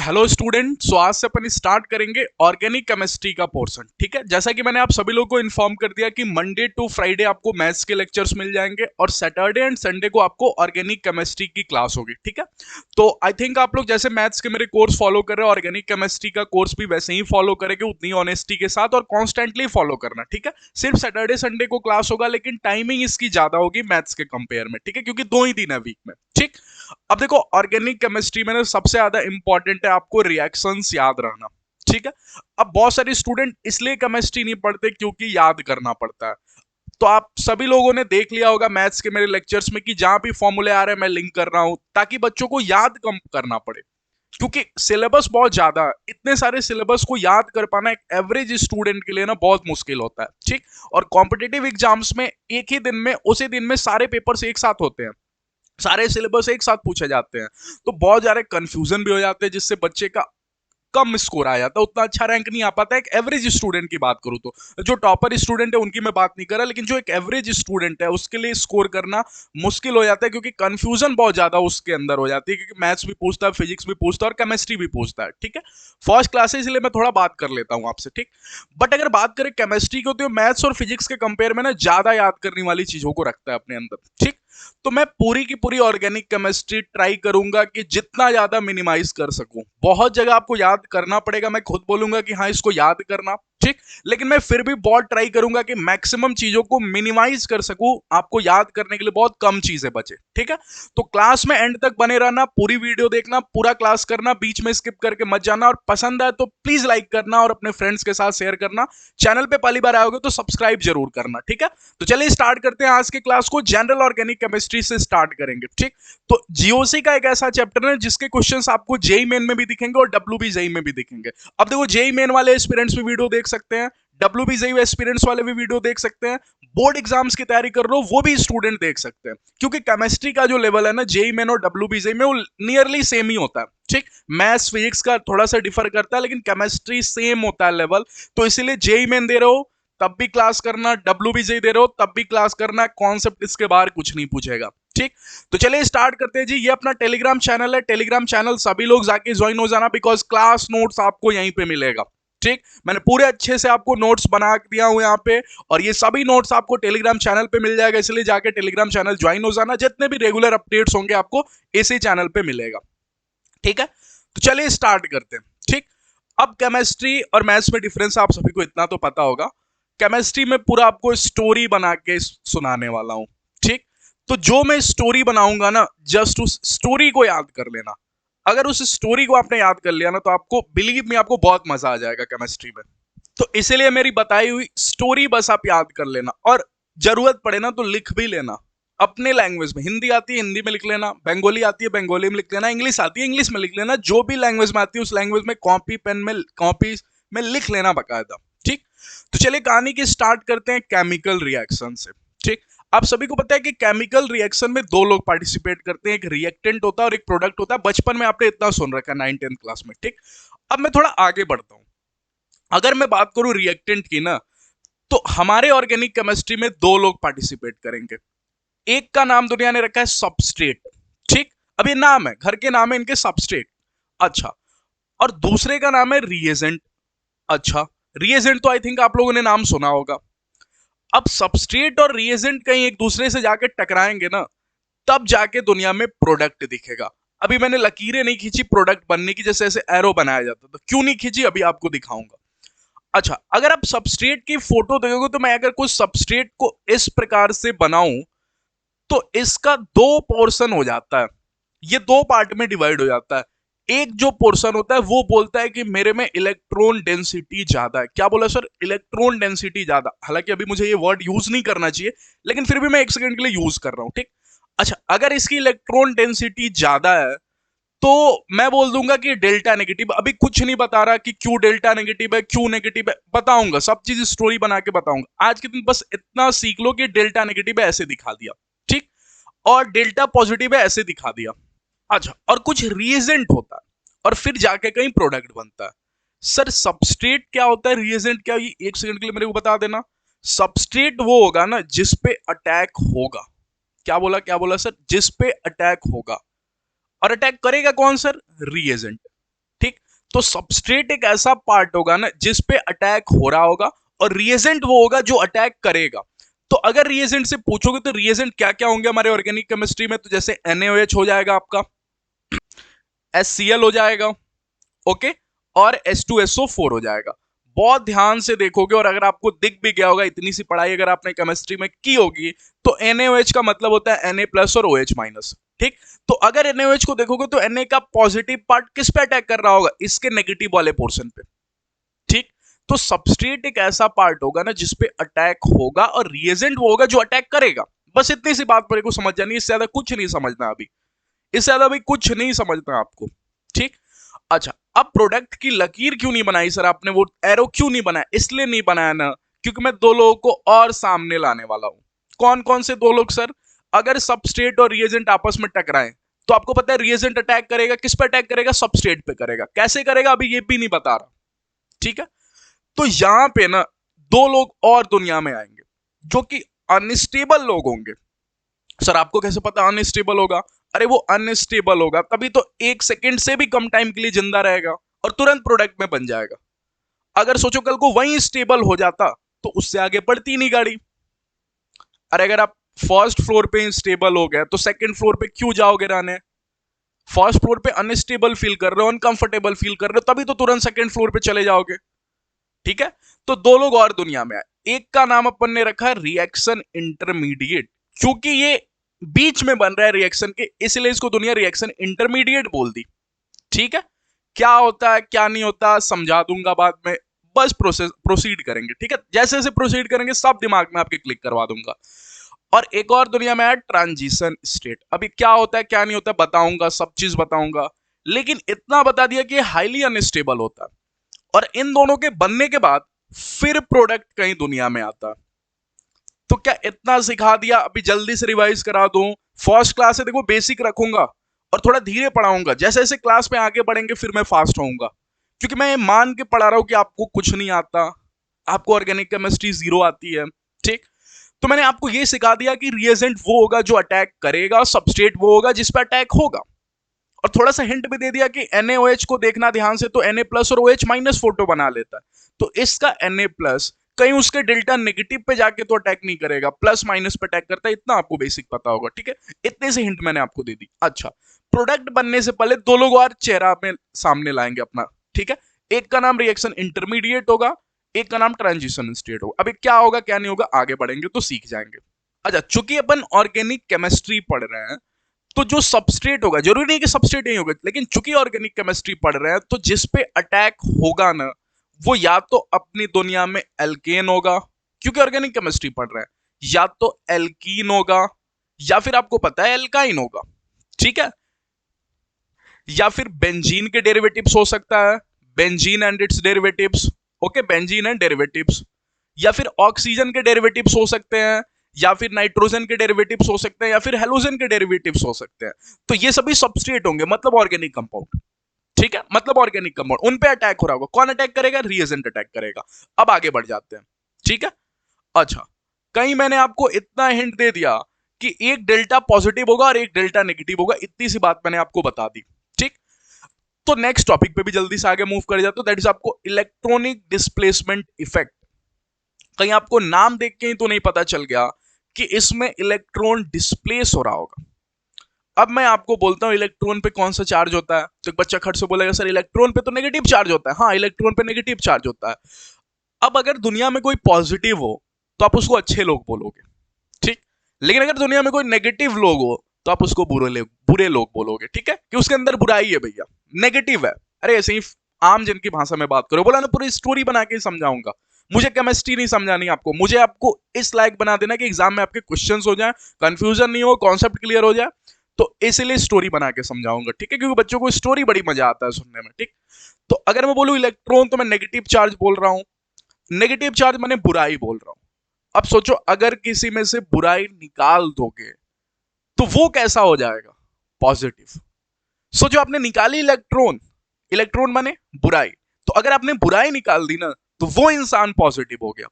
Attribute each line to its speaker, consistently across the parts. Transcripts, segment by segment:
Speaker 1: Hello student, सो आज से अपन start करेंगे ऑर्गेनिक केमिस्ट्री का पोर्शन। ठीक है, जैसा कि मैंने आप सभी लोगों को इन्फॉर्म कर दिया कि मंडे टू फ्राइडे आपको मैथ्स के लेक्चर्स मिल जाएंगे और सैटरडे एंड संडे को आपको ऑर्गेनिक केमिस्ट्री की क्लास होगी। ठीक है, तो आई थिंक आप लोग जैसे मैथ्स के मेरे कोर्स फॉलो कर रहे हैं, ऑर्गेनिक केमिस्ट्री का कोर्स भी वैसे ही फॉलो करेंगे, उतनी ऑनेस्टी के साथ और कॉन्स्टेंटली फॉलो करना। ठीक है, सिर्फ सैटरडे संडे को क्लास होगा, लेकिन टाइमिंग इसकी ज्यादा होगी मैथ्स के कंपेयर में। ठीक है, क्योंकि 2 ही दिन है वीक में। ठीक, अब देखो ऑर्गेनिक केमिस्ट्री में ना सबसे ज्यादा इंपॉर्टेंट है आपको रिएक्शंस याद रहना। ठीक है, अब बहुत सारे स्टूडेंट इसलिए केमिस्ट्री नहीं पढ़ते क्योंकि याद करना पड़ता है। तो आप सभी लोगों ने देख लिया होगा मैथ्स के मेरे लेक्चर्स में कि जहां भी फॉर्मूले आ रहे हैं मैं लिंक कर रहा हूं, ताकि बच्चों को याद कम करना पड़े, क्योंकि सिलेबस बहुत ज्यादा है। इतने सारे सिलेबस को याद कर पाना एक एवरेज स्टूडेंट के लिए ना बहुत मुश्किल होता है। ठीक, और कॉम्पिटिटिव एग्जाम्स में एक ही दिन में, उसी दिन में सारे पेपर्स एक साथ होते हैं, सारे सिलेबस एक साथ पूछे जाते हैं, तो बहुत ज्यादा कंफ्यूजन भी हो जाते हैं, जिससे बच्चे का कम स्कोर आ जाता है, उतना अच्छा रैंक नहीं आ पाता। एक एवरेज स्टूडेंट की बात करूं तो जो टॉपर स्टूडेंट है उनकी मैं बात नहीं कर रहा, लेकिन जो एक एवरेज स्टूडेंट है उसके लिए स्कोर करना मुश्किल हो जाता है, क्योंकि कंफ्यूजन बहुत ज्यादा उसके अंदर हो जाती है, क्योंकि मैथ्स भी पूछता है, फिजिक्स भी पूछता है और केमिस्ट्री भी पूछता है। ठीक है, फर्स्ट क्लासेस इसलिए मैं थोड़ा बात कर लेता हूं आपसे। ठीक, बट अगर बात करें केमिस्ट्री को, तो मैथ्स और फिजिक्स के कंपेयर में ना ज्यादा याद करने वाली चीजों को रखता है अपने अंदर। ठीक, तो मैं पूरी की पूरी ऑर्गेनिक केमिस्ट्री ट्राई करूंगा कि जितना ज्यादा मिनिमाइज कर सकूं। बहुत जगह आपको याद करना पड़ेगा, मैं खुद बोलूंगा कि हाँ इसको याद करना। ठीक, लेकिन मैं फिर भी बहुत ट्राई करूंगा कि मैक्सिमम चीजों को मिनिमाइज कर सकूं, आपको याद करने के लिए बहुत कम चीजें बचे। ठीक है, तो क्लास में एंड तक बने रहना, पूरी वीडियो देखना, पूरा क्लास करना, बीच में स्किप करके मत जाना, और पसंद आए तो प्लीज लाइक करना और अपने फ्रेंड्स के साथ शेयर करना। चैनल पे पहली बार आओगे तो सब्सक्राइब जरूर करना। ठीक है, तो चलिए स्टार्ट करते हैं आज की क्लास को। जनरल ऑर्गेनिक केमिस्ट्री से स्टार्ट करेंगे। ठीक, तो जीओसी का एक ऐसा चैप्टर है जिसके क्वेश्चंस आपको जेई मेन में भी दिखेंगे और डब्ल्यूबी जेई में भी दिखेंगे। अब देखो, जेई मेन वाले एस्पिरेंट्स भी वीडियो देख सकते हैं, डब्ल्यूबी जेई एस्पिरेंट्स वाले भी वीडियो देख सकते हैं, बोर्ड एग्जाम्स की तैयारी कर रहे हो वो भी स्टूडेंट देख सकते हैं, क्योंकि केमिस्ट्री का जो लेवल है ना जेई मेन और डब्ल्यूबी जेई में, वो नियरली सेम ही होता है। ठीक, मैथ्स फिजिक्स का थोड़ा सा डिफर करता है, लेकिन केमिस्ट्री सेम होता है लेवल। तो इसीलिए जेई मेन दे रहे हो तब भी क्लास करना, डब्ल्यूबीजे दे रहे हो तब भी क्लास करना, कॉन्सेप्ट इसके बाहर कुछ नहीं पूछेगा। ठीक, तो चलिए स्टार्ट करते हैं जी। ये अपना टेलीग्राम चैनल है, टेलीग्राम चैनल सभी लोग जाके ज्वाइन हो जाना, बिकॉज क्लास नोट्स आपको यहीं पे मिलेगा। ठीक, मैंने पूरे अच्छे से आपको नोट्स बना दिया हूं यहाँ पे, और ये सभी नोट्स आपको टेलीग्राम चैनल पे मिल जाएगा, इसलिए जाके टेलीग्राम चैनल ज्वाइन हो जाना। जितने भी रेगुलर अपडेट्स होंगे आपको इसी चैनल पे मिलेगा। ठीक है, तो चलिए स्टार्ट करते हैं। ठीक, अब केमिस्ट्री और मैथ्स में डिफरेंस आप सभी को इतना तो पता होगा, केमिस्ट्री में पूरा आपको स्टोरी बना के सुनाने वाला हूं। ठीक, तो जो मैं स्टोरी बनाऊंगा ना, जस्ट उस स्टोरी को याद कर लेना। अगर उस स्टोरी को आपने याद कर लिया ना, तो आपको बिलीव में आपको बहुत मजा आ जाएगा केमिस्ट्री में। तो इसीलिए मेरी बताई हुई स्टोरी बस आप याद कर लेना, और जरूरत पड़े ना तो लिख भी लेना अपने लैंग्वेज में। हिंदी आती है हिंदी में लिख लेना, बंगाली आती है बंगाली में लिख लेना, इंग्लिश आती है इंग्लिश में लिख लेना, जो भी लैंग्वेज में आती है उस लैंग्वेज में कॉपी पेन में कॉपी में लिख लेना बकायदा। ठीक, तो चलिए कहानी की स्टार्ट करते हैं केमिकल रिएक्शन से। ठीक, आप सभी को पता है कि केमिकल रिएक्शन में 2 लोग पार्टिसिपेट करते हैं, एक रिएक्टेंट होता है और एक प्रोडक्ट होता है। बचपन में आपने इतना सुन रखा है 9th-10th क्लास में। ठीक, अब मैं थोड़ा आगे बढ़ता हूं। अगर मैं बात करूं रिएक्टेंट की ना, तो हमारे ऑर्गेनिक केमिस्ट्री में 2 लोग पार्टिसिपेट करेंगे। एक का नाम दुनिया ने रखा है सबस्ट्रेट। ठीक, अब ये नाम है, घर के नाम है इनके सबस्ट्रेट। अच्छा, और दूसरे का नाम है रिएजेंट। अच्छा, रिएजेंट तो आई थिंक आप लोगों ने नाम सुना होगा। अब सबस्ट्रेट और रिएजेंट कहीं एक दूसरे से जाके टकराएंगे ना, तब जाके दुनिया में प्रोडक्ट दिखेगा। अभी मैंने लकीरें नहीं खींची प्रोडक्ट बनने की, जैसे ऐसे एरो बनाया जाता, तो क्यों नहीं खींची अभी आपको दिखाऊंगा। अच्छा, अगर आप सबस्ट्रेट की फोटो देखोगे, तो मैं अगर कुछ सबस्ट्रेट को इस प्रकार से बनाऊं, तो इसका 2 पोर्शन हो जाता है, ये 2 पार्ट में डिवाइड हो जाता है। एक जो पोर्शन होता है वो बोलता है कि मेरे में इलेक्ट्रॉन डेंसिटी ज्यादा है। क्या बोला सर? इलेक्ट्रॉन डेंसिटी ज्यादा। हालांकि अभी मुझे ये वर्ड यूज नहीं करना चाहिए, लेकिन फिर भी मैं 1 सेकंड के लिए यूज कर रहा हूं। ठीक, अच्छा, अगर इसकी इलेक्ट्रॉन डेंसिटी ज्यादा है तो मैं बोल दूंगा कि डेल्टा नेगेटिव। अभी कुछ नहीं बता रहा कि क्यों डेल्टा नेगेटिव है, क्यों नेगेटिव है, बताऊंगा, सब चीज स्टोरी बना के बताऊंगा। आज के दिन बस इतना सीख लो कि डेल्टा नेगेटिव है ऐसे दिखा दिया। ठीक, और डेल्टा पॉजिटिव है ऐसे दिखा दिया। अच्छा, और कुछ रिएजेंट होता है और फिर जाके कहीं प्रोडक्ट बनता है। सर सबस्ट्रेट क्या होता है, रिएजेंट क्या? ये 1 सेकंड के लिए मेरे को बता देना। सबस्ट्रेट वो होगा ना जिस पे अटैक होगा। क्या बोला सर? जिस पे अटैक होगा। और अटैक करेगा कौन सर? रिएजेंट। ठीक। तो सबस्ट्रेट एक ऐसा पार्ट होगा ना जिस पे अटैक हो रहा होगा, और रिएजेंट वो होगा जो अटैक करेगा। तो अगर रिएजेंट से पूछोगे तो रिएजेंट क्या क्या होंगे हमारे ऑर्गेनिक केमिस्ट्री में, तो जैसे NaOH हो जाएगा आपका, HCl हो जाएगा, ओके, और H2SO4 हो जाएगा। बहुत ध्यान से देखोगे, और अगर आपको दिख भी गया होगा, इतनी सी पढ़ाई अगर आपने केमिस्ट्री में की होगी, तो NaOH का मतलब होता है Na प्लस और OH माइनस। ठीक। तो अगर NaOH को देखोगे तो Na का पॉजिटिव पार्ट किस पे अटैक कर रहा होगा, इसके नेगेटिव वाले पोर्शन पे। ठीक। तो सबस्ट्रेट एक ऐसा पार्ट होगा ना जिसपे अटैक होगा, और रिएजेंट वो होगा जो अटैक करेगा। बस इतनी सी बात पर को समझ जानी, इससे ज्यादा कुछ नहीं समझना अभी, इससे ज्यादा भी कुछ नहीं समझना आपको। ठीक। अच्छा, अब प्रोडक्ट की लकीर क्यों नहीं बनाई सर आपने, वो एरो क्यों नहीं बनाया? इसलिए नहीं बनाया ना क्योंकि मैं दो लोगों को और सामने लाने वाला हूं। कौन कौन से दो लोग सर? अगर सबस्ट्रेट और रिएजेंट आपस में टकराएं तो आपको पता है रिएजेंट अटैक करेगा, किस पे अटैक करेगा? सबस्ट्रेट पे करेगा। कैसे करेगा अभी ये भी नहीं बता रहा। ठीक है। तो यहां पे ना दो लोग और दुनिया में आएंगे जो कि अनस्टेबल लोग होंगे। सर आपको कैसे पता अनस्टेबल होगा? अरे वो अनस्टेबल होगा तभी तो 1 सेकंड से भी कम टाइम के लिए जिंदा रहेगा और तुरंत प्रोडक्ट में बन जाएगा। अगर सोचो कल को वही स्टेबल हो जाता तो उससे आगे बढ़ती नहीं गाड़ी। अरे अगर आप फर्स्ट फ्लोर पे स्टेबल हो गए तो सेकंड फ्लोर पे क्यों जाओगे रहने? फर्स्ट फ्लोर पे अनस्टेबल फील कर रहे हो, अनकंफर्टेबल फील कर रहे हो, तभी तो तुरंत सेकंड फ्लोर पे चले जाओगे। ठीक है। तो दो लोग और दुनिया में आए। एक का नाम अपन ने रखा है रिएक्शन इंटरमीडिएट, क्योंकि ये बीच में बन रहा है रिएक्शन के, इसलिए इसको दुनिया रिएक्शन इंटरमीडिएट बोल दी। ठीक है। क्या होता है क्या नहीं होता समझा दूंगा बाद में, बस प्रोसीड करेंगे। ठीक है। जैसे जैसे प्रोसीड करेंगे सब दिमाग में आपके क्लिक करवा दूंगा। और एक और दुनिया में है ट्रांजिशन स्टेट। अभी क्या होता है क्या नहीं होता बताऊंगा, सब चीज बताऊंगा, लेकिन इतना बता दिया कि हाईली अनस्टेबल होता है, और इन दोनों के बनने के बाद फिर प्रोडक्ट कहीं दुनिया में आता है। तो क्या इतना सिखा दिया? अभी जल्दी से रिवाइज करा दूं। फर्स्ट क्लास से देखो बेसिक रखूंगा और थोड़ा धीरे पढ़ाऊंगा, जैसे जैसे क्लास में आगे बढ़ेंगे फिर मैं फास्ट होऊंगा, क्योंकि मैं मान के पढ़ा रहा हूं कि आपको कुछ नहीं आता, आपको ऑर्गेनिक केमिस्ट्री जीरो आती है। ठीक। तो मैंने आपको यह सिखा दिया कि रिएजेंट वो होगा जो अटैक करेगा, सबस्ट्रेट वो होगा जिस पर अटैक होगा, और थोड़ा सा हिंट भी दे दिया कि NaOH को देखना ध्यान से, तो Na प्लस और OH माइनस फोटो बना लेता है। तो इसका Na प्लस कहीं उसके डेल्टा नेगेटिव पे जाके तो अटैक नहीं करेगा, प्लस माइनस पे अटैक करता है। इतना आपको बेसिक पता होगा। ठीक है। इतने से हिंट मैंने आपको दे दी। अच्छा, प्रोडक्ट बनने से पहले दो लोग और चेहरा में सामने लाएंगे अपना। ठीक है। एक का नाम रिएक्शन इंटरमीडिएट होगा, एक का नाम ट्रांजिशन स्टेट होगा। अभी क्या होगा क्या नहीं होगा आगे बढ़ेंगे तो सीख जाएंगे। अच्छा, चूंकि अपन ऑर्गेनिक केमिस्ट्री पढ़ रहे हैं तो जो सबस्ट्रेट होगा, जरूरी नहीं कि सबस्ट्रेट नहीं होगा, लेकिन चूंकि ऑर्गेनिक केमिस्ट्री पढ़ रहे हैं तो जिस पे अटैक होगा ना वो या तो अपनी दुनिया में एल्केन होगा, क्योंकि ऑर्गेनिक केमिस्ट्री पढ़ रहे हैं, या तो एल्कीन होगा, या फिर आपको पता है एल्काइन होगा। ठीक है। या फिर बेंजीन के डेरिवेटिव्स हो सकता है, benzene and it's derivatives. Okay, benzene and derivatives. या फिर ऑक्सीजन के डेरिवेटिव्स हो सकते हैं, या फिर नाइट्रोजन के डेरिवेटिव्स हो सकते हैं, या फिर हेलोजन के डेरिवेटिव्स हो सकते हैं। तो ये सभी सबस्ट्रेट होंगे, मतलब ऑर्गेनिक कंपाउंड। ठीक है। मतलब ऑर्गेनिक कंपाउंड, उन पे अटैक हो रहा होगा। कौन अटैक करेगा? रिएजेंट अटैक करेगा। अब आगे बढ़ जाते हैं। ठीक है। अच्छा, कहीं मैंने आपको इतना हिंट दे दिया कि एक डेल्टा पॉजिटिव होगा और एक डेल्टा नेगेटिव होगा, इतनी सी बात मैंने आपको बता दी। ठीक। तो नेक्स्ट टॉपिक पे भी जल्दी से आगे मूव कर जाते हो, दैट इज आपको इलेक्ट्रॉनिक डिस्प्लेसमेंट इफेक्ट। कहीं आपको नाम देख के ही तो नहीं पता चल गया कि इसमें इलेक्ट्रॉन डिस्प्लेस हो रहा होगा। अब मैं आपको बोलता हूं इलेक्ट्रॉन पे कौन सा चार्ज होता है, तो एक बच्चा खट से बोलेगा सर इलेक्ट्रॉन पे तो नेगेटिव चार्ज होता है। हाँ, इलेक्ट्रॉन पे नेगेटिव चार्ज होता है। अब अगर दुनिया में कोई पॉजिटिव हो तो आप उसको अच्छे लोग बोलोगे। ठीक। लेकिन अगर दुनिया में कोई नेगेटिव लोग हो तो आप उसको बुरे लोग बोलोगे। ठीक है, कि उसके अंदर बुराई है भैया, नेगेटिव है। अरे ऐसे ही आम जन की भाषा में बात करो, बोला ना पूरी स्टोरी बना के समझाऊंगा। मुझे केमिस्ट्री नहीं समझानी आपको, मुझे आपको इस लायक बना देना कि एग्जाम में आपके क्वेश्चंस हो जाए, कंफ्यूजन नहीं हो, कॉन्सेप्ट क्लियर हो जाए। तो इसलिए स्टोरी बना के समझाऊंगा। ठीक है, क्योंकि बच्चों को स्टोरी बड़ी मजा आता है सुनने में। ठीक। तो अगर मैं बोलूं इलेक्ट्रॉन तो मैं नेगेटिव चार्ज बोल रहा हूं, नेगेटिव चार्ज मैंने बुराई बोल रहा हूं। अब सोचो अगर किसी में से बुराई निकाल दोगे तो वो कैसा हो जाएगा? पॉजिटिव। सोचो आपने निकाली इलेक्ट्रॉन, इलेक्ट्रॉन माने बुराई, तो अगर आपने बुराई निकाल दी ना तो वो इंसान पॉजिटिव हो गया।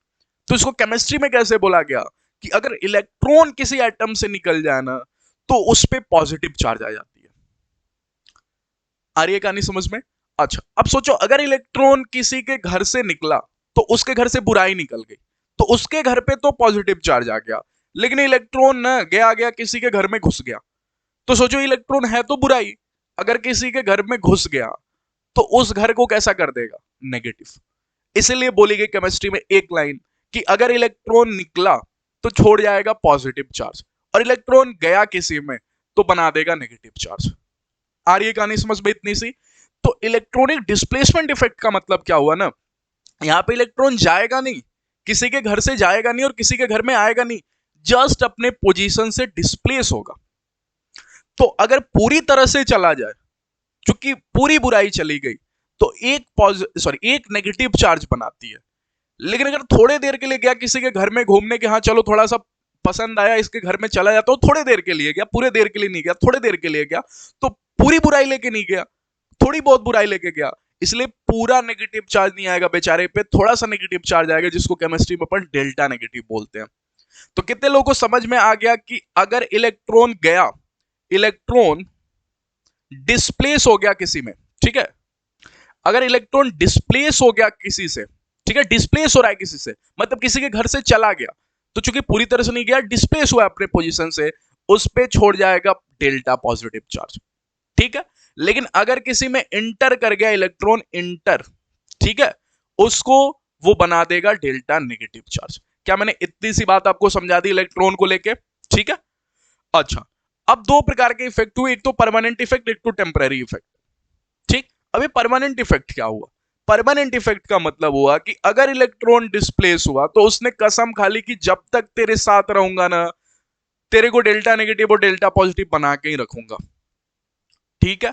Speaker 1: तो इसको केमिस्ट्री में कैसे बोला गया कि अगर इलेक्ट्रॉन किसी एटम से निकल जाए ना तो उस पर पॉजिटिव चार्ज आ जाती है। आ रही है कहानी समझ में? अच्छा, अब सोचो अगर इलेक्ट्रॉन किसी के घर से निकला तो उसके घर से बुराई निकल गई, तो उसके घर पे तो पॉजिटिव चार्ज आ गया, लेकिन इलेक्ट्रॉन ना गया गया किसी के घर में घुस गया, तो सोचो इलेक्ट्रॉन है तो बुराई, अगर किसी के घर में घुस गया तो उस घर को कैसा कर देगा, नेगेटिव। इसलिए बोली गई केमिस्ट्री में एक लाइन कि अगर इलेक्ट्रॉन निकला तो छोड़ जाएगा पॉजिटिव चार्ज, और इलेक्ट्रॉन गया किसी में तो बना देगा नेगेटिव चार्ज। आ रही है कहानी समझ में इतनी सी? तो इलेक्ट्रॉनिक डिस्प्लेसमेंट इफेक्ट का मतलब क्या हुआ ना, यहां पे इलेक्ट्रॉन जाएगा नहीं, किसी के घर से जाएगा नहीं और किसी के घर में आएगा नहीं, जस्ट अपने पोजीशन से डिस्प्लेस होगा। तो अगर पूरी तरह से चला जाए, क्योंकि पूरी बुराई चली गई, तो एक नेगेटिव चार्ज बनाती है। लेकिन अगर थोड़े देर के लिए गया किसी के घर में घूमने के, हाँ चलो थोड़ा सा पसंद आया इसके घर में चला जाता हूँ, थोड़े देर के लिए गया, पूरे देर के लिए नहीं गया, थोड़े देर के लिए गया, तो पूरी बुराई लेके नहीं गया, थोड़ी बहुत बुराई लेके गया, इसलिए पूरा नेगेटिव चार्ज नहीं आएगा बेचारे पे, थोड़ा सा नेगेटिव चार्ज आएगा, जिसको केमिस्ट्री में अपन डेल्टा नेगेटिव बोलते हैं। तो कितने लोगों को समझ में आ गया कि अगर इलेक्ट्रॉन गया, इलेक्ट्रॉन डिस्प्लेस हो गया किसी में, ठीक है, अगर इलेक्ट्रॉन डिस्प्लेस हो गया किसी से, ठीक है, डिस्प्लेस हो रहा है किसी से, मतलब किसी के घर से चला गया, तो चूंकि पूरी तरह से नहीं गया, डिस्प्लेस हुआ अपने पोजीशन से, उस पे छोड़ जाएगा डेल्टा पॉजिटिव चार्ज, ठीक है। लेकिन अगर किसी में इंटर कर गया इलेक्ट्रॉन, इंटर, ठीक है, उसको वो बना देगा डेल्टा नेगेटिव चार्ज। क्या मैंने इतनी सी बात आपको समझा दी इलेक्ट्रॉन को लेके? ठीक है। अच्छा, अब दो प्रकार के इफेक्ट हुए, एक तो परमानेंट इफेक्ट, एक तो टेम्पररी इफेक्ट। ठीक, अभी परमानेंट इफेक्ट क्या हुआ? परमानेंट इफेक्ट का मतलब हुआ कि अगर इलेक्ट्रॉन डिस्प्लेस हुआ तो उसने कसम खा ली कि जब तक तेरे साथ रहूंगा ना, तेरे को डेल्टा नेगेटिव और डेल्टा पॉजिटिव बना के ही रखूंगा। ठीक है,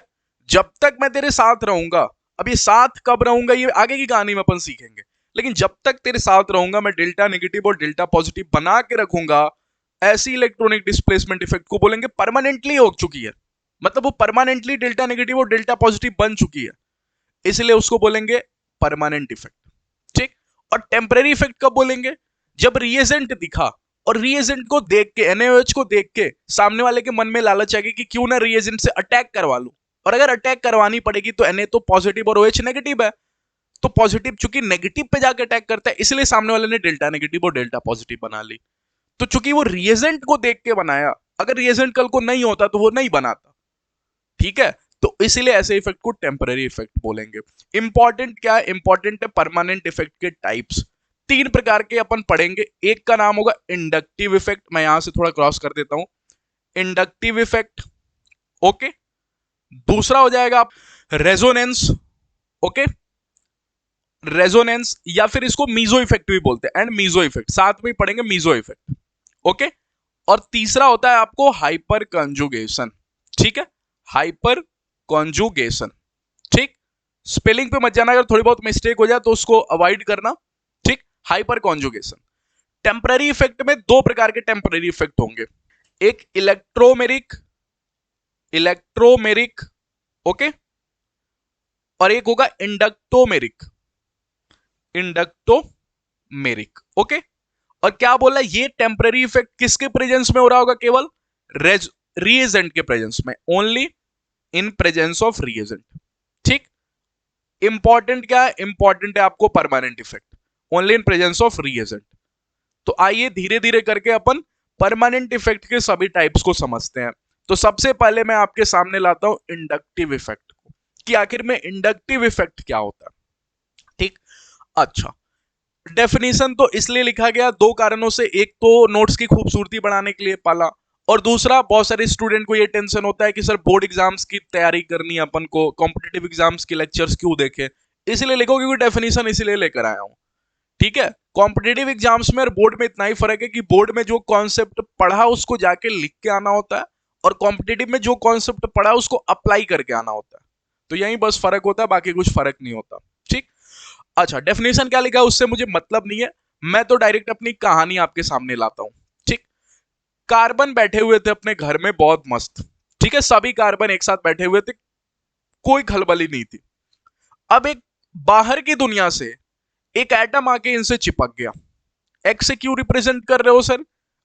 Speaker 1: जब तक मैं तेरे साथ रहूंगा, अब ये साथ कब रहूंगा ये आगे की कहानी में अपन सीखेंगे, लेकिन जब तक तेरे साथ रहूंगा मैं डेल्टा नेगेटिव और डेल्टा पॉजिटिव बना के रखूंगा। ऐसी इलेक्ट्रॉनिक डिस्प्लेसमेंट इफेक्ट को बोलेंगे परमानेंटली हो चुकी है, मतलब वो परमानेंटली डेल्टा नेगेटिव और डेल्टा पॉजिटिव बन चुकी है, इसलिए उसको बोलेंगे परमानेंट इफेक्ट। ठीक, और टेम्पररी इफेक्ट कब बोलेंगे? जब रिएजेंट दिखा और रिएजेंट को देख के, NaOH को देख के सामने वाले के मन में लालच आ गई कि क्यों ना रिएजेंट से अटैक करवा लूं, और अगर अटैक करवानी पड़ेगी तो Na तो पॉजिटिव और OH नेगेटिव है, तो पॉजिटिव चूंकि नेगेटिव पे जाके अटैक करता है, इसलिए सामने वाले ने डेल्टा नेगेटिव और डेल्टा पॉजिटिव बना ली। तो चूंकि वो रिएजेंट को देख के बनाया, अगर रिएजेंट कल को नहीं होता तो वो नहीं बनाता। ठीक है, तो इसीलिए ऐसे इफेक्ट को टेम्पररी इफेक्ट बोलेंगे। इंपॉर्टेंट क्या है? इंपॉर्टेंट है परमानेंट इफेक्ट के टाइप्स, तीन प्रकार के अपन पढ़ेंगे। एक का नाम होगा इंडक्टिव इफेक्ट, मैं यहां से थोड़ा क्रॉस कर देता हूं, इंडक्टिव इफेक्ट, ओके। दूसरा हो जाएगा रेजोनेंस, ओके, रेजोनेंस, या फिर इसको मीजो इफेक्ट भी बोलते हैं, एंड मीजो इफेक्ट साथ में पढ़ेंगे, मीजो इफेक्ट, ओके। और तीसरा होता है आपको हाइपर कंजुगेशन, ठीक है, हाइपर कॉन्जुगेशन। ठीक, स्पेलिंग पे मत जाना, अगर थोड़ी बहुत मिस्टेक हो जाए तो उसको अवॉइड करना। ठीक, हाइपर कॉन्जुगेशन। टेम्पररी इफेक्ट में दो प्रकार के टेम्पररी इफेक्ट होंगे, एक इलेक्ट्रोमेरिक, इलेक्ट्रोमेरिक, ओके, और एक होगा इंडक्टोमेरिक, इंडक्टोमेरिक, ओके। और क्या बोला, ये टेम्पररी इफेक्ट किसके प्रेजेंस में हो रहा होगा? केवल रिएजेंट के प्रेजेंस में, only in presence of reagent. ठीक, इंपॉर्टेंट क्या है? इंपॉर्टेंट है आपको permanent effect, only in presence of reagent. तो आइए धीरे धीरे करके अपन परमानेंट इफेक्ट के सभी टाइप्स को समझते हैं। तो सबसे पहले मैं आपके सामने लाता हूं इंडक्टिव इफेक्ट को, कि आखिर में इंडक्टिव इफेक्ट क्या होता है। ठीक, अच्छा, डेफिनेशन तो इसलिए लिखा गया दो कारणों से, एक तो नोट्स की खूबसूरती बढ़ाने के लिए पाला, और दूसरा बहुत सारे स्टूडेंट को ये टेंशन होता है कि सर बोर्ड एग्जाम्स की तैयारी करनी है अपन को, कॉम्पिटिटिव एग्जाम्स के लेक्चर्स क्यों देखे, इसलिए लिखो क्योंकि डेफिनेशन इसीलिए लेकर आया हूं। ठीक है, कॉम्पिटिटिव एग्जाम्स में और बोर्ड में इतना ही फर्क है कि बोर्ड में जो कॉन्सेप्ट पढ़ा उसको जाके लिख के आना होता है, और कॉम्पिटिटिव में जो कॉन्सेप्ट पढ़ा उसको अप्लाई करके आना होता है। तो यही बस फर्क होता है, बाकी कुछ फर्क नहीं होता। ठीक, अच्छा, डेफिनेशन क्या लिखा है उससे मुझे मतलब नहीं है, मैं तो डायरेक्ट अपनी कहानी आपके सामने लाता हूं। ठीक, कार्बन बैठे हुए थे अपने घर में बहुत मस्त, ठीक है, सभी कार्बन एक साथ बैठे हुए थे, कोई खलबली नहीं थी। अब एक बाहर की दुनिया से एक एटम आके इनसे चिपक गया। एक्स से क्यों रिप्रेजेंट कर रहे हो सर?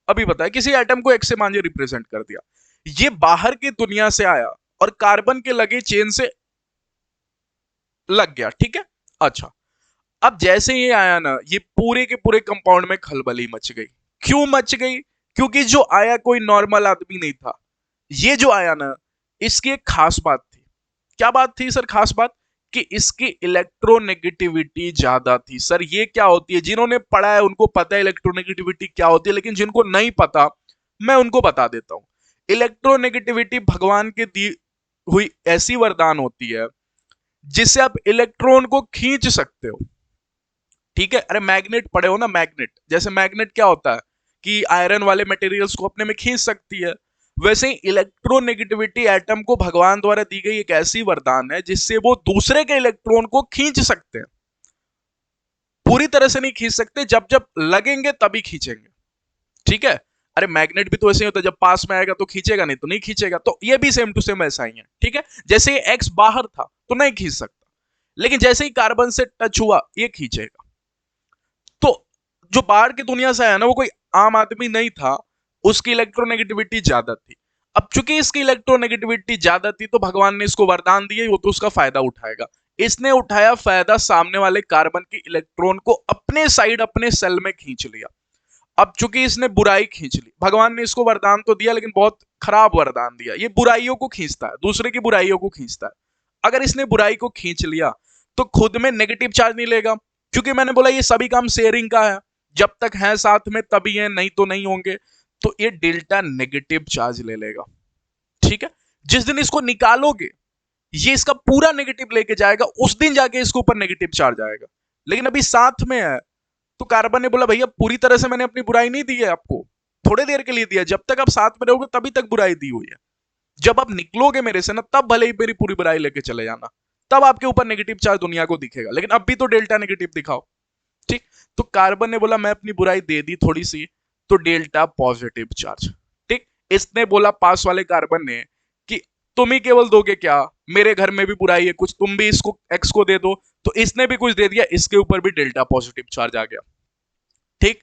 Speaker 1: अभी बताया, किसी एटम को एक्स से मान रिप्रेजेंट कर दिया, ये बाहर की दुनिया से आया और कार्बन के लगे चेन से लग गया, ठीक है। अच्छा, अब जैसे ये आया ना, ये पूरे के पूरे कंपाउंड में खलबली मच गई। क्यों मच गई? क्योंकि जो आया कोई नॉर्मल आदमी नहीं था। ये जो आया ना, इसकी एक खास बात थी। क्या बात थी सर खास बात? कि इसकी इलेक्ट्रोनेगेटिविटी ज्यादा थी। सर ये क्या होती है? जिन्होंने पढ़ा है उनको पता है इलेक्ट्रोनेगेटिविटी क्या होती है, लेकिन जिनको नहीं पता मैं उनको बता देता हूं। इलेक्ट्रोनेगेटिविटी भगवान की दी हुई ऐसी वरदान होती है जिससे आप इलेक्ट्रॉन को खींच सकते हो। ठीक है, अरे मैग्नेट पढ़े हो ना, मैग्नेट। जैसे मैग्नेट क्या होता है कि आयरन वाले मटेरियल्स को अपने में खींच सकती है, वैसे ही इलेक्ट्रोनेगेटिविटी एटम को भगवान द्वारा दी गई एक ऐसी वरदान है जिससे वो दूसरे के इलेक्ट्रॉन को खींच सकते हैं। पूरी तरह से नहीं खींच सकते, जब जब लगेंगे तभी खींचेंगे। ठीक है, अरे मैग्नेट भी तो ऐसे ही होता है, जब पास में आएगा तो खींचेगा, नहीं तो नहीं खींचेगा। तो ये भी सेम टू सेम ऐसा ही है। ठीक है, जैसे ये एक्स बाहर था तो नहीं खींच सकता, लेकिन जैसे ही कार्बन से टच हुआ ये खींचेगा। तो जो बाहर की दुनिया से आया ना, वो कोई आम आदमी नहीं था, उसकी इलेक्ट्रोनेगेटिविटी ज्यादा थी। अब चूंकि इसकी इलेक्ट्रोनेगेटिविटी ज्यादा थी तो भगवान ने इसको वरदान दिए, वो तो उसका फायदा उठाएगा। इसने उठाया फायदा, सामने वाले कार्बन की इलेक्ट्रॉन को अपने साइड अपने सेल में खींच लिया। अब चूंकि इसने बुराई खींच ली, भगवान ने इसको वरदान तो दिया लेकिन बहुत खराब वरदान दिया। ये बुराइयों को खींचता है, दूसरे की बुराइयों को खींचता है। अगर इसने बुराई को खींच लिया तो खुद में नेगेटिव चार्ज नहीं लेगा, क्योंकि मैंने बोला ये सभी काम शेयरिंग का है। जब तक है साथ में तभी है, नहीं तो नहीं होंगे। तो ये डेल्टा नेगेटिव चार्ज ले लेगा। ठीक है, जिस दिन इसको निकालोगे ये इसका पूरा नेगेटिव लेके जाएगा, उस दिन जाके इसके ऊपर नेगेटिव चार्ज आएगा। लेकिन अभी साथ में है तो कार्बन ने बोला भैया पूरी तरह से मैंने अपनी बुराई नहीं दी है आपको, थोड़े देर के लिए दिया, जब तक आप साथ में रहोगे तभी तक बुराई दी हुई है। जब आप निकलोगे मेरे से ना, तब भले ही मेरी पूरी बुराई लेके चले जाना, तब आपके ऊपर नेगेटिव चार्ज दुनिया को दिखेगा, लेकिन अब भी तो डेल्टा नेगेटिव दिखाओ। ठीक, तो कार्बन ने बोला मैं अपनी बुराई दे दी थोड़ी सी, तो डेल्टा पॉजिटिव चार्ज। ठीक, इसने बोला पास वाले कार्बन ने कि तुम ही केवल दोगे क्या, मेरे घर में भी बुराई है कुछ, तुम भी इसको एक्स को दे दो। तो इसने भी कुछ दे दिया, इसके ऊपर भी डेल्टा पॉजिटिव चार्ज आ गया। ठीक,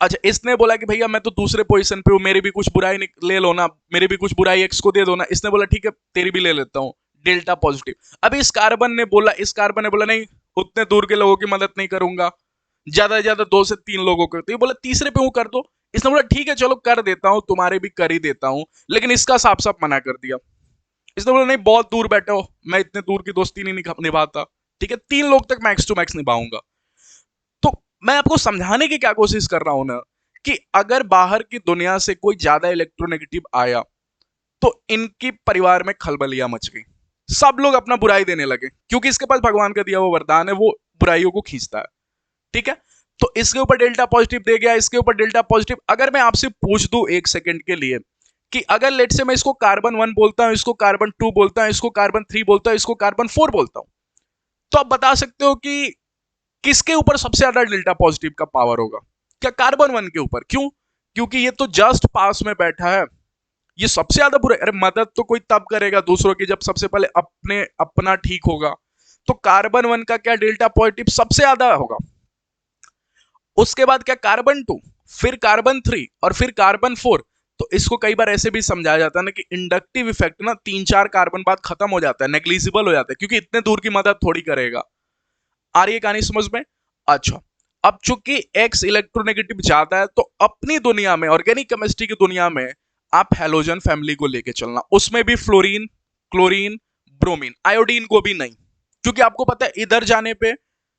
Speaker 1: अच्छा इसने बोला कि भैया मैं तो दूसरे पोजीशन पे हूं, मेरी भी कुछ बुराई ले लो ना, मेरी भी कुछ बुराई एक्स को दे दो ना। इसने बोला ठीक है तेरी भी ले लेता हूं, डेल्टा पॉजिटिव। अभी इस कार्बन ने बोला नहीं, उतने दूर के लोगों की मदद नहीं करूंगा, ज्यादा से ज्यादा 2 से 3 लोगों को। तो ये बोला तीसरे पे हूं, कर दो। इसने बोला ठीक है चलो कर देता हूं, तुम्हारे भी कर ही देता हूं, लेकिन इसका साफ साफ मना कर दिया। इसने बोला नहीं बहुत दूर बैठे हो, मैं इतने दूर की दोस्ती नहीं निभाता। ठीक है, 3 लोग तक मैक्स टू मैक्स निभाऊंगा। तो मैं आपको समझाने की क्या कोशिश कर रहा हूं ना, कि अगर बाहर की दुनिया से कोई ज्यादा इलेक्ट्रोनेगेटिव आया तो इनकी परिवार में खलबलियां मच गई। सब लोग अपना बुराई देने लगे, क्योंकि इसके पास भगवान का दिया वो वरदान है, वो बुराइयों को खींचता है। ठीक है, तो इसके ऊपर डेल्टा पॉजिटिव दे गया, इसके ऊपर डेल्टा पॉजिटिव। अगर मैं आपसे पूछ दूं 1 सेकंड के लिए कि अगर लेट से मैं इसको कार्बन 1 बोलता हूं, इसको कार्बन 2 बोलता हूं, इसको कार्बन 3 बोलता हूं, इसको कार्बन 4 बोलता हूं, तो आप बता सकते हो कि किसके ऊपर सबसे ज्यादा डेल्टा पॉजिटिव का पावर होगा? क्या कार्बन 1 के ऊपर? क्यों? क्योंकि ये तो जस्ट पास में बैठा है, ये सबसे ज्यादा बुरा। अरे मदद तो कोई तब करेगा दूसरों की जब सबसे पहले अपने अपना ठीक होगा। तो कार्बन 1 का क्या डेल्टा पॉजिटिव सबसे ज्यादा होगा। उसके बाद क्या कार्बन 2, फिर कार्बन 3 और फिर कार्बन 4। तो इसको कई बार ऐसे भी समझाया जाता है ना कि इंडक्टिव इफेक्ट ना 3-4 कार्बन बाद खत्म हो जाता है, नेग्लिजिबल हो जाता है, क्योंकि इतने दूर की मदद थोड़ी करेगा। आ रही है कहानी समझ में? अच्छा, अब चूंकि एक्स इलेक्ट्रोनेगेटिव ज्यादा है, तो अपनी दुनिया में, ऑर्गेनिक केमिस्ट्री की दुनिया में, आप हेलोजन फैमिली को लेके चलना, उसमें भी फ्लोरीन, क्लोरीन, ब्रोमीन, आयोडीन को भी नहीं। क्योंकि आपको पता है इधर जाने पे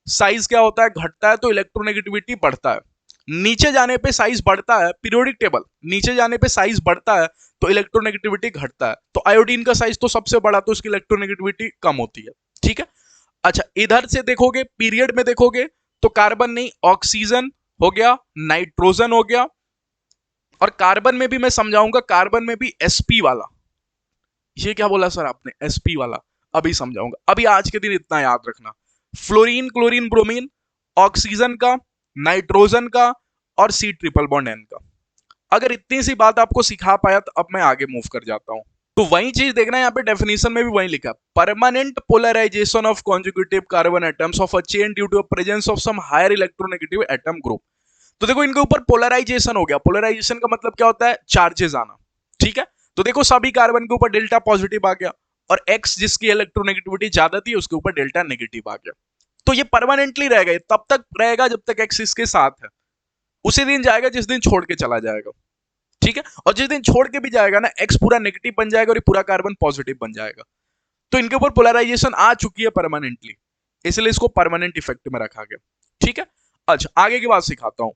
Speaker 1: साइज क्या होता है, घटता है तो इलेक्ट्रोनेगेटिविटी बढ़ता है, नीचे जाने पे साइज बढ़ता है, पीरियोडिक टेबल नीचे जाने पे साइज बढ़ता है तो इलेक्ट्रोनेगेटिविटी घटता है। तो आयोडीन का साइज तो सबसे बड़ा, तो उसकी इलेक्ट्रोनेगेटिविटी कम होती है। ठीक है, अच्छा इधर से देखोगे, पीरियड में देखोगे, तो कार्बन नहीं ऑक्सीजन हो गया, नाइट्रोजन हो गया, और कार्बन में भी मैं समझाऊंगा, कार्बन में भी sp वाला। ये क्या बोला सर आपने, sp वाला? अभी समझाऊंगा, अभी आज के दिन इतना याद रखना। फ्लोरीन, क्लोरीन, ब्रोमीन, ऑक्सीजन का, नाइट्रोजन का, और C ट्रिपल बॉन्ड N का। अगर इतनी सी बात आपको सिखा पाया तो अब मैं आगे मूव कर जाता हूं। तो वही चीज देखना, यहाँ पे डेफिनेशन में भी वही लिखा, permanent polarization of conjugative carbon atoms of a chain due to presence of some higher electronegative atom group. तो देखो इनके ऊपर पोलराइजेशन हो गया। पोलराइजेशन का मतलब क्या होता है, चार्जेस आना। ठीक है, तो देखो सभी कार्बन के ऊपर डेल्टा पॉजिटिव आ गया, और X जिसकी इलेक्ट्रोनेगेटिविटी ज्यादा थी उसके ऊपर डेल्टा नेगेटिव आ गया। तो ये परमानेंटली रहेगा, तब तक रहेगा जब तक X इसके साथ है, उसी दिन जाएगा जिस दिन छोड़ के चला जाएगा, ठीक है। और जिस दिन छोड़ के भी जाएगा ना, X पूरा नेगेटिव बन जाएगा और ये पूरा कार्बन पॉजिटिव बन जाएगा। तो इनके ऊपर पोलराइजेशन आ चुकी है परमानेंटली, इसलिए इसको परमानेंट इफेक्ट में रखा गया, ठीक है। अच्छा, आगे की बात सिखाता हूं।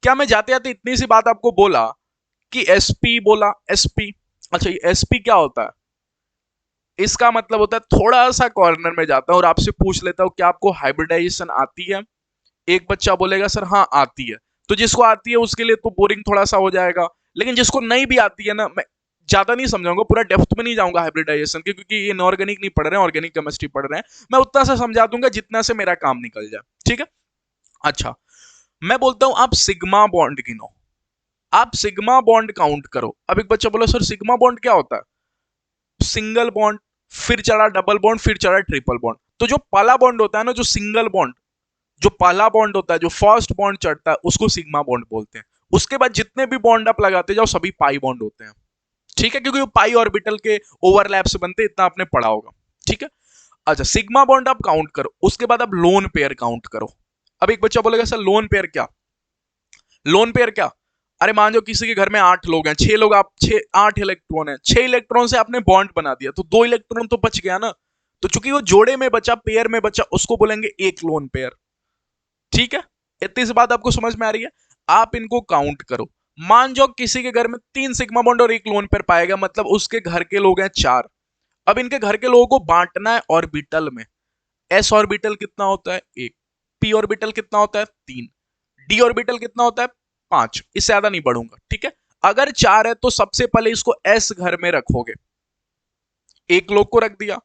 Speaker 1: क्या मैं जाते जाते इतनी सी बात आपको बोला कि sp बोला, sp, अच्छा ये sp क्या होता है? इसका मतलब होता है, थोड़ा सा कॉर्नर में जाता हूं और आपसे पूछ लेता हूं क्या आपको हाइब्रिडाइजेशन आती है? एक बच्चा बोलेगा सर हाँ आती है। तो जिसको आती है उसके लिए तो बोरिंग थोड़ा सा हो जाएगा, लेकिन जिसको नहीं भी आती है ना, मैं ज्यादा नहीं समझाऊंगा, पूरा डेप्थ में नहीं जाऊंगा हाइब्रिडाइजेशन के, क्योंकि ये इनऑर्गेनिक नहीं पढ़ रहे हैं, ऑर्गेनिक केमिस्ट्री पढ़ रहे हैं। मैं उतना सा समझा दूंगा जितना से मेरा काम निकल जाए, ठीक है। अच्छा, मैं बोलता हूं आप सिग्मा बॉन्ड गिनो, आप सिग्मा बॉन्ड काउंट करो। अब एक बच्चा बोला सर सिग्मा बॉन्ड क्या होता है? सिंगल बॉन्ड, फिर चढ़ा डबल बॉन्ड, फिर चढ़ा ट्रिपल बॉन्ड। तो जो पहला बॉन्ड होता है ना, जो सिंगल बॉन्ड, जो पहला बॉन्ड होता है, जो फर्स्ट बॉन्ड चढ़ता है, उसको सिग्मा बॉन्ड बोलते हैं। उसके बाद जितने भी बॉन्ड आप लगाते जाओ सभी पाई बॉन्ड होते हैं, ठीक है, क्योंकि वो पाई ऑर्बिटल के ओवरलैप से बनते, इतना आपने पढ़ा होगा, ठीक है। अच्छा, सिग्मा बॉन्ड आप काउंट करो, उसके बाद आप लोन पेयर काउंट करो। अब एक बच्चा बोलेगा सर लोन पेयर क्या? लोन पेयर क्या? अरे मान लो किसी के घर में 8 लोग हैं, 6 लोग, आप 8 इलेक्ट्रॉन है, 6 इलेक्ट्रॉन से आपने बॉन्ड बना दिया, तो 2 इलेक्ट्रॉन तो बच गया ना। तो चूंकि वो जोड़े में बचा, पेयर में बचा, उसको बोलेंगे एक लोन पेयर, ठीक है। इतनी सी बात आपको समझ में आ रही है? आप इनको काउंट करो। मान जाओ किसी के घर में 3 सिग्मा बॉन्ड और एक लोन पेयर पाएगा, मतलब उसके घर के लोग हैं 4। अब इनके घर के लोगों को बांटना है ऑर्बिटल में। s ऑर्बिटल कितना होता है? 1। p ऑर्बिटल कितना होता है? 3। d ऑर्बिटल कितना होता है? 5। इससे ज्यादा नहीं बढ़ूंगा, ठीक है। अगर 4 है तो सबसे पहले इसको s घर में रखोगे, एक लोग को रख दिया।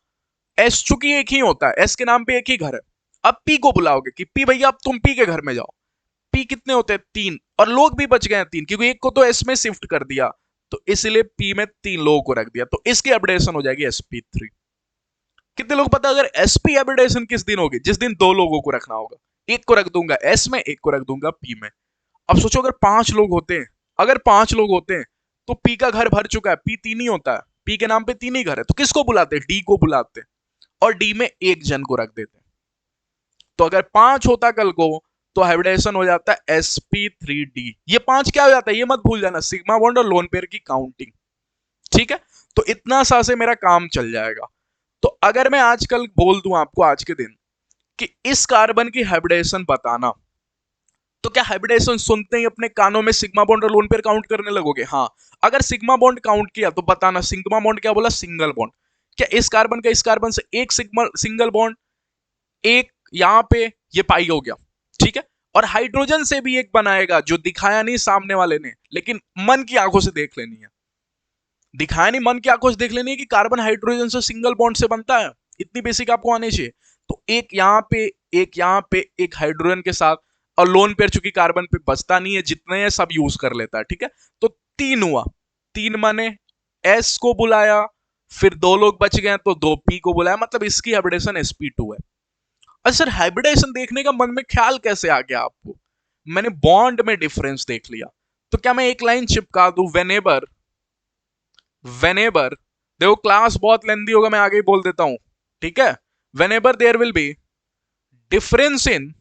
Speaker 1: s चूंकि एक ही होता है, s के नाम पे एक ही घर है। अब p को बुलाओगे कि p भैया अब तुम p के घर में जाओ। p कितने होते हैं? 3, और लोग भी बच गए हैं 3, क्योंकि एक को तो s में शिफ्ट कर दिया, तो इसलिए p में 3 लोगों को रख दिया, तो इसकी अपडेशन हो जाएगी sp3। कितने लोग पता? अगर sp अपडेशन किस दिन होगी? जिस दिन 2 लोगों को रखना होगा, एक को रख दूंगा s में, एक को रख दूंगा p में। अब सोचो अगर 5 लोग होते हैं, अगर 5 लोग होते हैं तो p का घर भर चुका है, p 3 ही होता है, p के नाम पे 3 ही घर है, तो किसको बुलाते हैं? d को बुलाते हैं, और d में एक जन को रख देते हैं। तो अगर 5 होता कल को, तो हाइब्रिडेशन हो जाता है sp3d। ये 5 क्या हो जाता है ये मत भूल जाना, सिग्मा बॉन्ड और लोन पेयर की काउंटिंग, ठीक है। तो इतना सा से मेरा काम चल जाएगा। तो अगर मैं आजकल बोल दूं आपको आज के दिन कि इस कार्बन की हाइब्रिडेशन बताना, तो क्या हाइब्रिडेशन सुनते ही अपने कानों में सिग्मा बॉन्ड और लोन पेयर काउंट करने लगोगे? हाँ। अगर सिग्मा बॉन्ड काउंट किया तो बताना सिग्मा बॉन्ड क्या बोला? Single bond. क्या इस कार्बन का इस कार्बन से एक सिंगल बॉन्ड, एक यहां पे ये पाई हो गया, ठीक है। और हाइड्रोजन से भी एक बनाएगा, जो दिखाया नहीं सामने वाले ने, लेकिन मन की आंखों से देख लेनी है। दिखाया नहीं, मन की आंखों से देख लेनी है कि कार्बन हाइड्रोजन से सिंगल बॉन्ड से बनता है। इतनी बेसिक आपको आनी चाहिए। तो एक यहां पे, एक यहां पे, एक हाइड्रोजन के साथ, और लोन पेयर चूंकि कार्बन पे बचता नहीं है, जितने हैं सब यूज कर लेता है, ठीक है। तो 3 हुआ, 3 माने s को बुलाया, फिर 2 लोग बच गए तो 2p को बुलाया, मतलब इसकी हाइब्रिडेशन sp2 है। अच्छा सर, हाइब्रिडेशन देखने का मन में ख्याल कैसे आ गया आपको? मैंने बॉन्ड में डिफरेंस देख लिया, तो क्या मैं एक लाइन चिपका दूं, वेनेबर, वेनेबर, देखो क्लास बहुत लेंदी होगा, मैं आगे ही बोल देता हूं, ठीक है। Whenever there will be difference in,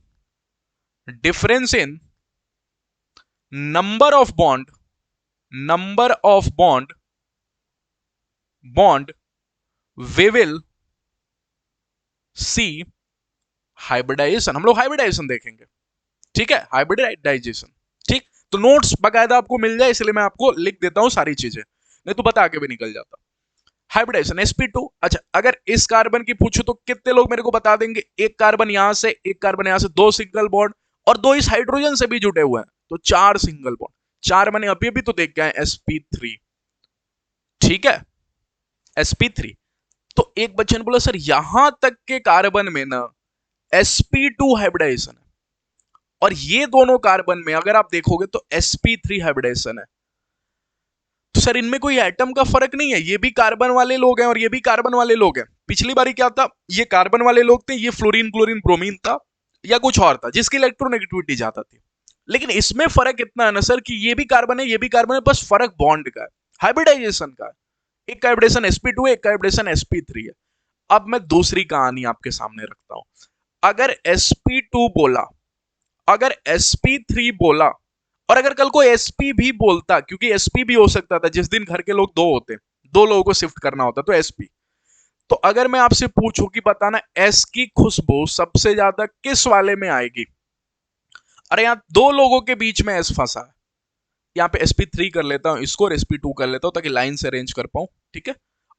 Speaker 1: difference in number of bond, number of bond, bond, we will see hybridization. हम लोग हाइब्रिडाइजेशन देखेंगे, ठीक है, हाइब्रिडाइजेशन, ठीक। तो नोट्स बकायदा आपको मिल जाए, इसलिए मैं आपको लिख देता हूं सारी चीजें, नहीं तो बता के भी निकल जाता। Hybridisation sp2। अच्छा, अगर इस कार्बन की पूछूं तो कितने लोग मेरे को बता देंगे? एक कार्बन यहां से, एक कार्बन यहां से, 2 सिंगल बॉन्ड, और 2 इस हाइड्रोजन से भी जुड़े हुए हैं, तो 4 सिंगल बॉन्ड। 4 मैंने अभी अभी तो देख के आए sp3, ठीक है, sp3। तो एक बच्चे ने बोला सर यहां तक के कार्बन में ना sp2 हाइब्रिडाइजेशन है, और ये दोनों कार्बन में अगर आप देखोगे तो sp3 हाइब्रिडेशन है। तो सर इनमें कोई एटम का फर्क नहीं है? ये भी कार्बन वाले लोग हैं और ये भी कार्बन वाले लोग हैं। पिछली बारी क्या था, ये कार्बन वाले लोग थे, ये फ्लोरीन क्लोरीन ब्रोमीन था, या कुछ और था जिसकी इलेक्ट्रोनेगेटिविटी ज्यादा थी। लेकिन इसमें फर्क इतना है ना सर कि ये भी कार्बन है, ये भी कार्बन है, बस फर्क बॉन्ड का है, हाइब्रिडाइजेशन का है। एक का वाइब्रेशन sp2 है, एक का वाइब्रेशन sp3 है। अब मैं दूसरी कहानी आपके सामने रखता हूं। अगर sp2 बोला, अगर sp3 बोला, और अगर कल को sp भी बोलता, क्योंकि sp भी हो सकता था, जिस दिन घर के लोग दो होते, दो लोगों को शिफ्ट करना होता, तो sp। तो अगर मैं आपसे पूछूं कि बताना s की खुशबू सबसे ज्यादा किस वाले में आएगी, अरे यहां दो लोगों के बीच में s फंसा है, यहाँ पे sp3 कर लेता हूं इसको, और sp2 कर लेता हूं ताकि लाइन से अरेंज कर पाऊं, ठीक है,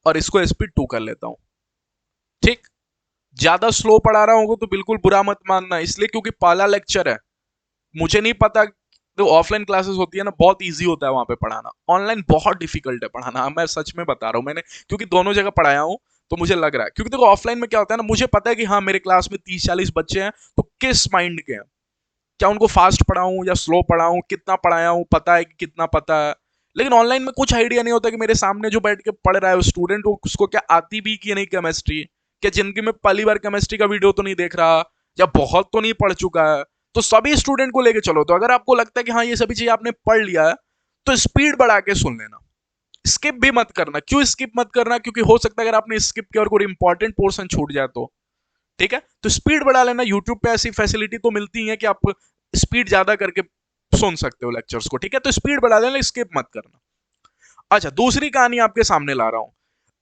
Speaker 1: और इसको sp2 कर लेता हूं, ठीक। ज्यादा स्लो पढ़ा रहा हूं तो बिल्कुल बुरा मत मानना, इसलिए क्योंकि पहला लेक्चर है, मुझे नहीं पता। तो ऑफलाइन क्लासेस होती है ना, बहुत इजी होता है वहां पे पढ़ाना, ऑनलाइन बहुत डिफिकल्ट है पढ़ाना, मैं सच में बता रहा हूँ, मैंने क्योंकि दोनों जगह पढ़ाया हूँ, तो मुझे लग रहा है। क्योंकि देखो ऑफलाइन में क्या होता है ना, मुझे पता है कि हाँ मेरे क्लास में 30-40 बच्चे हैं, तो किस माइंड के हैं, क्या उनको फास्ट पढ़ाऊं या स्लो पढ़ाऊं, कितना पढ़ाया हूं, पता है कि कितना पता है। लेकिन ऑनलाइन में कुछ आइडिया नहीं होता कि मेरे सामने जो बैठ के पढ़ रहा है स्टूडेंट, उसको क्या आती भी कि नहीं केमिस्ट्री, क्या जिंदगी में पहली बार केमिस्ट्री का वीडियो तो नहीं देख रहा, या बहुत तो नहीं पढ़ चुका है। तो सभी स्टूडेंट को लेके चलो, तो अगर आपको लगता है कि हाँ ये सभी चीज आपने पढ़ लिया है, तो स्पीड बढ़ा के सुन लेना, स्किप भी मत करना। क्यों स्किप मत करना, क्योंकि हो सकता है अगर आपने स्किप किया और कोई इंपॉर्टेंट पोर्शन छूट जाए तो, ठीक है। तो स्पीड बढ़ा लेना, यूट्यूब पे ऐसी फैसिलिटी तो मिलती है कि आप स्पीड ज्यादा करके सुन सकते हो लेक्चर्स को, ठीक है। तो स्पीड बढ़ा लेना, स्किप मत करना। अच्छा, दूसरी कहानी आपके सामने ला रहा हूं।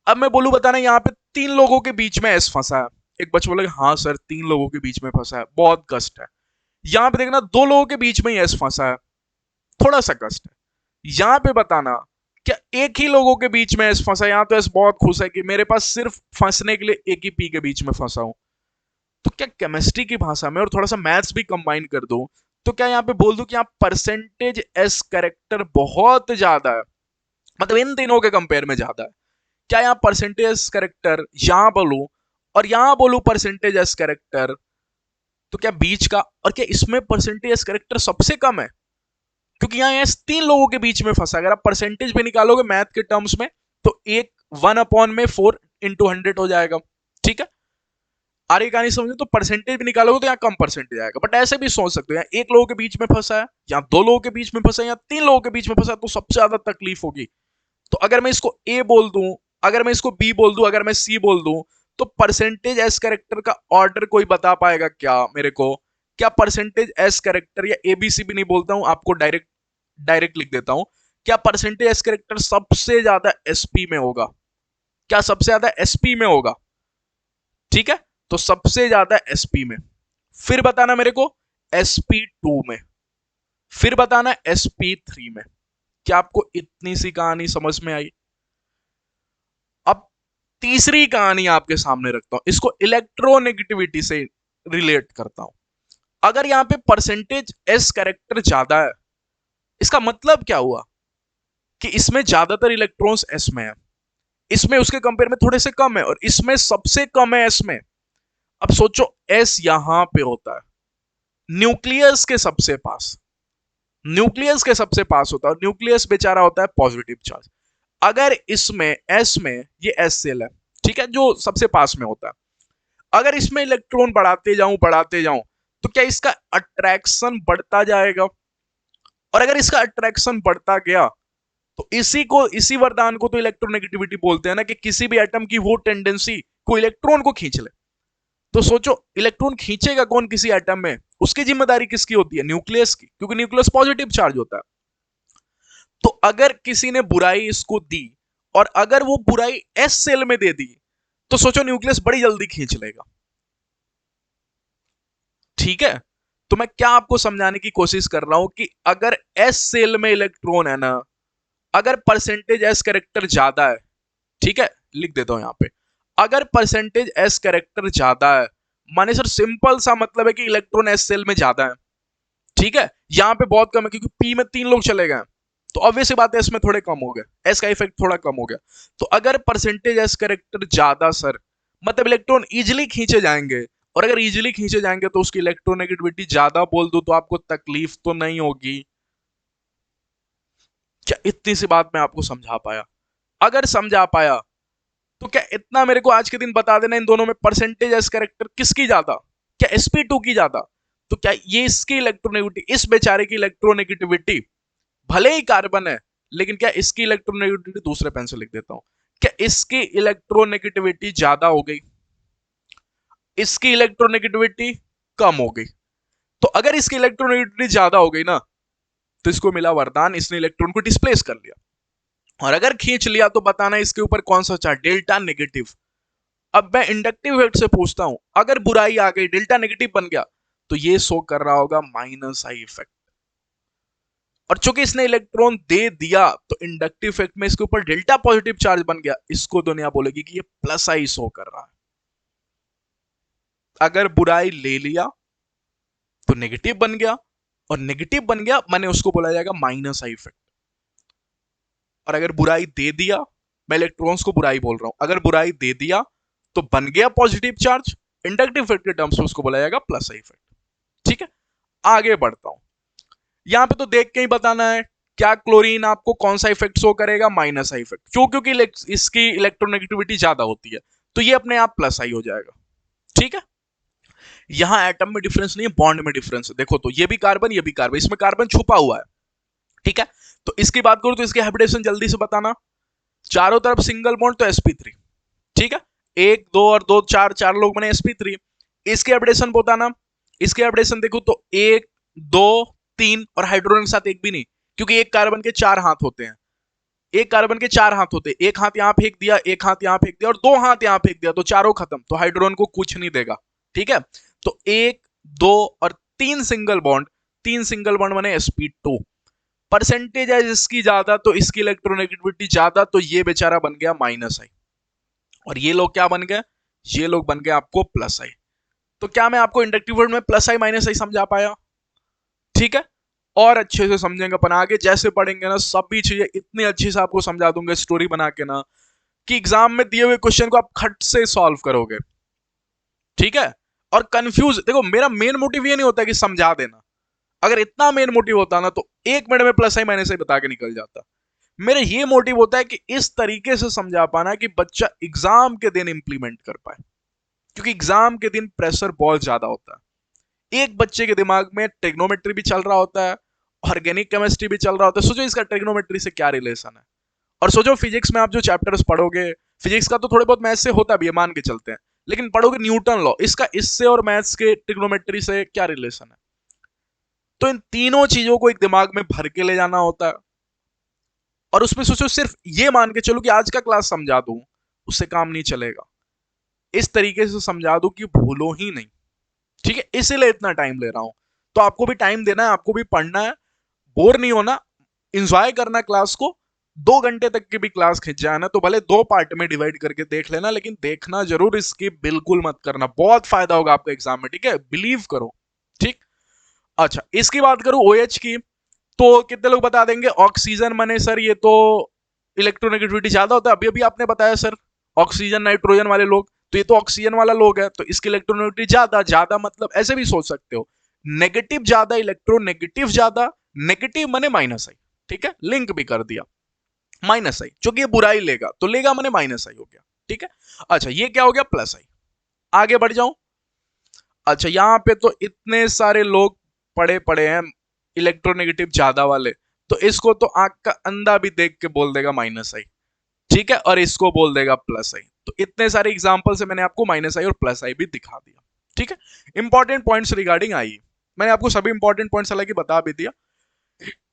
Speaker 1: अब मैं बोलूं, बताना यहाँ पे 3 लोगों के बीच में एस फंसा है। एक बच्चा बोला हाँ सर 3 लोगों के बीच में फंसा है, बहुत कष्ट है। यहाँ पे देखना 2 लोगों के बीच में ही एस फंसा है, थोड़ा सा कष्ट है। यहाँ पे बताना क्या एक ही लोगों के बीच में एस फंसा है। यहाँ तो एस बहुत खुश है कि मेरे पास सिर्फ फंसने के लिए एक ही पी के बीच में फंसा हूं। तो क्या केमिस्ट्री की भाषा में और थोड़ा सा मैथ्स भी कंबाइन कर दूं, तो क्या यहाँ पे बोल दूं कि यहाँ परसेंटेज एस करेक्टर बहुत ज्यादा है, मतलब इन तीनों के कंपेयर में ज्यादा है। क्या यहाँ परसेंटेज एस करेक्टर यहाँ बोलूं, और यहाँ बोलूं परसेंटेज एस करेक्टर, तो क्या बीच का, और क्या इसमें परसेंटेज एस करेक्टर सबसे कम है, क्योंकि यहाँ एस 3 लोगों के बीच में फंसा। अगर आप परसेंटेज भी निकालोगे मैथ के टर्म्स में, तो एक 1/4 × 100 हो जाएगा, ठीक है। आगे कहानी समझो, तो परसेंटेज भी निकालोगे तो यहाँ कम परसेंटेज आएगा। बट ऐसे भी सोच सकते हो, यहाँ एक लोगों के बीच में फंसा है, यहाँ 2 लोगों के बीच में फंसा है, यहाँ 3 लोगों के बीच में फंसा है, तो सबसे ज्यादा तकलीफ होगी। तो अगर मैं इसको ए बोल दूं, अगर मैं इसको बी बोल दूं, अगर मैं सी बोल दूं, तो परसेंटेज एस कैरेक्टर का ऑर्डर कोई बता पाएगा क्या मेरे को? क्या परसेंटेज एस कैरेक्टर, या एबीसी भी नहीं बोलता हूं, आपको डायरेक्ट डायरेक्ट लिख देता हूं, क्या परसेंटेज एस कैरेक्टर सबसे ज्यादा एसपी में होगा? क्या सबसे ज्यादा एसपी में होगा? ठीक है, तो सबसे ज्यादा एसपी में। फिर बताना मेरे को sp2 में, फिर बताना sp3 में। क्या आपको इतनी सी कहानी समझ में आई? अब तीसरी कहानी आपके सामने रखता हूं, इसको इलेक्ट्रोनेगेटिविटी से रिलेट करता हूं। अगर यहां पे परसेंटेज एस कैरेक्टर ज्यादा है, इसका मतलब क्या हुआ कि इसमें ज्यादातर इलेक्ट्रॉन्स एस में है, इसमें उसके कंपेयर में थोड़े से कम है, और इसमें सबसे कम है एस में। अब सोचो एस यहां पे होता है न्यूक्लियस के सबसे पास, न्यूक्लियस के सबसे पास होता है, और न्यूक्लियस बेचारा होता है पॉजिटिव चार्ज। अगर इसमें एस में ये एस सेल है, ठीक है, जो सबसे पास में होता है, अगर इसमें इलेक्ट्रॉन बढ़ाते जाऊं, तो क्या इसका अट्रैक्शन बढ़ता जाएगा? और अगर इसका अट्रैक्शन बढ़ता गया, तो इसी वरदान को तो इलेक्ट्रोनेगेटिविटी बोलते हैं ना, कि किसी भी एटम की वो टेंडेंसी को इलेक्ट्रॉन को खींच ले। तो सोचो इलेक्ट्रॉन खींचेगा कौन किसी एटम में, उसकी जिम्मेदारी किसकी होती है? न्यूक्लियस की, क्योंकि न्यूक्लियस पॉजिटिव चार्ज होता है। तो अगर किसी ने बुराई इसको दी, और अगर वो बुराई एस सेल में दे दी, तो सोचो न्यूक्लियस बड़ी जल्दी खींच लेगा, ठीक है। तो मैं क्या आपको समझाने की कोशिश कर रहा हूं कि अगर एस सेल में इलेक्ट्रॉन है ना, अगर परसेंटेज एस कैरेक्टर ज्यादा है, ठीक है, लिख देता हूं यहां पे, अगर परसेंटेज एस कैरेक्टर ज्यादा है, माने सर सिंपल सा मतलब है कि इलेक्ट्रॉन एस सेल में ज्यादा है, ठीक है, यहां पे बहुत कम है क्योंकि पी में 3 लोग चले गए, तो ऑब्वियस बात है एस में थोड़े कम हो गए, एस का इफेक्ट थोड़ा कम हो गया। तो अगर परसेंटेज एस कैरेक्टर ज्यादा सर, मतलब इलेक्ट्रॉन इजिली खींचे जाएंगे, और अगर इजिली खींचे जाएंगे तो उसकी इलेक्ट्रोनेगेटिविटी ज्यादा बोल दो तो आपको तकलीफ तो नहीं होगी। क्या इतनी सी बात मैं आपको समझा पाया? अगर समझा पाया, तो क्या इतना मेरे को आज के दिन बता देना इन दोनों में परसेंटेज एस कैरेक्टर किसकी ज्यादा, क्या sp2 की ज्यादा? तो क्या ये इसकी इलेक्ट्रोनेगेटिविटी, इस बेचारे की इलेक्ट्रोनेगेटिविटी भले ही कार्बन है, लेकिन क्या इसकी इलेक्ट्रोनेगेटिविटी, दूसरे पेन से लिख देता हूं, क्या इसकी इलेक्ट्रोनेगेटिविटी ज्यादा हो गई, इसकी इलेक्ट्रोनेगेटिविटी कम हो गई? तो अगर इसकी इलेक्ट्रोनेगेटिविटी ज्यादा हो गई ना, तो इसको मिला वरदान, इसने इलेक्ट्रॉन को डिस्प्लेस कर लिया। और अगर खींच लिया तो बताना इसके ऊपर कौन सा चार्ज, डेल्टा नेगेटिव। अब मैं इंडक्टिव इफेक्ट से पूछता हूं, अगर बुराई आ गई, डेल्टा नेगेटिव बन गया, तो ये शो कर रहा होगा माइनस आई इफेक्ट। और चूंकि इसने इलेक्ट्रॉन दे दिया, तो इंडक्टिव इफेक्ट में इसके ऊपर डेल्टा पॉजिटिव चार्ज बन गया, इसको दुनिया बोलेगी कि ये प्लस आई शो कर रहा है। अगर बुराई ले लिया तो नेगेटिव बन गया, और नेगेटिव बन गया माने उसको बोला जाएगा माइनस आई इफेक्ट। और अगर बुराई दे दिया, मैं इलेक्ट्रॉन्स को बुराई बोल रहा हूं, अगर बुराई दे दिया तो बन गया पॉजिटिव चार्ज, इंडक्टिव इफेक्ट के टर्म्स में उसको बोला जाएगा प्लस आई इफेक्ट। ठीक है, आगे बढ़ता हूं। यहां पे तो देख के ही बताना है, क्या क्लोरीन आपको कौन सा इफेक्ट शो करेगा, माइनस आई इफेक्ट। क्यों? क्योंकि इसकी इलेक्ट्रोनेगेटिविटी ज्यादा होती है, तो ये अपने आप प्लस आई हो जाएगा। ठीक है, यहां एटम में डिफरेंस नहीं है, बॉन्ड में डिफरेंस है। देखो तो ये भी कार्बन, ये भी कार्बन, इसमें कार्बन छुपा हुआ है। ठीक है, तो इसकी बात करूं तो इसके हैबिटेशन जल्दी से बताना। चारों तरफ सिंगल बॉन्ड तो sp3। ठीक है, एक दो और दो, चार, चार लोग बने sp3। इसके हैबिटेशन बताना। इसके हैबिटेशन देखो तो एक, दो, तीन, और हाइड्रोजन के साथ एक भी नहीं, क्योंकि एक कार्बन के चार हाथ होते हैं। एक कार्बन के चार हाथ होते हैं, एक हाथ यहां फेंक दिया, एक हाथ यहां फेंक दिया, और दो हाथ यहां फेंक दिया, तो चारों खत्म, तो हाइड्रोजन को कुछ नहीं देगा। ठीक है, तो एक, दो और तीन सिंगल बॉन्ड, तीन सिंगल बॉन्ड बने sp2। परसेंटेज है इसकी ज्यादा, तो इसकी इलेक्ट्रोनेगेटिविटी ज्यादा, तो ये बेचारा बन गया माइनस आई। और ये लोग क्या बन गए, ये लोग बन गए आपको प्लस आई। तो क्या मैं आपको इंडक्टिव वर्ड में प्लस आई माइनस आई समझा पाया? ठीक है, और अच्छे से समझेंगे अपन आगे, जैसे पढ़ेंगे ना सभी चीजें इतनी अच्छी से आपको समझा दूंगा स्टोरी बना के ना, कि एग्जाम में दिए हुए क्वेश्चन को आप खट से सॉल्व करोगे। ठीक है, और कंफ्यूज, देखो मेरा मेन मोटिव ये नहीं होता कि समझा देना। अगर इतना मेन मोटिव होता ना, तो एक मिनट में प्लस आई माइनस आई बता के निकल जाता। मेरा ये मोटिव होता है कि इस तरीके से समझा पाना कि बच्चा एग्जाम के दिन इंप्लीमेंट कर पाए, क्योंकि एग्जाम के दिन प्रेशर बहुत ज्यादा होता है। एक बच्चे के दिमाग में ट्रिग्नोमेट्री भी चल रहा होता है, ऑर्गेनिक केमिस्ट्री भी चल रहा होता है। सोचो इसका ट्रिग्नोमेट्री से क्या रिलेशन है, और सोचो फिजिक्स में आप जो चैप्टर्स पढ़ोगे, फिजिक्स का तो थोड़े बहुत मैथ्स से होता भी है, मान के चलते हैं, लेकिन पढ़ोगे न्यूटन लॉ, इसका इससे और मैथ्स के ट्रिग्नोमेट्री से क्या रिलेशन है? तो इन तीनों चीजों को एक दिमाग में भर के ले जाना होता है। और उसमें सोचो सिर्फ ये मान के चलो कि आज का क्लास समझा दूं, उससे काम नहीं चलेगा। इस तरीके से समझा दूं कि भूलो ही नहीं। ठीक है, इसीलिए इतना टाइम ले रहा हूं। तो आपको भी टाइम देना है, आपको भी पढ़ना है, बोर नहीं होना, इंजॉय करना क्लास को। 2 घंटे तक की भी क्लास खिंच जाए ना, तो भले 2 पार्ट में डिवाइड करके देख लेना, लेकिन देखना जरूर, इसकी बिल्कुल मत करना, बहुत फायदा होगा आपको एग्जाम में। ठीक है, बिलीव करो। ठीक, अच्छा इसकी बात करूं OH की, तो कितने लोग बता देंगे ऑक्सीजन मने सर ये तो इलेक्ट्रोनेगेटिविटी ज्यादा होता है। अभी अभी आपने बताया सर ऑक्सीजन नाइट्रोजन वाले लोग, तो ये तो ऑक्सीजन वाला लोग है, तो इसकी इलेक्ट्रोनेगेटिविटी ज्यादा। ज्यादा मतलब ऐसे भी सोच सकते हो, नेगेटिव ज्यादा, इलेक्ट्रोनेगेटिव ज्यादा, नेगेटिव मने माइनस आई। ठीक है, लिंक भी कर दिया माइनस आई, क्योंकि ये बुराई लेगा तो लेगा मने माइनस आई हो गया। ठीक है, अच्छा ये क्या हो गया, प्लस आई। आगे बढ़ जाऊं। अच्छा यहां पे तो इतने सारे लोग पड़े पड़े हैं इलेक्ट्रोनेगेटिव ज्यादा वाले, तो इसको तो आंख का अंधा भी देख के बोल देगा माइनस आई। ठीक है, और इसको बोल देगा प्लस आई। तो इतने सारे एग्जांपल से मैंने आपको माइनस आई और प्लस आई भी दिखा दिया। ठीक है, इंपॉर्टेंट पॉइंट्स रिगार्डिंग आई, मैंने आपको सभी इंपॉर्टेंट पॉइंट्स हालांकि बता भी दिया।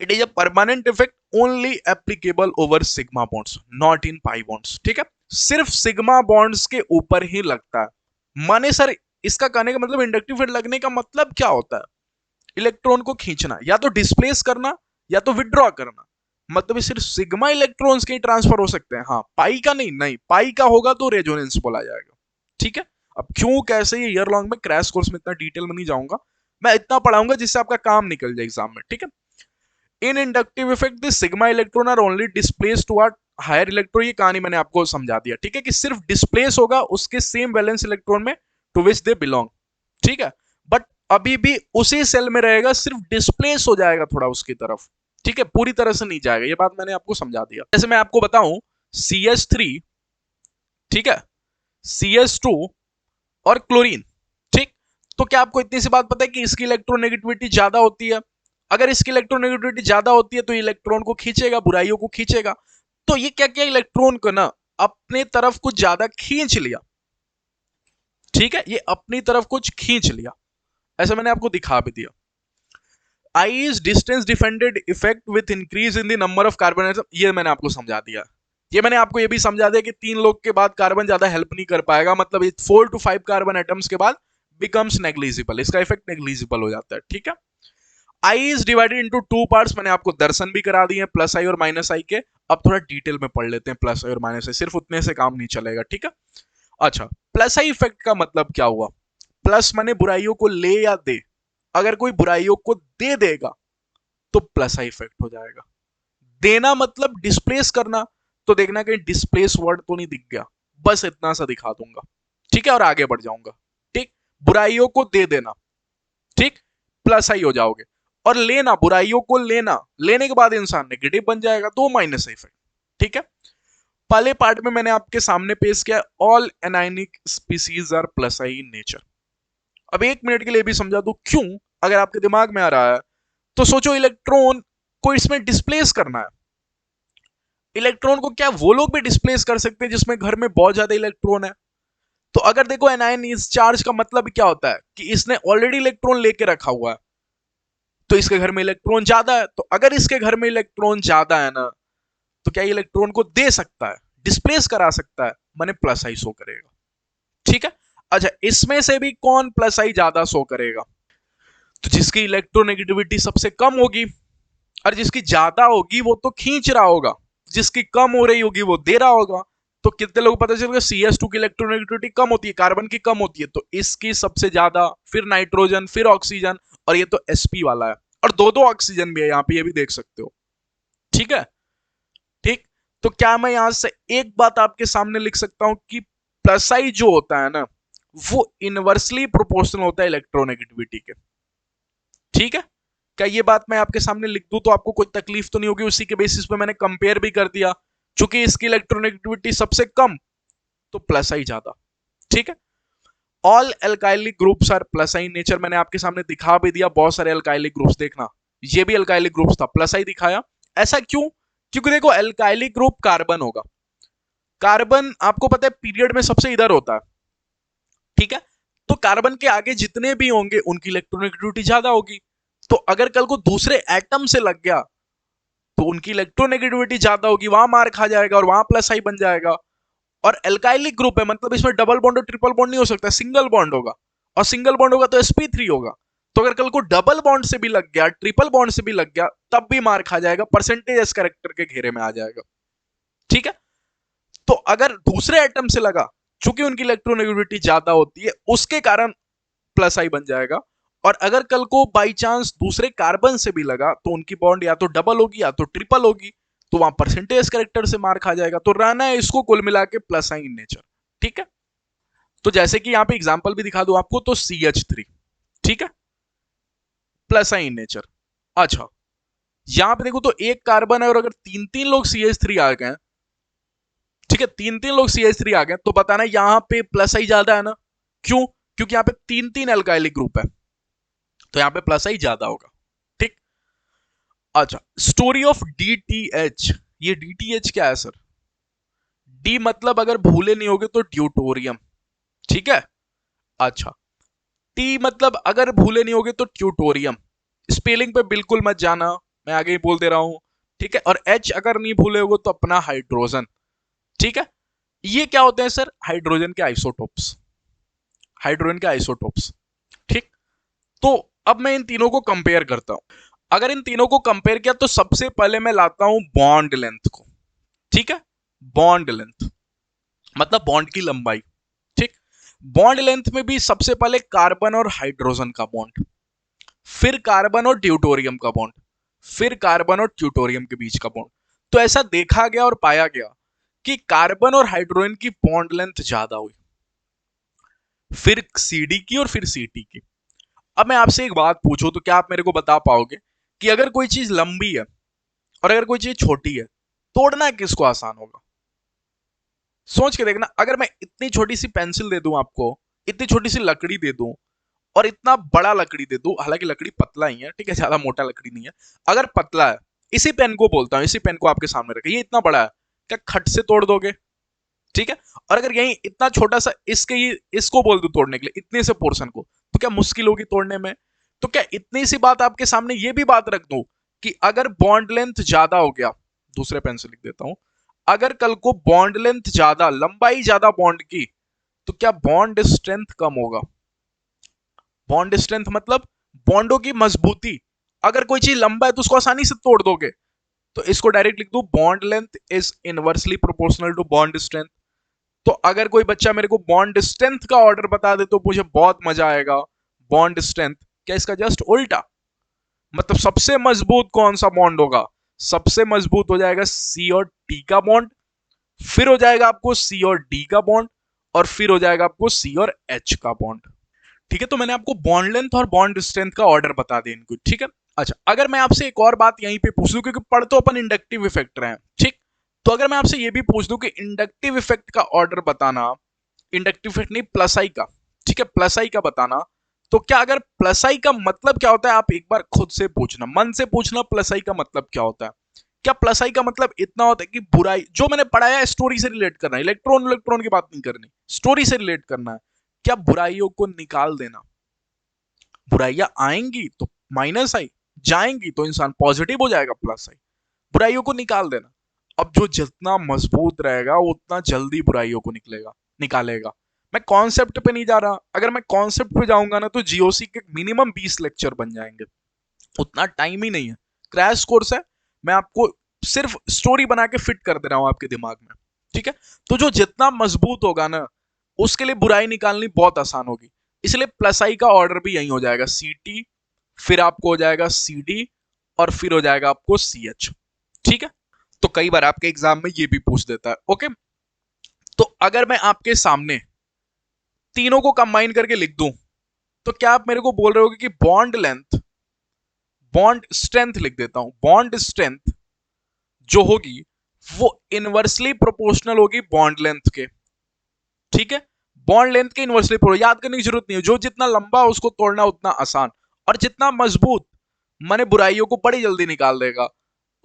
Speaker 1: It is a permanent effect only applicable over sigma bonds, not in pi bonds. ठीक है, सिर्फ सिग्मा बॉन्ड्स के ऊपर ही लगता है। माने सर इसका कहने का मतलब, इंडक्टिव फील्ड लगने का मतलब क्या होता है? इलेक्ट्रॉन को खींचना, या तो डिस्प्लेस करना या तो विड्रॉ करना। मतलब सिर्फ सिग्मा इलेक्ट्रॉन्स के ही ट्रांसफर हो सकते हैं, हाँ पाई का नहीं। नहीं, पाई का होगा तो रेजोनेंस बोला जाएगा। ठीक है, अब क्यों कैसे, ये ईयर लॉन्ग में क्रैश कोर्स में इतना डिटेल में नहीं जाऊंगा, मैं इतना पढ़ाऊंगा जिससे आपका काम निकल जाए एग्जाम में। ठीक है, in inductive effect the sigma electron are only displace toward higher electron. ये कहानी मैंने आपको समझा दिया। ठीक है, कि सिर्फ डिस्प्लेस होगा उसके सेम वैलेंस इलेक्ट्रॉन में टू विच दे बिलोंग। ठीक है, बट अभी भी उसी सेल में रहेगा, सिर्फ डिस्प्लेस हो जाएगा थोड़ा उसकी तरफ। ठीक है, पूरी तरह से नहीं जाएगा, ये बात मैंने आपको समझा दिया। जैसे मैं आपको बताऊं CH3, ठीक है, CH2 और क्लोरीन। ठीक, तो क्या आपको इतनी सी बात पता है कि इसकी इलेक्ट्रोनेगेटिविटी ज्यादा होती है? अगर इसकी इलेक्ट्रोनेगेटिविटी ज्यादा होती है तो इलेक्ट्रॉन को खींचेगा, बुराइयों को खींचेगा। तो ये क्या क्या इलेक्ट्रॉन को ना अपने तरफ कुछ ज्यादा खींच लिया, ठीक है, ये अपनी तरफ कुछ खींच लिया, ऐसा मैंने आपको दिखा भी दिया। I is distance dependent effect with increase in the number of carbon atom, ये मैंने आपको समझा दिया। ये मैंने आपको ये भी समझा दिया कि 3 लोग के बाद कार्बन ज्यादा हेल्प नहीं कर पाएगा, मतलब 4 to 5 कार्बन एटम्स के बाद बिकम्स नेग्लिजिबल, इसका इफेक्ट नेग्लिजिबल हो जाता है, ठीक है। I is divided into 2 parts, मैंने आपको दर्शन भी करा दिए हैं प्लस आई और माइनस आई के। अब थोड़ा डिटेल में पढ़ लेते हैं प्लस आई और माइनस आई, सिर्फ उतने से काम नहीं चलेगा, ठीक है। अच्छा, प्लस आई इफेक्ट का मतलब क्या हुआ? प्लस माने बुराइयों को ले या दे, अगर कोई बुराइयों को दे देगा तो प्लस आई इफेक्ट हो जाएगा। देना मतलब डिस्प्लेस करना, तो देखना कहीं डिस्प्लेस वर्ड तो नहीं दिख गया, बस इतना सा दिखा दूंगा, ठीक है, और आगे बढ़ जाऊंगा, ठीक। बुराइयों को दे देना, ठीक, प्लस आई हो जाओगे। और लेना, बुराइयों को लेना, लेने के बाद इंसान नेगेटिव बन जाएगा, तो माइनस आई इफेक्ट, ठीक है। पहले पार्ट में मैंने आपके सामने पेश किया all anionic species are plus I in nature. अब 1 मिनट के लिए भी समझा दूं क्यों, अगर आपके दिमाग में आ रहा है तो सोचो, इलेक्ट्रॉन को इसमें डिस्प्लेस करना है। इलेक्ट्रॉन को क्या वो लोग भी डिस्प्लेस कर सकते हैं जिसमें घर में बहुत ज्यादा इलेक्ट्रॉन है? तो अगर देखो एनायन इस चार्ज का मतलब क्या होता है कि इसने ऑलरेडी इलेक्ट्रॉन लेके रखा हुआ है, तो इसके घर में इलेक्ट्रॉन ज्यादा है। तो अगर इसके घर में इलेक्ट्रॉन ज्यादा है ना, तो क्या इलेक्ट्रॉन को दे सकता है, डिस्प्लेस करा सकता है, माने प्लस आई शो करेगा, ठीक है। अच्छा, इसमें से भी कौन प्लस आई ज्यादा शो करेगा? तो जिसकी इलेक्ट्रोनेगेटिविटी सबसे कम होगी, और जिसकी ज्यादा होगी वो तो खींच रहा होगा, जिसकी कम हो रही होगी वो दे रहा होगा। तो कितने लोग पता चलेगा CS2 की इलेक्ट्रोनेगेटिविटी कम होती है, कार्बन की कम होती है, तो इसकी सबसे ज्यादा, फिर नाइट्रोजन, फिर ऑक्सीजन, और ये तो sp वाला है, और दो दो ऑक्सीजन भी है यहाँ पे, ये भी देख सकते हो, ठीक है, ठीक। तो क्या मैं यहां से एक बात आपके सामने लिख सकता हूं कि प्लस आई जो होता है ना, वो इनवर्सली प्रोपोर्शनल होता है इलेक्ट्रोनेगेटिविटी के, ठीक है। क्या ये बात मैं आपके सामने लिख दूं तो आपको कोई तकलीफ तो नहीं होगी? उसी के बेसिस पे मैंने कंपेयर भी कर दिया, चूंकि इसकी इलेक्ट्रोनेगेटिविटी सबसे कम तो प्लस आई ज्यादा, ठीक है। All alkylic groups are plus I nature, मैंने आपके सामने दिखा भी दिया बहुत सारे एल्काइलिक ग्रुप्स, देखना ये भी एल्काइलिक ग्रुप्स था, प्लस आई दिखाया। ऐसा क्यों? क्योंकि देखो एल्काइलिक ग्रुप कार्बन होगा, कार्बन आपको पता है पीरियड में सबसे इधर होता है, ठीक है। तो कार्बन के आगे जितने भी होंगे उनकी इलेक्ट्रोनेगेटिविटी ज्यादा होगी। तो अगर कल को दूसरे एटम से लग गया तो उनकी इलेक्ट्रोनेगेटिविटी ज्यादा होगी, वहां मार खा जाएगा और वहां प्लस आई बन जाएगा। और एल्काइलिक ग्रुप है, मतलब इसमें डबल बॉन्ड और ट्रिपल बॉन्ड नहीं हो सकता, सिंगल बॉन्ड होगा, और सिंगल बॉन्ड होगा तो sp3 होगा। तो अगर कल को डबल बॉन्ड से भी लग गया, ट्रिपल बॉन्ड से भी लग गया, तब भी मार खा जाएगा, परसेंटेज एस कैरेक्टर के घेरे में आ जाएगा, ठीक है। तो अगर दूसरे एटम से लगा, चूंकि उनकी इलेक्ट्रोनेगेटिविटी ज्यादा होती है, उसके कारण प्लस आई बन जाएगा। और अगर कल को बाई चांस दूसरे कार्बन से भी लगा तो उनकी बॉन्ड या तो डबल होगी या तो ट्रिपल होगी, तो वहां परसेंटेज कैरेक्टर से मार खा जाएगा। तो रहना है इसको कुल मिला के प्लस आई इन नेचर, ठीक है। तो जैसे कि यहां पे एग्जांपल भी दिखा दूं आपको, तो CH3, ठीक है, प्लस आई इन नेचर। अच्छा, यहां पे देखो तो एक कार्बन है, और अगर 3 लोग CH3 आ गए, ठीक है, 3 लोग CH3 आ गए, तो बताना यहां पे प्लस आई ज्यादा है ना? क्यों? क्योंकि यहां पे 3 एल्काइलिक ग्रुप है, तो यहां पे प्लस आई ज्यादा होगा, ठीक। अच्छा, स्टोरी ऑफ DTH, ये DTH क्या है सर? डी मतलब अगर भूले नहीं होगे तो ड्यूटोरियम, ठीक है। अच्छा, टी मतलब अगर भूले नहीं होगे तो ट्यूटोरियम, स्पेलिंग पे बिल्कुल मत जाना, मैं आगे ही बोल दे रहा हूं, ठीक है। और H अगर नहीं भूले होगे तो अपना हाइड्रोजन, ठीक है। ये क्या होते हैं सर? हाइड्रोजन के आइसोटोप्स, हाइड्रोजन के आइसोटोप्स, ठीक। तो अब मैं इन तीनों को कंपेयर करता हूं। अगर इन तीनों को कंपेयर किया तो सबसे पहले मैं लाता हूं बॉन्ड लेंथ को, ठीक है। बॉन्ड लेंथ मतलब बॉन्ड की लंबाई, ठीक। बॉन्ड लेंथ में भी सबसे पहले कार्बन और हाइड्रोजन का बॉन्ड, फिर कार्बन और ड्यूटोरियम का बॉन्ड, फिर कार्बन और ड्यूटोरियम के बीच का बॉन्ड। तो ऐसा देखा गया और पाया गया कि कार्बन और हाइड्रोजन की बॉन्ड लेंथ ज्यादा हुई, फिर CD की और फिर CT की। अब मैं आपसे एक बात पूछूं तो क्या आप मेरे को बता पाओगे कि अगर कोई चीज लंबी है और अगर कोई चीज छोटी है, तोड़ना किसको आसान होगा? सोच के देखना, अगर मैं इतनी छोटी सी पेंसिल दे दूं आपको, इतनी छोटी सी लकड़ी दे दूं, और इतना बड़ा लकड़ी दे दूं, हालांकि लकड़ी पतला ही है, ठीक है, ज्यादा मोटा लकड़ी नहीं है, अगर पतला है, इसी पेन को बोलता हूं, इसी पेन को आपके सामने रखा, ये इतना बड़ा है, क्या खट से तोड़ दोगे? ठीक है। और अगर यही इतना छोटा सा इसको बोल दूं तोड़ने के लिए, इतने से पोर्शन को, तो क्या मुश्किल होगी तोड़ने में? तो क्या इतनी सी बात आपके सामने ये भी बात रख दूं कि अगर बॉन्ड लेंथ ज्यादा हो गया, दूसरे पेन से लिख देता हूं, अगर कल को बॉन्ड लेंथ ज्यादा, लंबाई ज्यादा बॉन्ड की, तो क्या बॉन्ड स्ट्रेंथ कम होगा? बॉन्ड स्ट्रेंथ मतलब बॉन्डों की मजबूती। अगर कोई चीज लंबा है तो उसको आसानी से तोड़ दोगे, तो इसको डायरेक्ट लिख दो, bond length is inversely proportional to bond strength. तो अगर कोई बच्चा मेरे को बॉन्ड स्ट्रेंथ का ऑर्डर बता दे तो मुझे बहुत मजा आएगा। बॉन्ड स्ट्रेंथ, क्या इसका जस्ट उल्टा, मतलब सबसे मजबूत कौन सा बॉन्ड होगा? सबसे मजबूत हो जाएगा सी और टी का बॉन्ड, फिर हो जाएगा आपको सी और डी का बॉन्ड, और फिर हो जाएगा आपको सी और एच का बॉन्ड। ठीक है, तो मैंने आपको बॉन्ड लेंथ और बॉन्ड स्ट्रेंथ का ऑर्डर बता दिया इनको, ठीक है। अच्छा, अगर मैं आपसे एक और बात यहीं पे पूछ लूं, क्योंकि पढ़ तो अपन इंडक्टिव इफेक्ट रहे हैं, ठीक, तो अगर मैं आपसे ये भी पूछ दूं कि इंडक्टिव इफेक्ट का ऑर्डर बताना, इंडक्टिव इफेक्ट नहीं, प्लस आई का, ठीक है, प्लस आई का बताना, तो क्या अगर प्लस आई का मतलब क्या होता है, आप एक बार खुद से पूछना, मन से पूछना, प्लस आई का मतलब क्या होता है? क्या प्लस आई का मतलब इतना होता है कि बुराई, जो मैंने पढ़ाया है स्टोरी से रिलेट करना है, इलेक्ट्रॉन इलेक्ट्रॉन की बात नहीं करनी, स्टोरी से रिलेट करना है। क्या बुराइयों को निकाल देना? बुराइयां आएंगी तो माइनस आई, जाएंगी तो इंसान पॉजिटिव हो जाएगा, प्लस आई। बुराइयों को निकाल देना। अब जो जितना मजबूत रहेगा वो उतना जल्दी बुराइयों को निकालेगा। मैं कॉन्सेप्ट पे नहीं जा रहा, अगर मैं कॉन्सेप्ट पे जाऊंगा ना तो जीओसी के मिनिमम 20 लेक्चर बन जाएंगे, उतना टाइम ही नहीं है। क्रैश कोर्स है, मैं आपको सिर्फ स्टोरी बना के फिट कर दे रहा हूं आपके दिमाग में, ठीक है। तो जो जितना मजबूत होगा ना, उसके लिए बुराई निकालनी बहुत आसान होगी। इसलिए प्लस आई का ऑर्डर भी यही हो जाएगा, सी टी, फिर आपको हो जाएगा सी डी, और फिर हो जाएगा आपको सी एच, ठीक है। तो कई बार आपके एग्जाम में ये भी पूछ देता है, ओके। तो अगर मैं आपके सामने तीनों को कंबाइन करके लिख दूं, तो क्या आप मेरे को बोल रहे हो कि बॉन्ड लेंथ, बॉन्ड स्ट्रेंथ लिख देता हूं, बॉन्ड स्ट्रेंथ जो होगी वो इनवर्सली प्रोपोर्शनल होगी बॉन्ड लेंथ के, ठीक है। बॉन्ड लेंथ के इनवर्सली प्रोपोर्शनल, याद करने की जरूरत नहीं है, जो जितना लंबा उसको तोड़ना उतना आसान, और जितना मजबूत माने बुराइयों को बड़ी जल्दी निकाल देगा,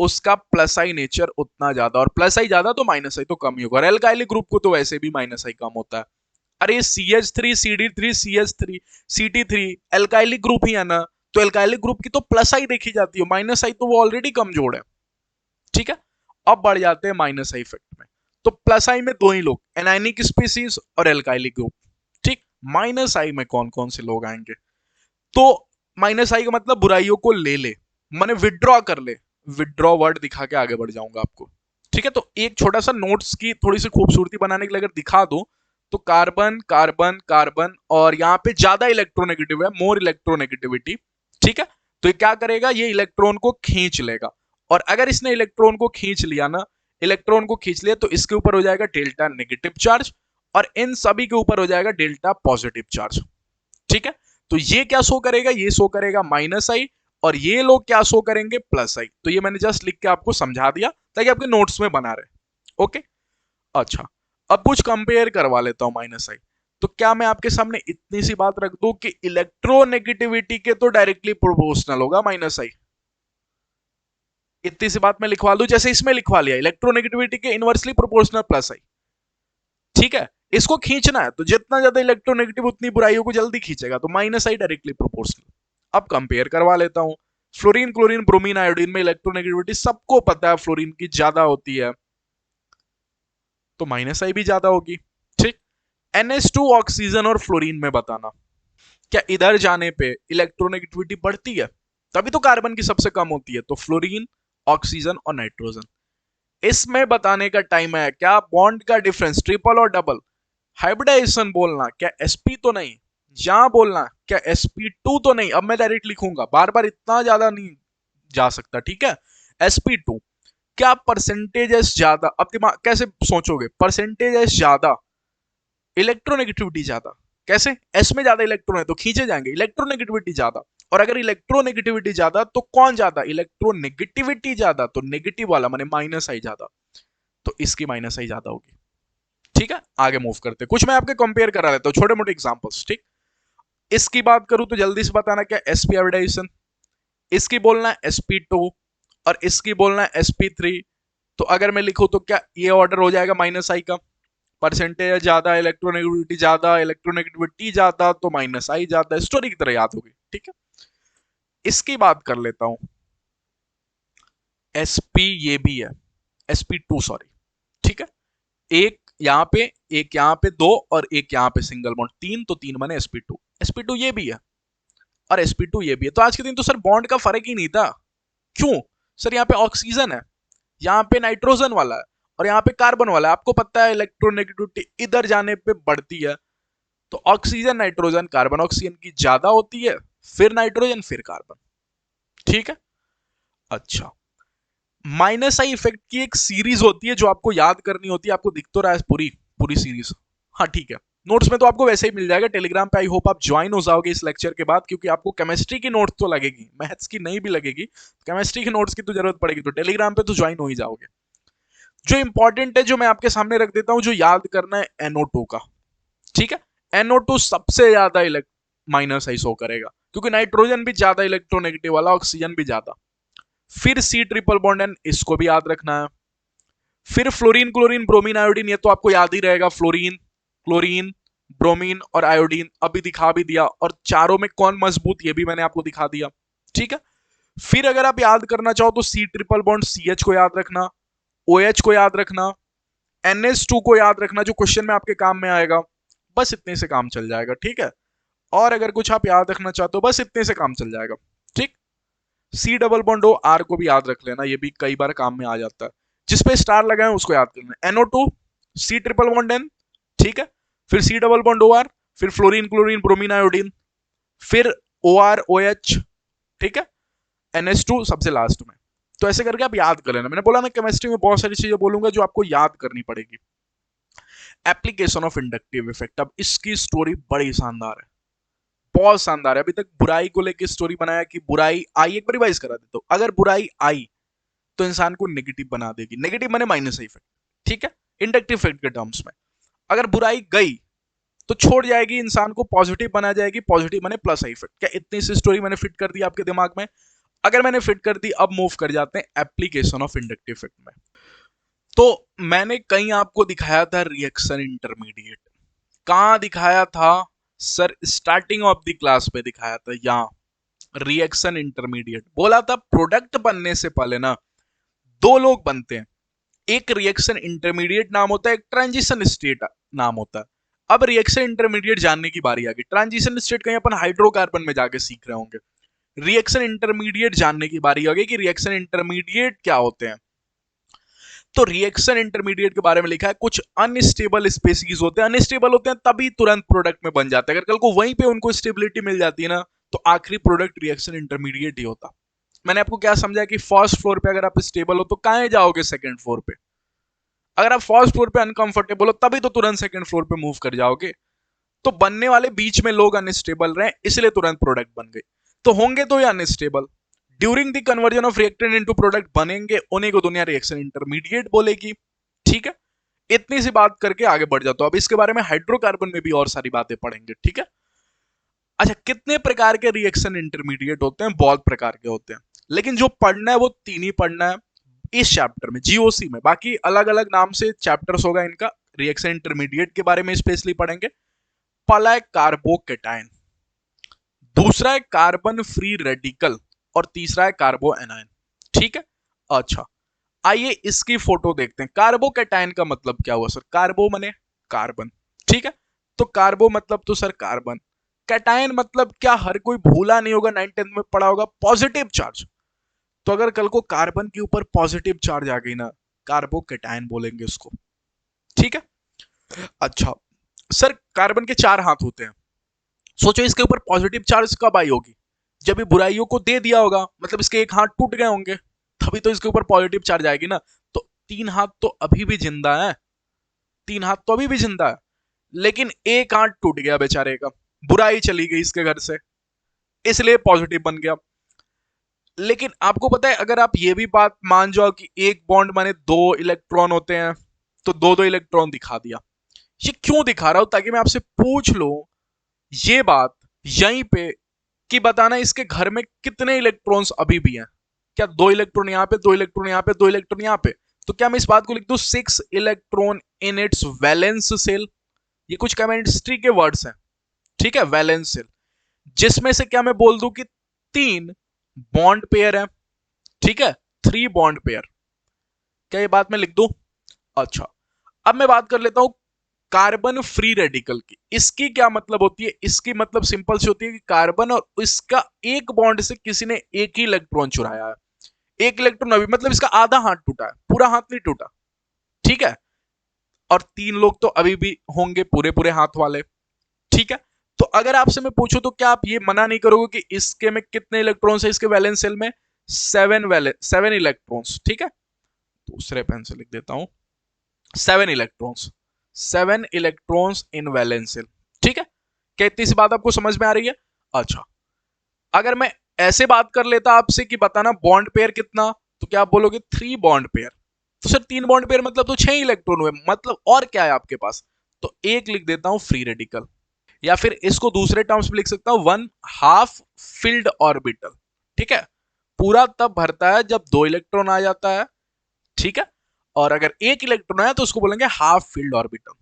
Speaker 1: उसका प्लस आई नेचर उतना ज्यादा, और प्लस आई ज्यादा तो माइनस आई तो कम ही होगा। और एल्काइलिक ग्रुप को तो वैसे भी माइनस आई कम होता है। अरे C H three C D three C H three C T three alkylic group ही है ना, तो एल्काइलिक ग्रुप की तो प्लस आई देखी जाती है, माइनस आई तो वो ऑलरेडी कमजोर है, ठीक है। अब बढ़ जाते हैं माइनस आई इफेक्ट में। तो प्लस आई में दो ही लोग, एनाइनिक स्पीसीज और एल्काइलिक ग्रुप, ठीक। माइनस आई में कौन कौन से लोग आएंगे? तो माइनस आई का मतलब बुराइयों को ले ले, माने विड्रॉ कर ले। विड्रॉ वर्ड दिखा के आगे बढ़ जाऊंगा आपको, ठीक है। तो एक छोटा सा नोट्स की थोड़ी सी खूबसूरती बनाने के लिए अगर दिखा दो, तो कार्बन कार्बन कार्बन, और यहाँ पे ज्यादा इलेक्ट्रोनेगेटिव है, मोर इलेक्ट्रोनेगेटिविटी, ठीक है। तो ये क्या करेगा, ये इलेक्ट्रॉन को खींच लेगा, और अगर इसने इलेक्ट्रॉन को खींच लिया ना, इलेक्ट्रॉन को खींच लिया, तो इसके ऊपर हो जाएगा डेल्टा नेगेटिव चार्ज, और इन सभी के ऊपर हो जाएगा डेल्टा पॉजिटिव चार्ज, ठीक है। तो ये क्या शो करेगा, ये शो करेगा माइनस आई, और ये लोग क्या शो करेंगे, प्लस आई। तो ये मैंने जस्ट लिख के आपको समझा दिया ताकि आपके नोट्स में बना रहे, ओके। अच्छा, अब कुछ कंपेयर करवा लेता हूं माइनस आई। तो क्या मैं आपके सामने इतनी सी बात रख दूं कि इलेक्ट्रोनेगेटिविटी के तो डायरेक्टली प्रोपोर्शनल होगा माइनस आई, इतनी सी बात मैं लिखवा दूं, जैसे इसमें लिखवा लिया इलेक्ट्रोनेगेटिविटी के इनवर्सली प्रोपोर्शनल प्लस आई, ठीक है। इसको खींचना है तो जितना ज्यादा इलेक्ट्रोनेगेटिव उतनी बुराइयों को जल्दी खींचेगा, तो माइनस आई डायरेक्टली प्रोपोर्शनल। अब कंपेयर करवा लेता हूं, फ्लोरीन क्लोरीन ब्रोमीन आयोडीन में इलेक्ट्रोनेगेटिविटी सबको पता है फ्लोरीन की ज्यादा होती है, तो माइनस आई भी ज्यादा होगी, ठीक। NH2 ऑक्सीजन और फ्लोरीन में बताना, क्या इधर जाने पे इलेक्ट्रोनेगेटिविटी बढ़ती है? तभी तो कार्बन की सबसे कम होती है, तो फ्लोरीन, ऑक्सीजन और नाइट्रोजन। इसमें बताने का टाइम है, क्या बॉन्ड का डिफरेंस ट्रिपल और डबल, हाइब्रिडाइजेशन बोलना, क्या sp तो नहीं, यहां बोलना क्या sp2 तो नहीं। अब मैं डायरेक्ट लिखूंगा, बार बार इतना ज्यादा नहीं जा सकता, ठीक है। sp2, क्या परसेंटेज एस ज्यादा, अब दिमाग कैसे सोचोगे, परसेंटेज एस ज्यादा, इलेक्ट्रोनेगेटिविटी ज्यादा, कैसे? एस में ज्यादा इलेक्ट्रॉन है तो खींचे जाएंगे, इलेक्ट्रोनेगेटिविटी ज्यादा, और अगर इलेक्ट्रोनेगेटिविटी ज्यादा तो कौन ज्यादा, इलेक्ट्रोनेगेटिविटी ज्यादा, तो नेगेटिव वाला माने माइनस आई ज्यादा, तो इसकी माइनस आई ज्यादा होगी, ठीक है। आगे मूव करते, कुछ मैं आपके कंपेयर करा लेता हूं छोटे मोटे एग्जांपल्स, ठीक। इसकी बात करूं तो जल्दी से बताना, क्या sp हाइब्रिडाइजेशन, इसकी बोलना है sp2, और इसकी बोलना है sp3। तो अगर मैं लिखूं तो क्या ये ऑर्डर हो जाएगा माइनस आई का, परसेंटेज ज्यादा, इलेक्ट्रोनेगेटिविटी ज्यादा, इलेक्ट्रोनेगेटिविटी ज्यादा तो माइनस आई ज्यादा, स्टोरी की तरह याद होगी। ठीक है, इसकी बात कर लेता हूं। sp ये भी है, sp2 सॉरी। ठीक है, एक यहां पे, एक यहां पे, दो और एक यहां पे सिंगल बॉन्ड, तीन, तो तीन बने sp2। sp2 ये भी है और sp2 ये भी है। तो आज के दिन तो सर बॉन्ड का फर्क ही नहीं था। क्यों सर? यहाँ पे ऑक्सीजन है, यहाँ पे नाइट्रोजन वाला है और यहाँ पे कार्बन वाला है। आपको पता है इलेक्ट्रोनेगेटिविटी इधर जाने पे बढ़ती है, तो ऑक्सीजन नाइट्रोजन कार्बन ऑक्सीजन की ज्यादा होती है, फिर नाइट्रोजन फिर कार्बन। ठीक है, अच्छा, माइनस आई इफेक्ट की एक सीरीज होती है जो आपको याद करनी होती है। आपको दिख तो रहा है पूरी पूरी सीरीज? हाँ ठीक है, नोट्स में तो आपको वैसे ही मिल जाएगा टेलीग्राम पे। आई होप आप ज्वाइन हो जाओगे इस लेक्चर के बाद, क्योंकि आपको केमिस्ट्री की नोट्स तो लगेगी, मैथ्स की नहीं भी लगेगी, केमिस्ट्री की नोट्स की तो जरूरत पड़ेगी, तो टेलीग्राम पे तो ज्वाइन हो ही जाओगे। जो इंपॉर्टेंट है जो मैं आपके सामने रख देता हूं, जो याद करना है NO2 का। ठीक है, NO2 सबसे ज्यादा माइनस आई शो करेगा, क्योंकि नाइट्रोजन भी ज्यादा इलेक्ट्रोनेगेटिव वाला, ऑक्सीजन भी ज्यादा। फिर C ट्रिपल बॉन्ड N, इसको भी याद रखना है। फिर फ्लोरीन, क्लोरीन, ब्रोमीन, आयोडीन, ये तो आपको याद ही रहेगा। फ्लोरीन, क्लोरीन, ब्रोमीन और आयोडीन अभी दिखा भी दिया, और चारों में कौन मजबूत ये भी मैंने आपको दिखा दिया। ठीक है, फिर अगर आप याद करना चाहो तो C ट्रिपल बॉन्ड CH को याद रखना, OH को याद रखना, NH2 को याद रखना जो क्वेश्चन में आपके काम में आएगा। बस इतने से काम चल जाएगा। ठीक है, और अगर कुछ आप याद रखना चाहते हो बस इतने से काम चल जाएगा। ठीक, C double bond O, R को भी याद रख लेना, ये भी कई बार काम में आ जाता है। जिसपे स्टार लगाए उसको याद कर लेना। NO2, C triple bond N, ठीक है, फिर C डबल बॉन्ड OR, फिर फ्लोरीन, क्लोरीन, ब्रोमीन, आयोडीन, फिर OR, OH, ठीक है, NH2 सबसे लास्ट में। तो ऐसे करके आप याद कर लेना। मैंने बोला ना केमिस्ट्री में बहुत सारी चीजें बोलूंगा जो आपको याद करनी पड़ेगी। एप्लीकेशन ऑफ इंडक्टिव इफेक्ट, अब इसकी स्टोरी बड़ी शानदार है, बहुत शानदार है। अभी तक बुराई को लेकर स्टोरी बनाया कि बुराई आई, एक बार रिवाइज करा देता हूं। अगर बुराई आई तो इंसान को नेगेटिव बना देगी, नेगेटिव माने माइनस इफेक्ट। ठीक है, इंडक्टिव इफेक्ट के टर्म्स में। अगर बुराई गई तो छोड़ जाएगी, इंसान को पॉजिटिव बना जाएगी, पॉजिटिव माने प्लस आई इफेक्ट। क्या इतनी सी स्टोरी मैंने फिट कर दी आपके दिमाग में? अगर मैंने फिट कर दी, अब मूव कर जाते हैं एप्लीकेशन ऑफ इंडक्टिव इफेक्ट में। तो मैंने कहीं आपको दिखाया था रिएक्शन इंटरमीडिएट, कहां दिखाया था sir? Starting of the class पे दिखाया था, यहां रिएक्शन इंटरमीडिएट। बोला था प्रोडक्ट बनने से पहले ना दो लोग बनते हैं, एक रिएक्शन इंटरमीडिएट नाम होता है, एक ट्रांजिशन स्टेट नाम होता है। अब रिएक्शन इंटरमीडिएट जानने की बारी आ गई। ट्रांजिशन स्टेट कहीं अपन हाइड्रोकार्बन में जाके सीख रहे होंगे, रिएक्शन इंटरमीडिएट जानने की बारी आ गई कि रिएक्शन इंटरमीडिएट क्या होते हैं। तो रिएक्शन इंटरमीडिएट के बारे में लिखा है कुछ अनस्टेबल स्पीशीज होते हैं, अनस्टेबल होते हैं तभी तुरंत प्रोडक्ट में बन जाते हैं। अगर कल को वहीं पे उनको स्टेबिलिटी मिल जाती है ना, तो आखिरी प्रोडक्ट रिएक्शन इंटरमीडिएट ही होता। मैंने आपको क्या समझाया कि फर्स्ट फ्लोर पे अगर आप स्टेबल हो तो कहां जाओगे? सेकंड फ्लोर पे। अगर आप फर्स्ट फ्लोर पे अनकंफर्टेबल हो तभी तो तुरंत सेकंड फ्लोर पे मूव कर जाओगे। तो बनने वाले बीच में लोग अनस्टेबल रहे, इसलिए तुरंत प्रोडक्ट बन गए। तो होंगे तो ये unstable, during the conversion of reactant into product बनेंगे, उन्हीं को दुनिया रिएक्शन इंटरमीडिएट बोलेगी। ठीक है, इतनी सी बात करके आगे बढ़ जाता हूं। अब इसके बारे में हाइड्रोकार्बन में भी और सारी बातें पढ़ेंगे। ठीक है, अच्छा, कितने प्रकार के रिएक्शन इंटरमीडिएट होते हैं? बहुत प्रकार के होते हैं, लेकिन जो पढ़ना है वो तीन ही पढ़ना है इस चैप्टर में, जीओसी में। बाकी अलग अलग नाम से चैप्टर्स होगा इनका। रिएक्शन इंटरमीडिएट के बारे में स्पेशली पढ़ेंगे। पहला है कार्बोकेटायन, दूसरा है कार्बन फ्री रेडिकल, और तीसरा है कार्बो एनायन। ठीक है, अच्छा, आइए इसकी फोटो देखते हैं। कार्बोकेटायन का मतलब क्या हुआ सर? कार्बो माने कार्बन, ठीक है, तो कार्बो मतलब तो सर कार्बन। कैटायन मतलब क्या? हर कोई भूला नहीं होगा, 9th में पढ़ा होगा, पॉजिटिव चार्ज। तो अगर कल को कार्बन के ऊपर पॉजिटिव चार्ज आ गई ना, कार्बोकेटायन बोलेंगे उसको। ठीक है, अच्छा सर, कार्बन के 4 हाथ होते हैं। सोचो इसके ऊपर पॉजिटिव चार्ज कब आई होगी? जब ये बुराइयों को दे दिया होगा, मतलब इसके एक हाथ टूट गए होंगे, तभी तो इसके ऊपर पॉजिटिव चार्ज आएगी ना। तो 3 हाथ तो अभी भी जिंदा है, 3 हाथ तो अभी भी जिंदा है, लेकिन एक हाथ टूट गया बेचारे का, बुराई चली गई इसके घर से, इसलिए पॉजिटिव बन गया। लेकिन आपको पता है, अगर आप ये भी बात मान जाओ कि एक बॉन्ड माने 2 इलेक्ट्रॉन होते हैं, तो 2-2 इलेक्ट्रॉन दिखा दिया। ये क्यों दिखा रहा हूं? ताकि मैं आपसे पूछ लूं ये बात यहीं पे कि बताना इसके घर में कितने इलेक्ट्रॉन्स अभी भी हैं। क्या 2 इलेक्ट्रॉन यहाँ पे, 2 इलेक्ट्रॉन यहाँ पे, 2 इलेक्ट्रॉन यहाँ पे? तो क्या मैं इस बात को लिख दूं 6 electron in its valence shell. ये कुछ केमिस्ट्री के वर्ड्स हैं, ठीक है, वैलेंस शेल, जिसमें से क्या मैं बोल दूं कि 3 बॉन्ड पेयर है, ठीक है, 3 बॉन्ड पेयर। क्या ये बात मैं लिख दूं? अच्छा, अब मैं बात कर लेता हूं कार्बन फ्री रेडिकल की। इसकी क्या मतलब होती है? इसकी मतलब सिंपल सी होती है कि कार्बन और इसका एक बॉन्ड से किसी ने एक ही इलेक्ट्रॉन चुराया है। एक इलेक्ट्रॉन अभी मतलब इसका आधा हाथ टूटा है, पूरा हाथ नहीं टूटा, ठीक है, और 3 लोग तो अभी भी होंगे पूरे पूरे हाथ वाले, ठीक है। तो अगर आपसे मैं पूछूं तो क्या आप ये मना नहीं करोगे कि इसके में कितने इलेक्ट्रॉन्स है? इसके वैलेंस शेल में 7 इलेक्ट्रॉन्स, ठीक है। दूसरे पेन से लिख देता हूं 7 electrons, 7 electrons in valence shell, ठीक है। क्या इतनी सी बात आपको समझ में आ रही है? अच्छा, अगर मैं ऐसे बात कर लेता आपसे कि बताना बॉन्ड पेयर कितना, तो क्या आप बोलोगे 3 बॉन्ड पेयर। तो सर 3 बॉन्ड पेयर मतलब तो 6 इलेक्ट्रॉन हुए, मतलब और क्या है आपके पास? तो एक लिख देता हूं फ्री रेडिकल, या फिर इसको दूसरे टर्म्स में लिख सकता हूं 1/2 फील्ड ऑर्बिटल, ठीक है। पूरा तब भरता है जब 2 इलेक्ट्रॉन आ जाता है, ठीक है, और अगर 1 इलेक्ट्रॉन आया तो उसको बोलेंगे हाफ फील्ड ऑर्बिटल,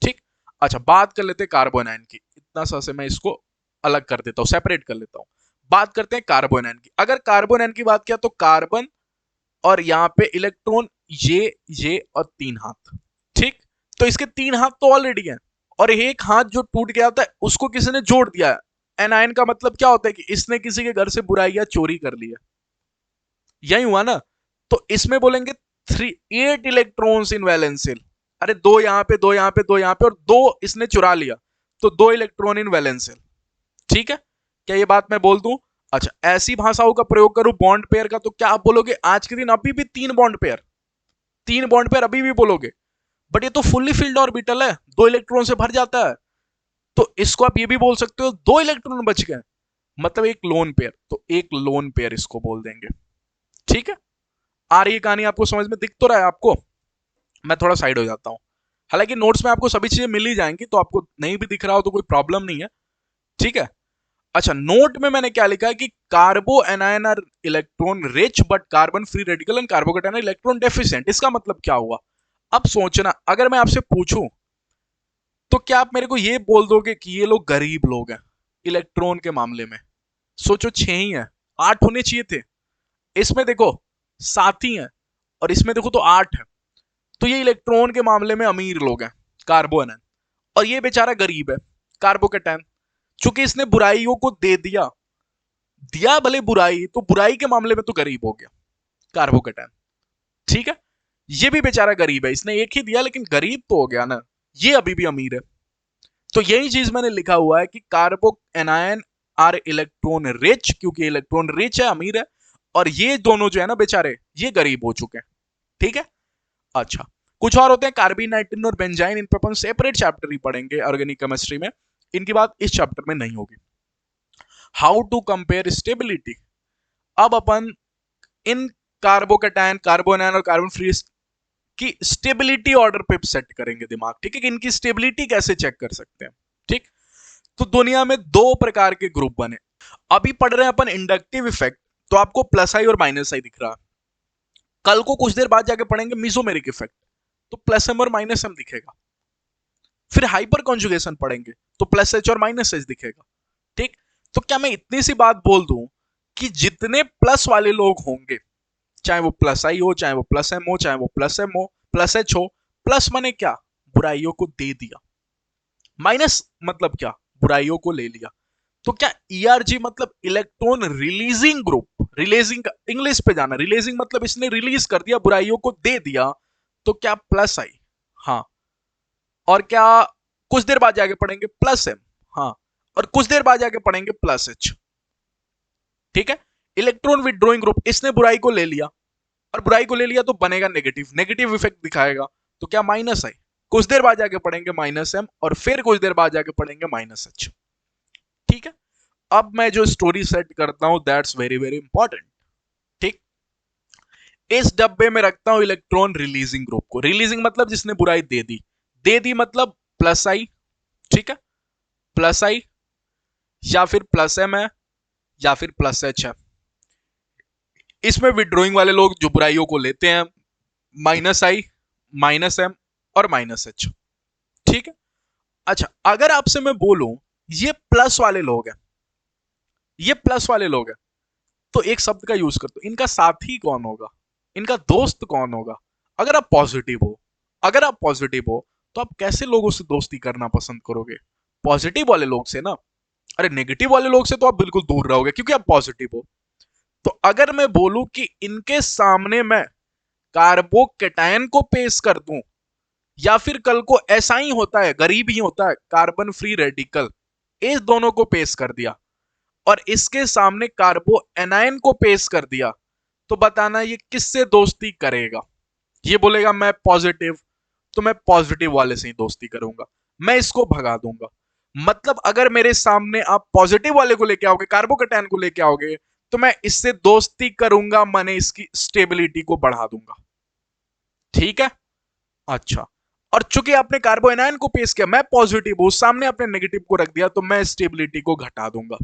Speaker 1: ठीक। अच्छा, बात कर लेते हैं कार्बन आयन की। इतना सा से मैं इसको अलग कर देता हूं, सेपरेट कर लेता हूं। बात करते हैं कार्बन आयन की। अगर कार्बन आयन की बात किया तो कार्बन और यहां पे इलेक्ट्रॉन ये और 3 हाथ, ठीक। तो इसके 3 हाथ तो ऑलरेडी है, और एक हाथ जो टूट गया था उसको किसी ने जोड़ दिया है। एनायन का मतलब क्या होता है कि इसने किसी के घर से बुराइयां चोरी कर ली है, यही हुआ ना। तो इसमें बोलेंगे 8 इलेक्ट्रॉन्स इन वैलेंस शेल। अरे 2 यहां पे, 2 यहां पे, 2 यहां पे, और 2 इसने चुरा लिया, तो 2 इलेक्ट्रॉन इन वैलेंस शेल, ठीक है। क्या ये बात मैं बोल दूं? अच्छा, ऐसी भाषाओं का प्रयोग करूं बॉन्ड पेयर का, तो क्या आप बोलोगे आज के दिन अभी भी 3 बॉन्ड पेयर, 3 बॉन्ड पेयर अभी भी बोलोगे? बट ये तो फुल्ली फिल्ड ऑर्बिटल है, 2 इलेक्ट्रॉन से भर जाता है। तो इसको आप ये भी बोल सकते हो 2 इलेक्ट्रॉन बच गए, मतलब एक लोन पेयर, तो एक लोन पेयर इसको बोल देंगे, ठीक है। आ रही है कहानी आपको समझ में? दिख तो रहा है आपको? मैं थोड़ा साइड हो जाता हूं। हालांकि नोट्स में आपको सभी चीजें मिल ही जाएंगी, तो आपको नहीं भी दिख रहा हो तो कोई प्रॉब्लम नहीं है, ठीक है। अच्छा, नोट में मैंने क्या लिखा है कि carbanion are electron rich but carbon free radical and carbocation electron deficient. इसका मतलब क्या हुआ? अब सोचना, अगर मैं आपसे पूछूं तो क्या आप मेरे को ये बोल दोगे कि ये लोग गरीब लोग हैं इलेक्ट्रॉन के मामले में? सोचो 6 ही है, 8 होने चाहिए थे। इसमें देखो 7 ही है, और इसमें देखो तो 8 है। तो ये इलेक्ट्रॉन के मामले में अमीर लोग हैं कार्बो एनायन, और ये बेचारा गरीब है कार्बोकेटायन। चूंकि इसने बुराइयों को दे दिया, दिया भले बुराई, तो बुराई के मामले में तो गरीब हो गया कार्बोकेटायन, ठीक है। ये भी बेचारा गरीब है, इसने एक ही दिया लेकिन गरीब तो हो गया ना, ये अभी भी अमीर है। तो यही चीज मैंने लिखा हुआ है कि carbanion are electron rich, क्योंकि इलेक्ट्रॉन रिच है, अमीर है, और ये दोनों जो है ना बेचारे, ये गरीब हो चुके हैं, ठीक है। अच्छा, कुछ और होते हैं कार्बन, नाइट्रोजन और बेंजाइन, इन पर अपन सेपरेट चैप्टर ही पढ़ेंगे ऑर्गेनिक केमिस्ट्री में, इनकी बात इस चैप्टर में नहीं होगी। How to compare stability. अब अपन इन कार्बोकेटायन, कार्बोनायन और कार्बन फ्री की स्टेबिलिटी ऑर्डर पे सेट करेंगे दिमाग, ठीक है, कि इनकी स्टेबिलिटी कैसे चेक कर सकते हैं, ठीक। तो दुनिया में 2 प्रकार के ग्रुप बने। अभी पढ़ रहे हैं अपन इंडक्टिव इफेक्ट, तो आपको प्लस आई और माइनस आई दिख रहा है। कल को कुछ देर बाद जाके पढ़ेंगे मिसोमेरिक इफेक्ट, तो प्लस एम और माइनस एम दिखेगा। फिर हाइपर कॉन्जुगेशन पढ़ेंगे तो प्लस एच और माइनस एच दिखेगा, ठीक। तो क्या मैं इतनी सी बात बोल दूं कि जितने प्लस वाले लोग होंगे, चाहे वो प्लस आई हो, चाहे वो प्लस एम हो, चाहे वो प्लस एम हो, प्लस एच हो, प्लस माने क्या? बुराइयों को दे दिया, माइनस मतलब क्या? बुराइयों को ले लिया। तो क्या ईआरजी मतलब electron releasing group, releasing English पे जाना, रिलीजिंग मतलब इसने रिलीज कर दिया, बुराइयों को दे दिया, तो क्या प्लस आई? हाँ। और क्या कुछ देर बाद जाके पढ़ेंगे प्लस एम, हाँ, और कुछ देर बाद जाके पढ़ेंगे प्लस एच, ठीक है। इलेक्ट्रॉन विड्रॉइंग ग्रुप, इसने बुराई को ले लिया, और बुराई को ले लिया तो बनेगा नेगेटिव, नेगेटिव इफेक्ट दिखाएगा, तो क्या माइनस आई। कुछ देर बाद जाके पढ़ेंगे माइनस एम, और फिर कुछ देर बाद जाके पढ़ेंगे माइनस एच, ठीक है। अब मैं जो स्टोरी सेट करता हूं दैट्स वेरी वेरी इंपॉर्टेंट, ठीक। इस डब्बे में रखता हूं इलेक्ट्रॉन रिलीजिंग ग्रुप को। रिलीजिंग मतलब जिसने बुराई दे दी, दे दी मतलब प्लस आई, ठीक है, प्लस आई, या फिर प्लस एम है, या फिर प्लस एच है। इसमें विड्रॉइंग वाले लोग जो बुराइयों को लेते हैं, माइनस आई, माइनस एम और माइनस एच। ठीक है। अच्छा, अगर आपसे मैं बोलूं ये प्लस वाले लोग हैं, ये प्लस वाले लोग हैं, तो एक शब्द का यूज करते हो, इनका साथी कौन होगा, इनका दोस्त कौन होगा? अगर आप पॉजिटिव हो, अगर आप पॉजिटिव हो तो आप कैसे लोगों से दोस्ती करना पसंद करोगे? पॉजिटिव वाले लोग से ना। अरे नेगेटिव वाले लोग से तो आप बिल्कुल दूर रहोगे क्योंकि आप पॉजिटिव हो। तो अगर मैं बोलूं कि इनके सामने मैं कार्बोकेटायन को पेश कर दूं, या फिर कल को ऐसा ही होता है, गरीब ही होता है, कार्बन फ्री रेडिकल, इस दोनों को पेश कर दिया और इसके सामने कार्बो एनायन को पेश कर दिया, तो बताना ये किससे दोस्ती करेगा? ये बोलेगा मैं पॉजिटिव, तो मैं पॉजिटिव वाले से ही दोस्ती करूंगा, मैं इसको भगा दूंगा। मतलब अगर मेरे सामने आप पॉजिटिव वाले को लेके आओगे, कार्बोकेटायन को लेके आओगे, तो मैं इससे दोस्ती करूंगा, मैंने इसकी स्टेबिलिटी को बढ़ा दूंगा। ठीक है। अच्छा, और चूंकि आपने कार्बोएनायन को पेश किया, मैं पॉजिटिव हूं, सामने आपने नेगेटिव को रख दिया, तो मैं स्टेबिलिटी को घटा दूंगा,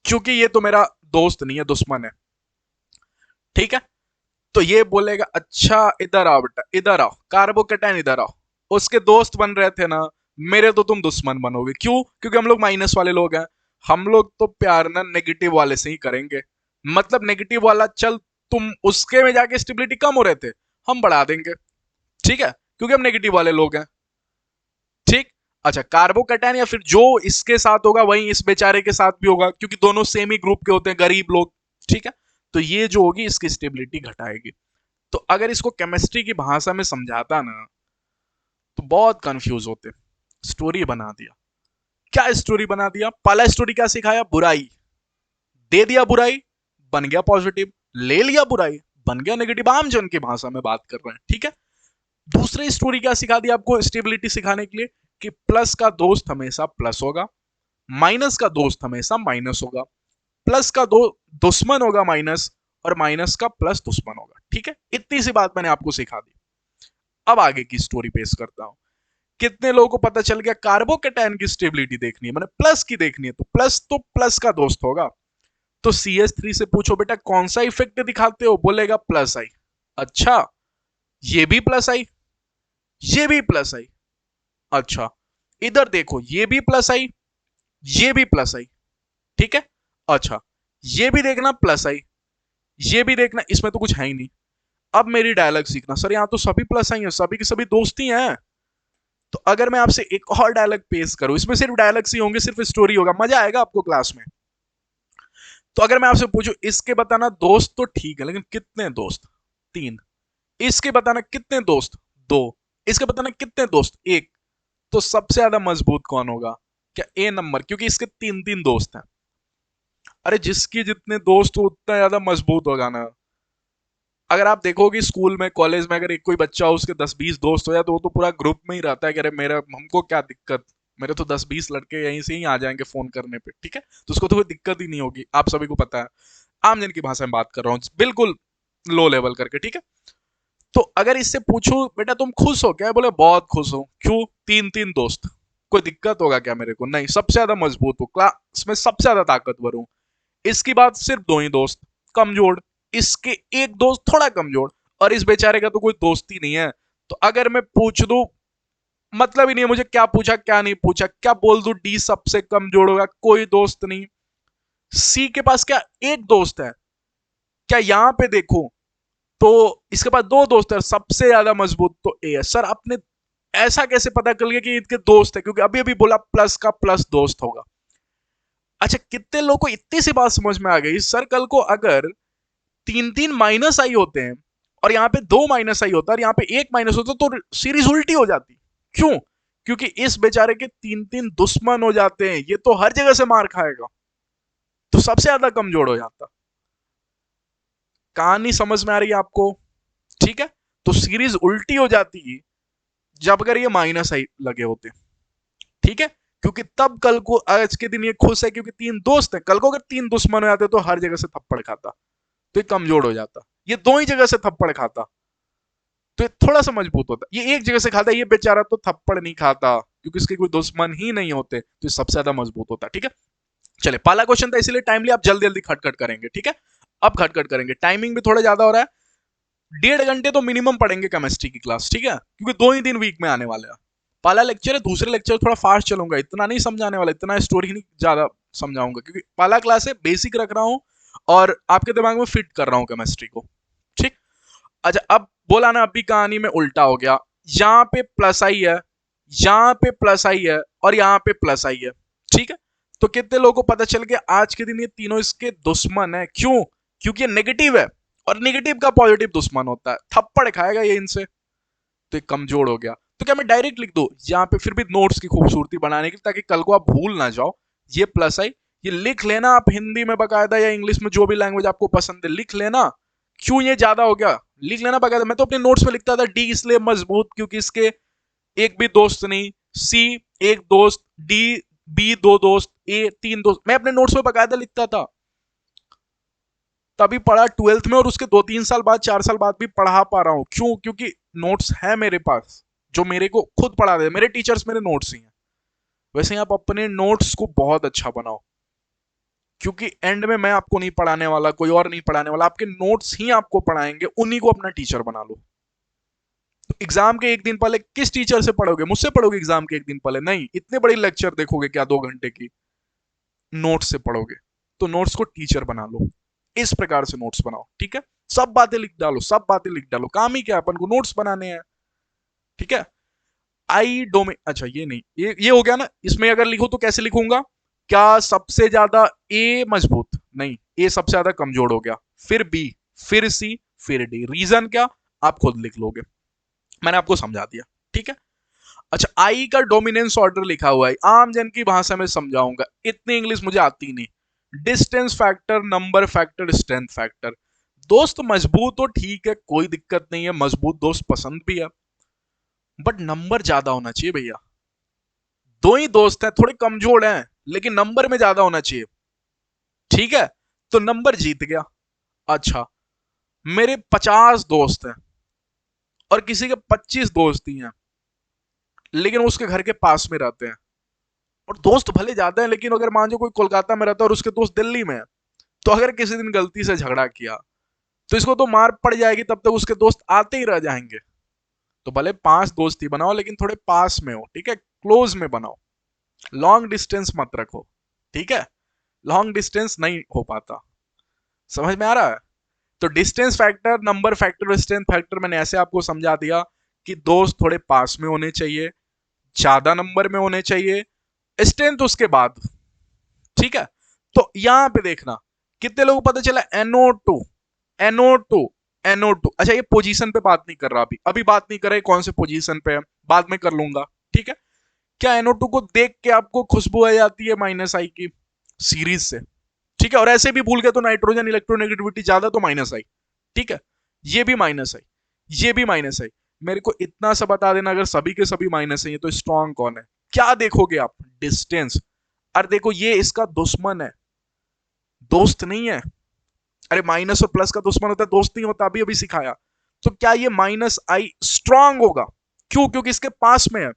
Speaker 1: क्योंकि ये तो मेरा दोस्त नहीं है, दुश्मन है। ठीक है। तो ये बोलेगा अच्छा इधर आओ बेटा, इधर आओ, कार्बोकेटाइन इधर आओ, उसके दोस्त बन रहे थे ना, मेरे तो तुम दुश्मन बनोगे। क्यों? क्योंकि हम लोग माइनस वाले लोग हैं, हम लोग तो प्यार ना नेगेटिव वाले से ही करेंगे। मतलब नेगेटिव वाला चल, तुम उसके में जाके स्टेबिलिटी कम हो रहे थे, हम बढ़ा देंगे। ठीक है, क्योंकि हम नेगेटिव वाले लोग हैं। ठीक। अच्छा, कार्बोकेटाइन या फिर जो इसके साथ होगा वही इस बेचारे के साथ भी होगा, क्योंकि दोनों सेम ही ग्रुप के होते हैं, गरीब लोग। ठीक है। तो ये जो होगी इसकी स्टेबिलिटी घटाएगी। तो अगर इसको केमिस्ट्री की भाषा में समझाता ना, तो बहुत कंफ्यूज होते। स्टोरी बना दिया। क्या स्टोरी बना दिया? पहला स्टोरी क्या सिखाया? बुराई, दे दिया बुराई, बन गया पॉजिटिव, ले लिया बुराई, बन गया नेगेटिव। आम जन की भाषा में बात कर रहे हैं। ठीक है। दूसरी स्टोरी क्या सिखा दी आपको स्टेबिलिटी सिखाने के लिए? कि प्लस का दोस्त हमेशा प्लस होगा, माइनस का दोस्त हमेशा माइनस होगा, प्लस का दो दुश्मन होगा माइनस, और माइनस का प्लस दुश्मन होगा। ठीक है, इतनी सी बात मैंने आपको सिखा दी। अब आगे की स्टोरी पेश करता हूं। कितने लोगों को पता चल गया? कार्बोकेटाइन की स्टेबिलिटी देखनी है, मैंने प्लस की देखनी है, तो प्लस का दोस्त होगा। तो CH3 से पूछो बेटा कौन सा इफेक्ट दिखाते हो? बोलेगा प्लस आई। अच्छा, ये भी प्लस आई, ये भी प्लस आई। अच्छा, इधर देखो, ये भी प्लस आई, ये भी प्लस आई। ठीक है। अच्छा, ये भी देखना प्लस आई, ये भी देखना, इसमें तो कुछ है ही नहीं। अब मेरी डायलॉग सीखना। सर यहाँ तो सभी प्लस आई हैं, सभी के सभी दोस्त ही हैं। तो अगर मैं आपसे एक और डायलॉग पेश करूं, इसमें सिर्फ डायलॉग्स ही होंगे, सिर्फ स्टोरी होगा, मजा आएगा आपको क्लास में। तो अगर मैं आपसे पूछूं, इसके बताना दोस्त तो ठीक है, लेकिन कितने दोस्त? 3। इसके बताना कितने दोस्त? 2। इसके बताना कितने दोस्त? 1। तो सबसे ज्यादा मजबूत कौन होगा? क्या A नंबर? क्योंकि इसके 3 दोस्त हैं। अरे जिसके जितने दोस्त हो उतना ज्यादा मजबूत होगा ना। अगर आप देखोगे स्कूल में, कॉलेज में, अगर एक कोई बच्चा हो, उसके 10-20 दोस्त हो जाए, तो वो तो पूरा ग्रुप में ही रहता है कि अरे मेरा, हमको क्या दिक्कत, मेरे तो 10-20 लड़के यहीं से ही आ जाएंगे फोन करने पे। ठीक है, तो उसको तो कोई दिक्कत ही नहीं होगी। आप सभी को पता है, आम जन की भाषा में बात कर रहा हूँ, बिल्कुल लो लेवल करके। ठीक है। तो अगर इससे पूछूं बेटा तुम खुश हो क्या? बोले बहुत खुश हो। क्यों? 3 दोस्त, कोई दिक्कत होगा क्या मेरे को? नहीं, सबसे ज्यादा मजबूत हूँ, क्लास में सबसे ज्यादा ताकतवर हूँ। इसकी बात सिर्फ 2 ही दोस्त कमजोर, इसके एक दोस्त थोड़ा कमजोर, और इस बेचारे का तो कोई दोस्त ही नहीं है। तो अगर मैं पूछ दूं, मतलब ही नहीं है मुझे क्या पूछा क्या नहीं पूछा, क्या बोल दूं? डी सबसे कमजोर होगा, कोई दोस्त नहीं। सी के पास क्या एक दोस्त है? क्या यहां पे देखो तो इसके पास 2 दोस्त है, सबसे ज्यादा मजबूत तो ए है। सर आपने ऐसा कैसे पता कर लिया कि इनके दोस्त है? क्योंकि अभी अभी बोला प्लस का प्लस दोस्त होगा। अच्छा, कितने लोगों को इतनी सी बात समझ में आ गई? सर कल को अगर 3 माइनस आई होते हैं और यहाँ पे 2 माइनस आई होता है और यहाँ पे 1 माइनस होता तो सीरीज उल्टी हो जाती। क्यों? क्योंकि इस बेचारे के 3 दुश्मन हो जाते हैं, ये तो हर जगह से मार खाएगा, तो सबसे ज्यादा कमजोर हो जाता। कहानी समझ में आ रही है आपको? ठीक है। तो सीरीज उल्टी हो जाती जब अगर ये माइनस आई लगे होते। ठीक है। क्योंकि तब कल को, आज के दिन ये खुश है क्योंकि 3 दोस्त हैं, कल को अगर 3 दुश्मन हो जाते तो हर जगह से थप्पड़ खाता, तो ये कमजोर हो जाता। ये 2 ही जगह से थप्पड़ खाता, तो ये थोड़ा सा मजबूत होता। ये एक जगह से खाता, ये बेचारा तो थप्पड़ नहीं खाता क्योंकि इसके कोई दुश्मन ही नहीं होते, तो ये सबसे ज्यादा मजबूत होता। ठीक है। चले, पहला क्वेश्चन था इसलिए टाइमली आप जल्दी जल्दी खटखट करेंगे। ठीक है। अब खटखट करेंगे, टाइमिंग भी थोड़ा ज्यादा हो रहा है। 1.5 घंटे तो मिनिमम पढ़ेंगे केमिस्ट्री की क्लास, ठीक है, क्योंकि 2 ही दिन वीक में आने वाले हैं। पहला लेक्चर है, दूसरे लेक्चर थोड़ा फास्ट चलूंगा, इतना नहीं समझाने वाला, इतना स्टोरी नहीं ज्यादा समझाऊंगा, क्योंकि पहला क्लास है, बेसिक रख रहा हूँ और आपके दिमाग में फिट कर रहा हूँ केमिस्ट्री को, ठीक। अच्छा, अब बोला ना, अभी कहानी में उल्टा हो गया, यहाँ पे प्लस आई है, यहाँ पे प्लस आई है और यहाँ पे प्लस आई है, ठीक है। तो कितने लोगों को पता चल गया आज के दिन ये तीनों इसके दुश्मन है, क्यों? क्योंकि ये नेगेटिव है और नेगेटिव का पॉजिटिव दुश्मन होता है, थप्पड़ खाएगा ये इनसे, तो ये कमजोर हो गया। तो क्या मैं डायरेक्ट लिख दो यहाँ पे, फिर भी नोट्स की खूबसूरती बनाने की, ताकि कल को आप भूल ना जाओ, ये प्लस आई, ये लिख लेना आप हिंदी में बकायदा या इंग्लिश में, जो भी लैंग्वेज आपको पसंद है लिख लेना। क्यों ये ज्यादा हो गया, लिख लेना बकायदा। मैं तो अपने नोट्स में लिखता था डी इसलिए मजबूत क्योंकि इसके एक भी दोस्त नहीं, सी एक दोस्त, डी बी 2 दोस्त, ए 3 दोस्त, मैं अपने नोट्स में बकायदा लिखता था। तभी पढ़ा 12th में, और उसके 2-3 साल बाद 4 साल बाद भी पढ़ा पा रहा हूं, क्यों? क्योंकि नोट्स है मेरे पास, जो मेरे को खुद पढ़ा दे, मेरे टीचर्स मेरे नोट्स ही हैं। वैसे ही आप अपने नोट्स को बहुत अच्छा बनाओ, क्योंकि एंड में मैं आपको नहीं पढ़ाने वाला, कोई और नहीं पढ़ाने वाला, आपके नोट्स ही आपको पढ़ाएंगे, उन्हीं को अपना टीचर बना लो। तो एग्जाम के एक दिन पहले किस टीचर से पढ़ोगे? मुझसे पढ़ोगे एग्जाम के एक दिन पहले? नहीं। इतने बड़ी लेक्चर देखोगे क्या 2 घंटे की? नोट्स से पढ़ोगे। तो नोट्स को टीचर बना लो, इस प्रकार से नोट्स बनाओ, ठीक है। सब बातें लिख डालो, सब बातें लिख डालो, काम ही क्या, अपन को नोट्स बनाने हैं, ठीक है। आई डोमेन, अच्छा ये नहीं, ये हो गया ना। इसमें अगर लिखो तो कैसे लिखूंगा? क्या सबसे ज्यादा ए मजबूत? नहीं, ए सबसे ज्यादा कमजोर हो गया, फिर बी, फिर सी, फिर डी। रीजन क्या, आप खुद लिख लोगे, मैंने आपको समझा दिया, ठीक है। अच्छा, आई का डोमिनेंस ऑर्डर लिखा हुआ है, आम जन की भाषा में समझाऊंगा, इतनी इंग्लिश मुझे आती नहीं। Distance factor, number factor, strength factor. दोस्त मजबूत हो ठीक है, कोई दिक्कत नहीं है, मजबूत दोस्त पसंद भी है, बट नंबर ज्यादा होना चाहिए भैया। 2 ही दोस्त हैं, थोड़े कमजोर हैं, लेकिन नंबर में ज्यादा होना चाहिए, ठीक है। तो नंबर जीत गया। अच्छा, मेरे 50 दोस्त हैं और किसी के 25 दोस्त ही हैं, लेकिन वो उसके घर के पास में रहते हैं, और दोस्त भले ज्यादा हैं, लेकिन अगर मान लो कोई कोलकाता में रहता है और उसके दोस्त दिल्ली में है, तो अगर किसी दिन गलती से झगड़ा किया तो इसको तो मार पड़ जाएगी, तब तक उसके दोस्त आते ही रह जाएंगे। तो भले 5 दोस्त ही बनाओ, लेकिन थोड़े पास में हो, ठीक है, क्लोज में बनाओ, लॉन्ग डिस्टेंस मत रखो, ठीक है। लॉन्ग डिस्टेंस नहीं हो पाता, समझ में आ रहा है? तो डिस्टेंस फैक्टर, नंबर फैक्टर और स्ट्रेंथ फैक्टर मैंने ऐसे आपको समझा दिया कि दोस्त थोड़े पास में होने चाहिए, ज्यादा नंबर में होने चाहिए, स्ट्रेंथ उसके बाद, ठीक है। तो यहां पे देखना, कितने लोगों को पता चला NO2, NO2, NO2। अच्छा, ये पोजीशन पे बात नहीं कर रहा, अभी अभी बात नहीं कर रहे कौन से पोजीशन पे है, बाद में कर लूंगा, ठीक है। क्या NO2 को देख के आपको खुशबू आ जाती है माइनस आई की सीरीज से? ठीक है, और ऐसे भी भूल गए तो नाइट्रोजन इलेक्ट्रोनेगेटिविटी ज्यादा तो माइनस आई, ठीक है। ये भी माइनस आई, ये भी माइनस आई। मेरे को इतना सा बता देना, अगर सभी के सभी माइनस है तो स्ट्रॉन्ग कौन है? क्या देखोगे आप? डिस्टेंस। अरे देखो, ये इसका दुश्मन है, दोस्त नहीं है। अरे माइनस और प्लस का दुश्मन होता है, दोस्त नहीं होता, अभी अभी सिखाया। तो क्या ये माइनस आई स्ट्रांग होगा? क्यों? क्योंकि इसके पास में है,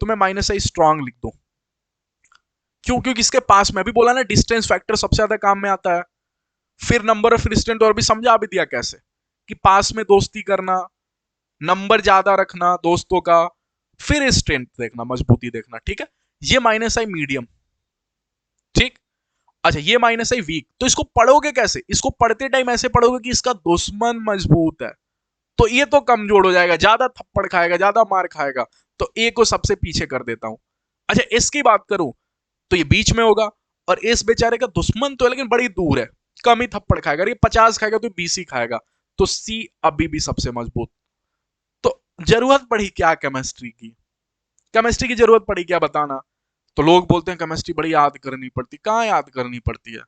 Speaker 1: तो मैं माइनस आई स्ट्रांग लिख दूं। क्यों? क्योंकि इसके पास में, अभी बोला ना डिस्टेंस फैक्टर सबसे ज्यादा काम में आता है, फिर नंबर और फिर स्ट्रेंथ, और भी समझा भी दिया कैसे कि पास में दोस्ती करना, नंबर ज्यादा रखना दोस्तों का, फिर स्ट्रेंथ देखना, मजबूती देखना, ठीक है। ये माइनस आई मीडियम, ठीक। अच्छा, ये माइनस आई वीक। तो इसको पढ़ोगे कैसे? इसको पढ़ते टाइम ऐसे पढ़ोगे कि इसका दुश्मन मजबूत है, तो ये तो कमजोर हो जाएगा, ज्यादा थप्पड़ खाएगा, ज्यादा मार खाएगा, तो ए को सबसे पीछे कर देता हूं। अच्छा, इसकी बात करूं तो ये बीच में होगा, और इस बेचारे का दुश्मन तो है लेकिन बड़ी दूर है, कम ही थप्पड़ खाएगा, ये 50 खाएगा तो 20 ही खाएगा, तो सी अभी भी सबसे मजबूत। तो जरूरत पड़ी क्या केमिस्ट्री की? केमिस्ट्री की जरूरत पड़ी क्या, बताना। तो लोग बोलते हैं केमिस्ट्री बड़ी याद करनी पड़ती, कहाँ याद करनी पड़ती है?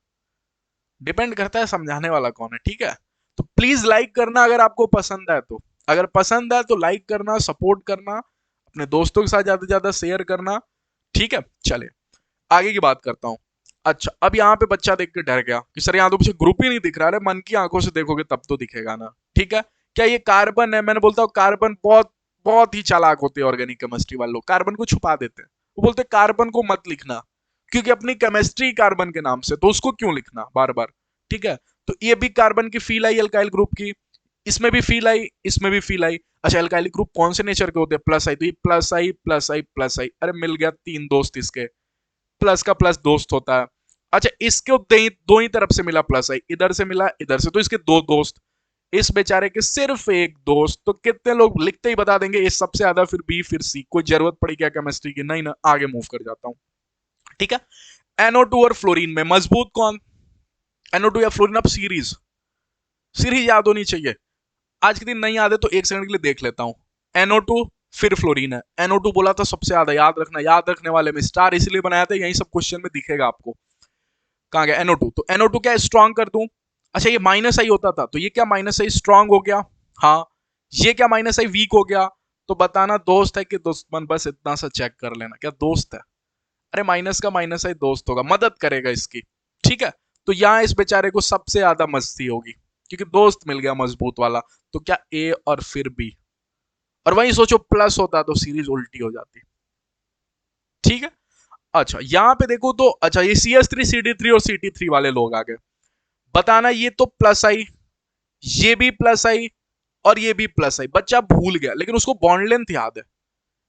Speaker 1: डिपेंड करता है समझाने वाला कौन है, ठीक है। तो प्लीज लाइक करना अगर आपको पसंद है तो, अगर पसंद है तो लाइक करना, सपोर्ट करना, अपने दोस्तों के साथ ज्यादा से ज्यादा शेयर करना, ठीक है। चले आगे की बात करता हूं। अच्छा, अब यहाँ पे बच्चा देख के डर गया कि सर यहाँ तो मुझे ग्रुप ही नहीं दिख रहा है, मन की आंखों से देखोगे तब तो दिखेगा ना, ठीक है। क्या ये कार्बन है? मैंने बोलता हूँ कार्बन बहुत बहुत ही चालाक होते हैं ऑर्गेनिक केमिस्ट्री वाले लोग, कार्बन को छुपा देते हैं। वो बोलते हैं कार्बन को मत लिखना, क्योंकि अपनी केमिस्ट्री कार्बन के नाम से, तो उसको क्यों लिखना बार बार, ठीक है। तो ये भी कार्बन की फील आई अल्काइल ग्रुप की, इसमें भी फील आई, इसमें भी फील आई। अच्छा एल्काइलिक ग्रुप कौन से नेचर के होते हैं? प्लस आई, तो ये प्लस आई प्लस आई प्लस आई, अरे मिल गया तीन दोस्त इसके, प्लस का प्लस दोस्त होता है। अच्छा इसके दो ही तरफ से मिला प्लस आई, इधर से मिला इधर से, तो इसके दो दोस्त, इस बेचारे के सिर्फ एक दोस्त। तो कितने लोग लिखते ही बता देंगे ए सबसे ज्यादा, फिर बी, फिर सी। कोई जरूरत पड़ी क्या केमिस्ट्री की? नहीं ना, आगे मूव कर जाता हूं। ठीक है, NO2 और फ्लोरीन में मजबूत कौन? NO2 या फ्लोरीन? अब सीरीज, सीरीज याद होनी चाहिए। आज के दिन नहीं याद है तो एक सेकंड के लिए देख लेता हूं। NO2 फिर फ्लोरीन है। NO2 बोला था सबसे ज्यादा, याद रखना, याद रखने वाले में स्टार इसलिए बनाया था, यही सब क्वेश्चन में दिखेगा आपको। कहां गया NO2? तो NO2 क्या स्ट्रॉन्ग कर दूं? अच्छा ये माइनस आई होता था, तो ये क्या माइनस आई स्ट्रॉन्ग हो गया? हाँ। ये क्या माइनस आई वीक हो गया? तो बताना दोस्त है कि दुश्मन? बस इतना सा चेक कर लेना, क्या दोस्त है? अरे माइनस का माइनस आई दोस्त होगा, मदद करेगा इसकी। ठीक है, तो यहां इस बेचारे को सबसे ज्यादा मस्ती होगी क्योंकि दोस्त मिल गया मजबूत वाला। तो क्या ए और फिर बी, और वही सोचो प्लस होता तो सीरीज उल्टी हो जाती। ठीक है, अच्छा यहां पे देखो तो, अच्छा ये CS3 CD3 और CT3 वाले लोग आ गए। बताना ये तो प्लस आई, ये भी प्लस आई और ये भी प्लस आई। बच्चा भूल गया लेकिन उसको बॉन्ड लेंथ याद है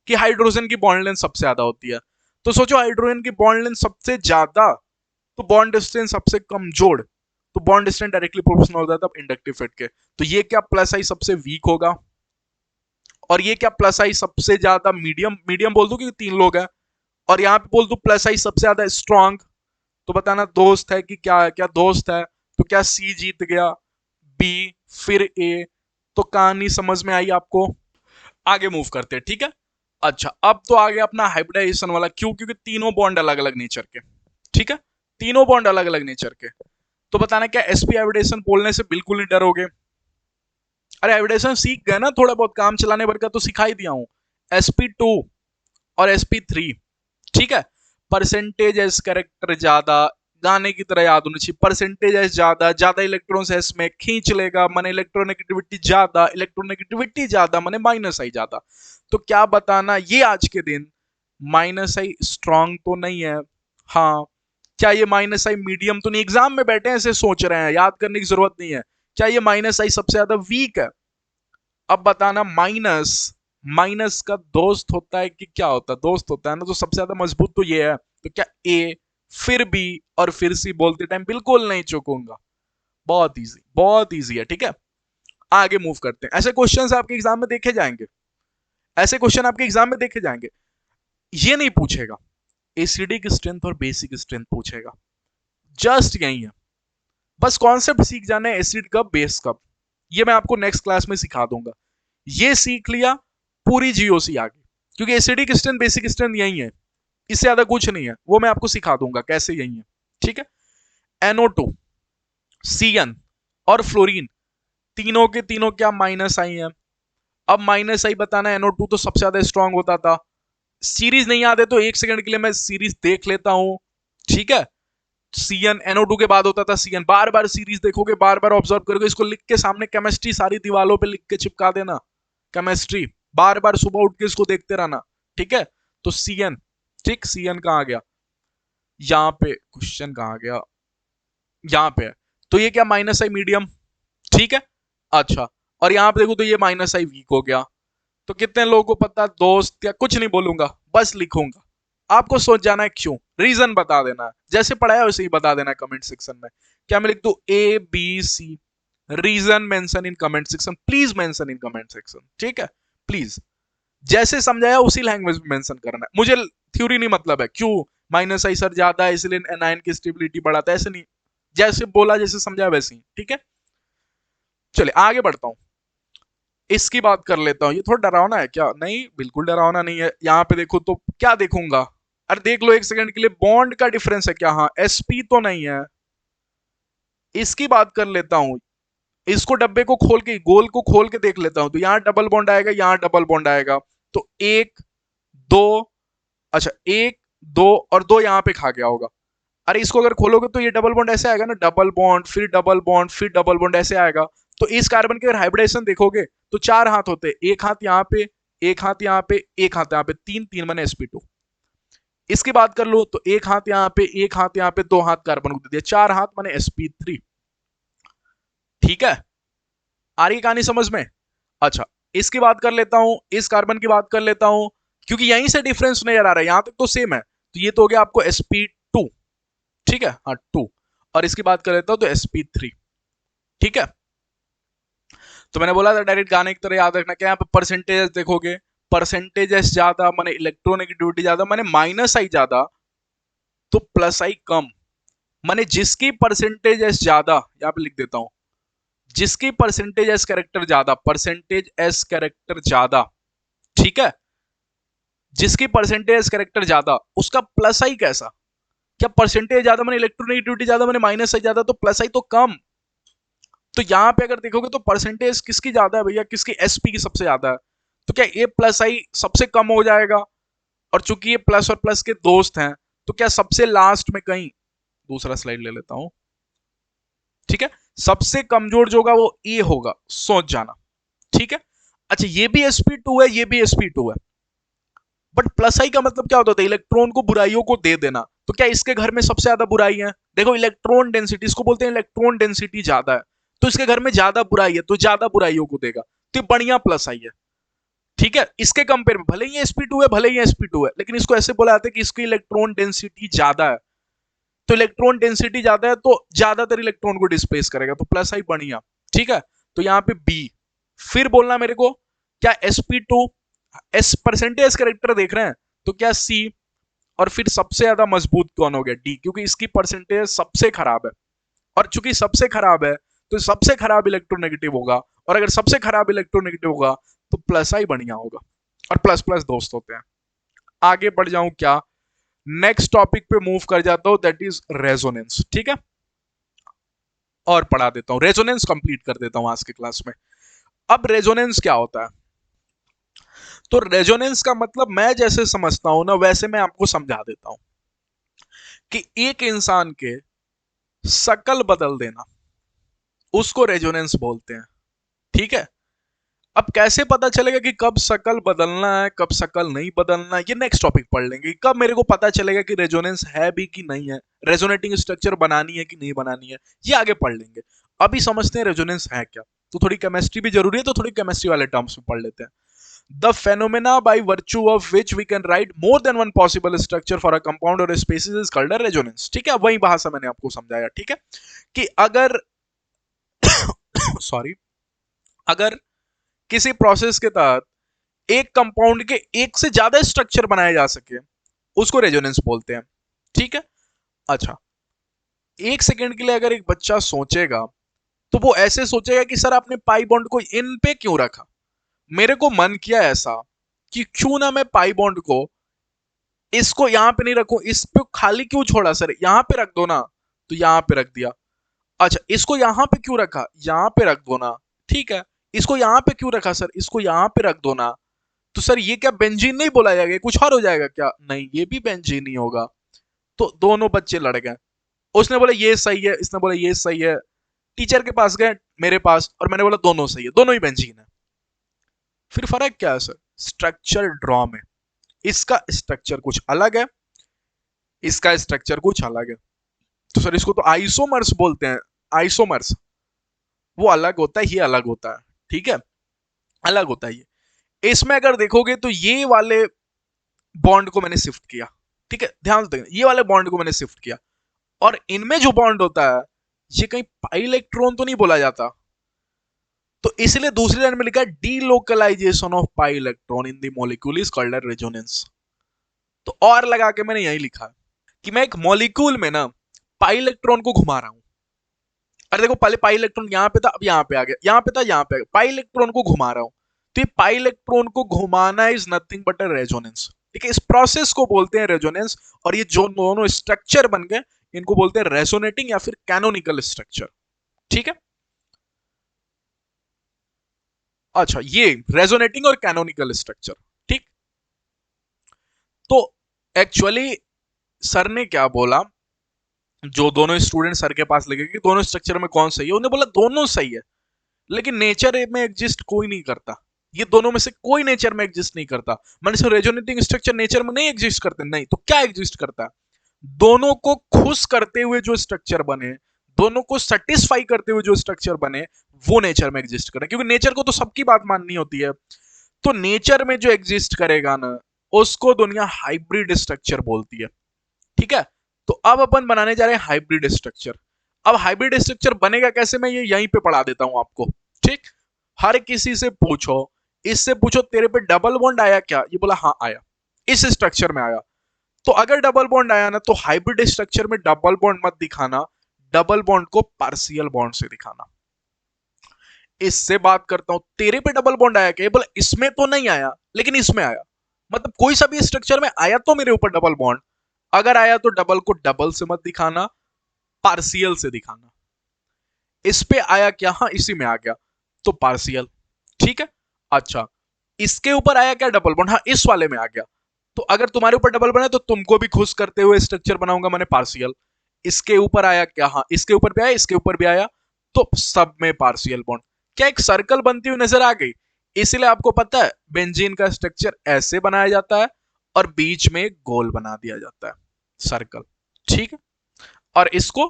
Speaker 1: कि हाइड्रोजन की बॉन्ड लेंथ सबसे ज्यादा होती है। तो सोचो हाइड्रोजन की बॉन्ड लेंथ सबसे ज्यादा तो बॉन्ड डिस्टेंस सबसे कमजोर, तो बॉन्ड डिस्टेंस डायरेक्टली प्रोपोर्शनल होता है तब इंडक्टिव फिट के। तो ये क्या प्लस आई सबसे वीक होगा, और ये क्या प्लस आई सबसे ज्यादा मीडियम, मीडियम बोल दो क्योंकि तीन लोग हैं, और यहां पे बोल दो प्लस आई सबसे ज्यादा स्ट्रॉन्ग। तो बताना दोस्त है कि क्या है? क्या दोस्त है? तो क्या सी जीत गया, बी, फिर ए। तो कहानी समझ में आई आपको? आगे मूव करते हैं। ठीक है, अच्छा अब तो आ गया अपना हाइब्रिडाइजेशन वाला। क्यों? क्योंकि तीनों बॉन्ड अलग अलग नेचर के। ठीक है, तीनों बॉन्ड अलग अलग नेचर के। तो बताना क्या sp हाइब्रिडेशन बोलने से बिल्कुल नहीं डरोगे? अरे हाइब्रिडेशन सीख गए ना, थोड़ा बहुत काम चलाने भर का तो सिखा ही दिया हूं। sp2 और sp3, ठीक है। परसेंटेज एस कैरेक्टर ज्यादा, गाने की तरह याद होनी चाहिए। परसेंटेज एस ज्यादा, ज्यादा इलेक्ट्रॉन्स एस में खींच लेगा माने इलेक्ट्रोनेगेटिविटी ज्यादा, इलेक्ट्रोनेगेटिविटी ज्यादा माने माइनस आई ज्यादा। तो क्या बताना ये आज के दिन माइनस आई स्ट्रॉन्ग तो नहीं है? हाँ। क्या ये माइनस आई मीडियम तो नहीं? एग्जाम में बैठे ऐसे सोच रहे हैं, याद करने की जरूरत नहीं है। क्या ये माइनस आई सबसे ज्यादा वीक है? अब बताना माइनस, माइनस का दोस्त होता है कि क्या होता है? दोस्त होता है ना, तो सबसे ज्यादा मजबूत तो ये है। तो क्या ए, फिर बी और फिर सी बोलते टाइम बिल्कुल नहीं चूकूंगा। बहुत इजी है। ठीक है, आगे मूव करते हैं। ऐसे क्वेश्चंस आपके एग्जाम में देखे जाएंगे, ऐसे क्वेश्चन आपके एग्जाम में देखे जाएंगे। ये नहीं पूछेगा एसिडिक स्ट्रेंथ और बेसिक स्ट्रेंथ पूछेगा, जस्ट यही है। बस कॉन्सेप्ट सीख जाना है, एसिड कब बेस कब, ये मैं आपको नेक्स्ट क्लास में सिखा दूंगा। ये सीख लिया, पूरी जीओसी आ गई, क्योंकि एसिडिक स्ट्रेंथ बेसिक स्ट्रेंथ यही है, इससे ज्यादा कुछ नहीं है। वो मैं आपको सिखा दूंगा कैसे, यही है। ठीक है, NO2, CN और फ्लोरीन तीनों के तीनों क्या माइनस आई है। अब माइनस आई बताना, NO2 तो सबसे ज्यादा स्ट्रांग होता था। सीरीज नहीं याद है तो एक सेकंड के लिए मैं सीरीज देख लेता हूं। ठीक है, CN NO2 के बाद होता था CN। बार बार सीरीज देखोगे, बार बार ऑब्जर्व करोगे, इसको लिख के सामने केमिस्ट्री सारी दीवालों पे लिख के चिपका देना, केमिस्ट्री बार बार सुबह उठ के इसको देखते रहना। ठीक है, तो CN, ठीक, CN कहां गया? यहां पे क्वेश्चन कहां गया? यहां पे है। तो ये क्या माइनस आई मीडियम, ठीक है। अच्छा, और यहां पे देखो तो ये माइनस आई वीक हो गया। तो कितने लोगों को पता? दोस्त या कुछ नहीं बोलूंगा, बस लिखूंगा। आपको सोच जाना है क्यों, रीजन बता देना है, जैसे पढ़ाया वैसे ही बता देना है कमेंट सेक्शन में। क्या मैं लिख दू ABC, reason mention in comment section, please mention in comment section. ठीक है, प्लीज, जैसे समझाया उसी लैंग्वेज में मेंशन करना है। मुझे थ्योरी नहीं मतलब है क्यों माइनस आई सर ज्यादा है इसलिए एनायन की स्टेबिलिटी बढ़ाता है, ऐसे नहीं, जैसे बोला जैसे समझाया वैसे ही। ठीक है, चलिए आगे बढ़ता हूं, इसकी बात कर लेता हूं। ये थोड़ा डरावना है क्या? नहीं, बिल्कुल डरावना नहीं है। यहां पे देखो तो क्या देखूंगा? अरे देख लो एक सेकंड के लिए, बॉन्ड का डिफरेंस है क्या? हाँ, sp तो नहीं है। इसकी बात कर लेता हूं, इसको डब्बे को खोल के, गोल को खोल के देख लेता हूं। तो यहां डबल बॉन्ड आएगा, यहां डबल बॉन्ड आएगा। तो एक, दो, अच्छा एक, दो और दो यहां पे खा गया होगा। अरे इसको अगर खोलोगे तो ये डबल बॉन्ड ऐसे आएगा ना, डबल बॉन्ड फिर डबल बॉन्ड फिर डबल बॉन्ड ऐसे आएगा। तो इस कार्बन के अगर हाइब्रिडेशन देखोगे तो चार हाथ होते, एक हाथ यहाँ पे, एक हाथ यहाँ पे, एक हाथ यहाँ पे, तीन तीन बने sp2। इसकी बात कर लो तो एक हाथ यहाँ पे, एक हाथ यहाँ पे, दो हाथ कार्बन को दे दिया, चार हाथ बने sp3। ठीक है, आ रही कहानी समझ में? अच्छा, इसकी बात कर लेता हूं, इस कार्बन की बात कर लेता हूं, क्योंकि यहीं से डिफरेंस नजर आ रहा है, यहां तक तो सेम है, तो ये तो हो गया आपको sp2, ठीक है, हाँ 2। और इसकी बात कर लेता हूं तो sp3, ठीक है। तो मैंने बोला था डायरेक्ट गाने की तरह याद रखना, क्या यहाँ पे परसेंटेज देखोगे, परसेंटेज ज्यादा माने इलेक्ट्रोनेगेटिविटी ज्यादा, माने माइनस आई ज्यादा तो प्लस आई कम, माने जिसकी परसेंटेज एस ज्यादा, यहाँ पे लिख देता हूं, जिसकी परसेंटेज एस कैरेक्टर ज्यादा, परसेंटेज एस कैरेक्टर ज्यादा, ठीक है, जिसकी परसेंटेज कैरेक्टर ज्यादा उसका प्लस आई कैसा, क्या परसेंटेज ज्यादा माने इलेक्ट्रोनेगेटिविटी ज्यादा माने माइनस आई ज्यादा तो प्लस आई तो कम। तो यहां पे अगर देखोगे तो परसेंटेज किसकी ज्यादा है भैया, किसकी एसपी की सबसे ज्यादा है, तो क्या ए प्लस आई सबसे कम हो जाएगा, और चूंकि ये प्लस और प्लस के दोस्त हैं तो क्या सबसे लास्ट में कहीं, दूसरा स्लाइड ले लेता हूं, ठीक है, सबसे कमजोर जो होगा वो ए होगा, सोच जाना, ठीक है। अच्छा ये भी sp2 है, ये भी sp2 है, बट प्लस आई का मतलब क्या होता है, इलेक्ट्रॉन को बुराइयों को दे देना, तो क्या इसके घर में सबसे ज्यादा बुराई है, देखो इलेक्ट्रॉन डेंसिटी, इसको बोलते हैं इलेक्ट्रॉन डेंसिटी ज्यादा है, तो इसके घर में ज्यादा बुराई है तो ज्यादा बुराइयों को देगा, तो बढ़िया प्लस आई है, ठीक है। इसके कंपेयर में भले ही sp2 है, भले ही sp2 है, लेकिन इसको ऐसे बोला जाता है कि इसकी इलेक्ट्रॉन डेंसिटी ज्यादा है, तो इलेक्ट्रॉन डेंसिटी ज्यादा है तो ज्यादातर इलेक्ट्रॉन को डिस्प्लेस करेगा, तो प्लस आई बढ़िया, ठीक है। तो यहाँ पे बी, फिर बोलना मेरे को, क्या sp2 एस परसेंटेज कैरेक्टर देख रहे हैं, तो क्या सी, और फिर सबसे ज्यादा मजबूत कौन हो गया, डी, क्योंकि इसकी परसेंटेज सबसे खराब है, और चूंकि सबसे खराब है तो सबसे खराब इलेक्ट्रोनेगेटिव होगा, और अगर सबसे खराब इलेक्ट्रोनेगेटिव होगा तो प्लस आई बढ़िया होगा, और प्लस प्लस दोस्त होते हैं। आगे बढ़ जाऊं क्या, नेक्स्ट टॉपिक पे मूव कर जाता हूं, दैट इज रेजोनेंस, ठीक है, और पढ़ा देता हूं, रेजोनेंस कंप्लीट कर देता हूं आज के क्लास में। अब रेजोनेंस क्या होता है, तो रेजोनेंस का मतलब मैं जैसे समझता हूं ना वैसे मैं आपको समझा देता हूं, कि एक इंसान के शकल बदल देना उसको रेजोनेंस बोलते हैं, ठीक है। अब कैसे पता चलेगा कि कब शकल बदलना है, कब शकल नहीं बदलना है, ये नेक्स्ट टॉपिक पढ़ लेंगे, कब मेरे को पता चलेगा कि रेजोनेंस है भी कि नहीं है, रेजोनेटिंग स्ट्रक्चर बनानी है कि नहीं बनानी है, ये आगे पढ़ लेंगे। अभी समझते हैं रेजोनेंस है क्या, तो थोड़ी केमिस्ट्री भी जरूरी है, तो थोड़ी केमिस्ट्री वाले टर्म्स में पढ़ लेते हैं। The phenomena by virtue of which we can write more than one possible structure for a compound or a species is called a resonance, ठीक है, वही भाषा मैंने आपको समझाया, ठीक है, कि अगर सॉरी, अगर किसी प्रोसेस के तहत एक कंपाउंड के एक से ज्यादा स्ट्रक्चर बनाए जा सके उसको रेजोनेंस बोलते हैं, ठीक है। अच्छा, एक सेकंड के लिए अगर एक बच्चा सोचेगा तो वो ऐसे सोचेगा कि सर आपने पाई बॉन्ड को इन पे क्यों रखा, मेरे को मन किया ऐसा कि क्यों ना मैं पाई बॉन्ड को इसको यहां पे नहीं रखूं, इस पे खाली क्यों छोड़ा सर, यहां पे रख दो ना, तो यहां पे रख दिया। अच्छा इसको यहां पे क्यों रखा, यहां पे रख दो ना, ठीक है। इसको यहां पे क्यों रखा सर, इसको यहां पे रख दो ना, तो सर ये क्या बेंजीन नहीं बोला जाएगा, कुछ और हो जाएगा क्या, नहीं ये भी बेंजीन ही होगा। तो दोनों बच्चे लड़ गए, उसने बोला ये सही है, इसने बोला ये सही है, टीचर के पास गए, मेरे पास, और मैंने बोला दोनों सही है, दोनों ही बेंजीन है। फिर फर्क क्या है सर, स्ट्रक्चर ड्रॉ में, इसका स्ट्रक्चर कुछ अलग है, इसका स्ट्रक्चर कुछ अलग है, तो सर इसको तो आइसोमर्स बोलते हैं, आइसोमर्स, वो अलग होता है, ये अलग होता है, ठीक है, अलग होता है ये। इसमें अगर देखोगे तो ये वाले बॉन्ड को मैंने शिफ्ट किया, ठीक है, ध्यान से देखना, ये वाले बॉन्ड को मैंने शिफ्ट किया, और इनमें जो बॉन्ड होता है ये कहीं पाई इलेक्ट्रॉन तो नहीं बोला जाता, तो इसलिए दूसरी लाइन में लिखा है delocalization of pi electron in the molecule is called resonance. तो और लगा के मैंने यही लिखा कि मैं एक मॉलिक्यूल में ना पाई इलेक्ट्रॉन को घुमा रहा हूं, अरे देखो पहले पाई इलेक्ट्रॉन यहां पे था, अब यहां पे आ गया, यहां पे था, यहां पे आ गया, पाई इलेक्ट्रॉन को घुमा रहा हूं, तो ये पाई इलेक्ट्रॉन को घुमाना is nothing but a resonance, ठीक है, इस प्रोसेस को बोलते हैं रेजोनेंस, और ये जो दोनों स्ट्रक्चर बन गए इनको बोलते हैं रेजोनेटिंग या फिर कैनोनिकल स्ट्रक्चर, ठीक है। अच्छा ये रेजोनेटिंग और कैनोनिकल स्ट्रक्चर, ठीक। तो एक्चुअली सर ने क्या बोला, जो दोनों स्टूडेंट सर के पास लगे कि दोनों स्ट्रक्चर में कौन सही है, उन्होंने बोला दोनों सही है, लेकिन नेचर में एग्जिस्ट कोई नहीं करता, ये दोनों में से कोई नेचर में एग्जिस्ट नहीं करता, मैंने से रेजोनेटिंग स्ट्रक्चर नेचर में नहीं एग्जिस्ट करते, नहीं तो क्या एग्जिस्ट करता है, दोनों को खुश करते हुए जो स्ट्रक्चर बने, दोनों को सेटिस्फाई करते हुए जो स्ट्रक्चर बने वो नेचर में एग्जिस्ट करे, क्योंकि नेचर को तो सबकी बात माननी होती है। तो नेचर में जो एग्जिस्ट करेगा ना उसको दुनिया हाइब्रिड स्ट्रक्चर बोलती है। ठीक है, तो अब अपन बनाने जा रहे हैं हाइब्रिड स्ट्रक्चर। अब हाइब्रिड स्ट्रक्चर बनेगा कैसे, मैं ये यहीं पे पढ़ा देता हूं आपको। ठीक, हर किसी से पूछो, इससे पूछो तेरे पे डबल बॉन्ड आया क्या, ये बोला हाँ आया, इस स्ट्रक्चर में आया। तो अगर डबल बॉन्ड आया ना तो हाइब्रिड स्ट्रक्चर में डबल बॉन्ड मत दिखाना, डबल बॉन्ड को पार्शियल बॉन्ड से दिखाना। इससे बात करता हूं, तेरे पे डबल बॉन्ड आया क्या, ये बोला इसमें तो नहीं आया लेकिन इसमें आया, मतलब कोई सा भी स्ट्रक्चर में आया तो मेरे ऊपर डबल बॉन्ड, अगर आया तो डबल को डबल से मत दिखाना, पार्शियल से दिखाना। इस पे आया क्या, हाँ इसी में आ गया तो पार्शियल। ठीक है, अच्छा इसके ऊपर आया क्या डबल बॉन्ड, हाँ इस वाले में आ गया, तो अगर तुम्हारे ऊपर डबल बॉन्ड है तो तुमको भी खुश करते हुए स्ट्रक्चर बनाऊंगा मैंने पार्शियल। इसके ऊपर आया क्या, हाँ इसके ऊपर भी आया, इसके ऊपर भी आया, तो सब में पार्शियल बॉन्ड। क्या एक सर्कल बनती हुई नजर आ गई। इसलिए आपको पता है बेंजीन का स्ट्रक्चर ऐसे बनाया जाता है और बीच में गोल बना दिया जाता है, सर्कल। ठीक है, और इसको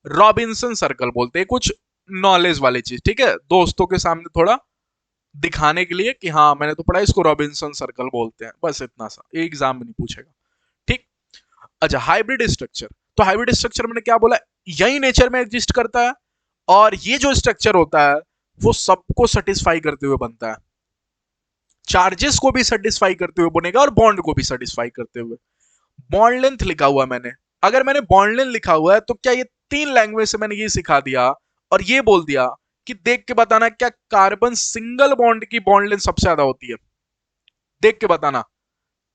Speaker 1: रॉबिन्सन सर्कल बोलते हैं, कुछ नॉलेज वाली चीज। ठीक है, दोस्तों के सामने थोड़ा दिखाने के लिए कि हाँ मैंने तो पढ़ा, इसको रॉबिन्सन सर्कल बोलते हैं, बस इतना सा, एग्जाम में नहीं पूछेगा। ठीक, अच्छा हाइब्रिड स्ट्रक्चर, तो हाइब्रिड स्ट्रक्चर मैंने क्या बोला, यही नेचर में एग्जिस्ट करता है और ये जो स्ट्रक्चर होता है वो सबको सेटिस्फाई करते हुए बनता है, चार्जेस को भी सेटिस्फाई करते हुए बनेगा और बॉन्ड को भी सेटिस्फाई करते हुए। बॉन्ड लेंथ लिखा हुआ मैंने, अगर मैंने बॉन्ड लेंथ लिखा हुआ है तो क्या ये 3 लैंग्वेज से मैंने ये सिखा दिया और ये बोल दिया कि देख के बताना क्या कार्बन सिंगल बॉन्ड की बॉन्ड लेंथ सबसे ज्यादा होती है, देख के बताना,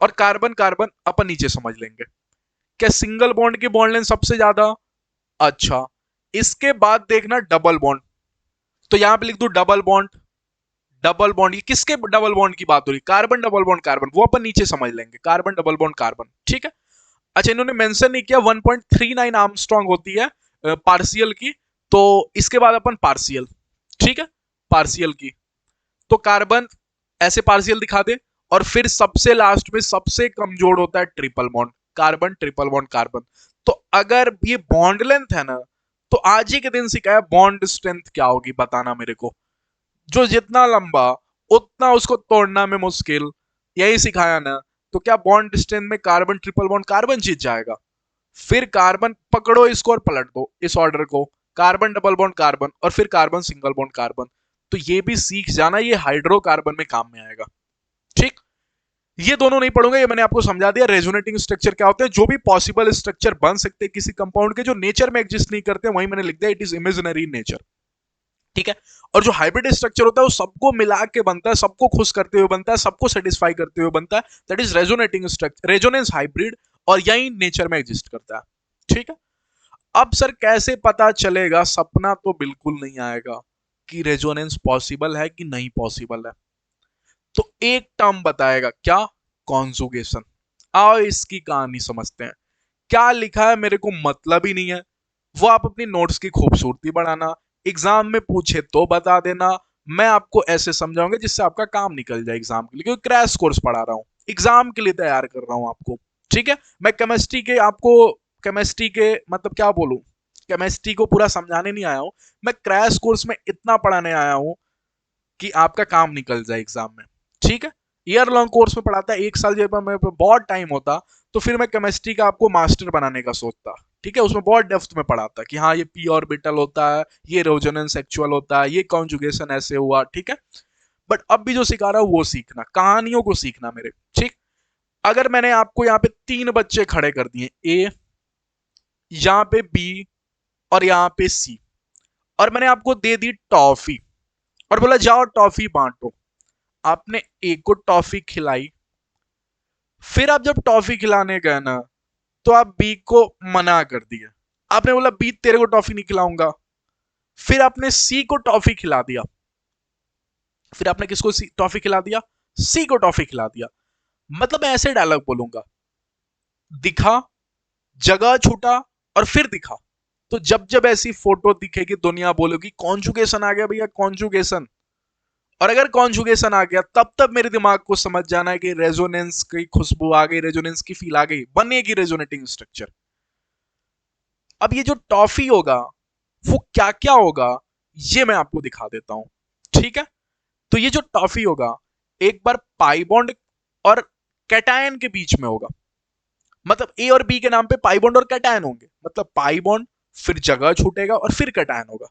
Speaker 1: और कार्बन कार्बन अपन नीचे समझ लेंगे। क्या सिंगल बॉन्ड की बॉन्ड लेंथ सबसे ज्यादा, अच्छा इसके बाद देखना डबल बॉन्ड, तो यहां पे लिख दू डबल बॉन्ड। डबल बॉन्ड, ये किसके डबल बॉन्ड की बात हो रही, कार्बन डबल बॉन्ड कार्बन, वो अपन नीचे समझ लेंगे, कार्बन डबल बॉन्ड कार्बन। ठीक है, अच्छा इन्होंने मेंशन नहीं किया 1.39 आर्मस्ट्रांग होती है पार्शियल की, तो इसके बाद अपन पार्शियल। ठीक है, पार्शियल की तो कार्बन ऐसे पार्शियल दिखा दे, और फिर सबसे लास्ट में सबसे कमजोर होता है triple bond, carbon triple bond carbon. तो अगर ये बॉन्ड लेंथ है ना, तो आज ही के दिन सिखाया बॉन्ड स्ट्रेंथ क्या होगी बताना मेरे को, जो जितना लंबा उतना उसको तोड़ना में मुश्किल, यही सिखाया ना। तो क्या बॉन्ड स्ट्रेंथ में कार्बन ट्रिपल बॉन्ड कार्बन जीत जाएगा, फिर कार्बन पकड़ो इसको और पलट दो इस ऑर्डर को, कार्बन डबल बॉन्ड कार्बन और फिर कार्बन सिंगल बॉन्ड कार्बन। तो ये भी सीख जाना, ये हाइड्रोकार्बन में काम में आएगा। ठीक, ये दोनों नहीं पढ़ूंगा, ये मैंने आपको समझा दिया रेजोनेटिंग स्ट्रक्चर क्या होते हैं, जो भी पॉसिबल स्ट्रक्चर बन सकते हैं किसी कंपाउंड के जो नेचर में एग्जिस्ट नहीं करते, वही मैंने लिख दिया इट इज इमेजिनरी नेचर। ठीक है, और जो हाइब्रिड स्ट्रक्चर होता है वो सबको मिला के बनता है, सबको खुश करते हुए बनता है, सबको सेटिस्फाई करते हुए बनता है, that is resonating structure, resonance hybrid, और यही नेचर में एग्जिस्ट करता है। ठीक है, अब सर कैसे पता चलेगा, सपना तो बिल्कुल नहीं आएगा कि रेजोनेंस पॉसिबल है कि नहीं पॉसिबल है, तो एक टर्म बताएगा क्या, कॉन्जुगेशन। आओ इसकी कहानी समझते हैं, क्या लिखा है मेरे को मतलब ही नहीं है, वो आप अपनी नोट्स की खूबसूरती बढ़ाना, एग्जाम में पूछे तो बता देना, मैं आपको ऐसे समझाऊंगा जिससे आपका काम निकल जाए एग्जाम के लिए, क्योंकि क्रैश कोर्स पढ़ा रहा हूँ, एग्जाम के लिए तैयार कर रहा हूँ आपको। ठीक है, मैं केमिस्ट्री के आपको, केमिस्ट्री के मतलब क्या बोलूं, केमिस्ट्री को पूरा समझाने नहीं आया हूं, मैं क्रैश कोर्स में इतना पढ़ाने आया हूं कि आपका काम निकल जाए एग्जाम में। ठीक है, ईयर लॉन्ग कोर्स में पढ़ाता है, 1 साल जब मेरे पे बहुत टाइम होता तो फिर मैं केमिस्ट्री का आपको मास्टर बनाने का सोचता। ठीक है, उसमें बहुत डेप्थ में पढ़ाता कि हाँ ये पी ऑर्बिटल होता है, ये रेजोनेंस एक्चुअल होता है, ये कॉन्जुगेशन ऐसे हुआ। ठीक है, बट अब भी जो सिखा रहा हूँ वो सीखना, कहानियों को सीखना मेरे। ठीक, अगर मैंने आपको यहाँ पे 3 बच्चे खड़े कर दिए, ए, यहाँ पे बी और यहाँ पे सी, और मैंने आपको दे दी टॉफी और बोला जाओ टॉफी बांटो, आपने ए को टॉफी खिलाई, फिर आप जब टॉफी खिलाने गए ना तो आप बी को मना कर दिया, आपने बोला बी तेरे को टॉफी नहीं खिलाऊंगा, फिर आपने सी को टॉफी खिला दिया, फिर आपने किसको टॉफी खिला दिया, सी को टॉफी खिला दिया। मतलब मैं ऐसे डायलॉग बोलूंगा, दिखा, जगह छूटा और फिर दिखा, तो जब जब ऐसी फोटो दिखेगी दुनिया बोलेगी कॉन्जुगेशन आ गया भैया, कॉन्जुगेशन। और अगर कॉन्जुगेशन आ गया तब तब मेरे दिमाग को समझ जाना है कि रेजोनेंस की खुशबू आ गई, रेजोनेंस की फील आ गई, बनेगी रेजोनेटिंग स्ट्रक्चर। अब ये जो टॉफी होगा वो क्या क्या होगा ये मैं आपको दिखा देता हूं, ठीक है। तो ये जो टॉफी होगा एक बार पाई बॉन्ड और कैटायन के बीच में होगा, मतलब ए और बी के नाम पे पाई बॉन्ड और कैटायन होंगे, मतलब पाई बॉन्ड फिर जगह छूटेगा और फिर कैटायन होगा।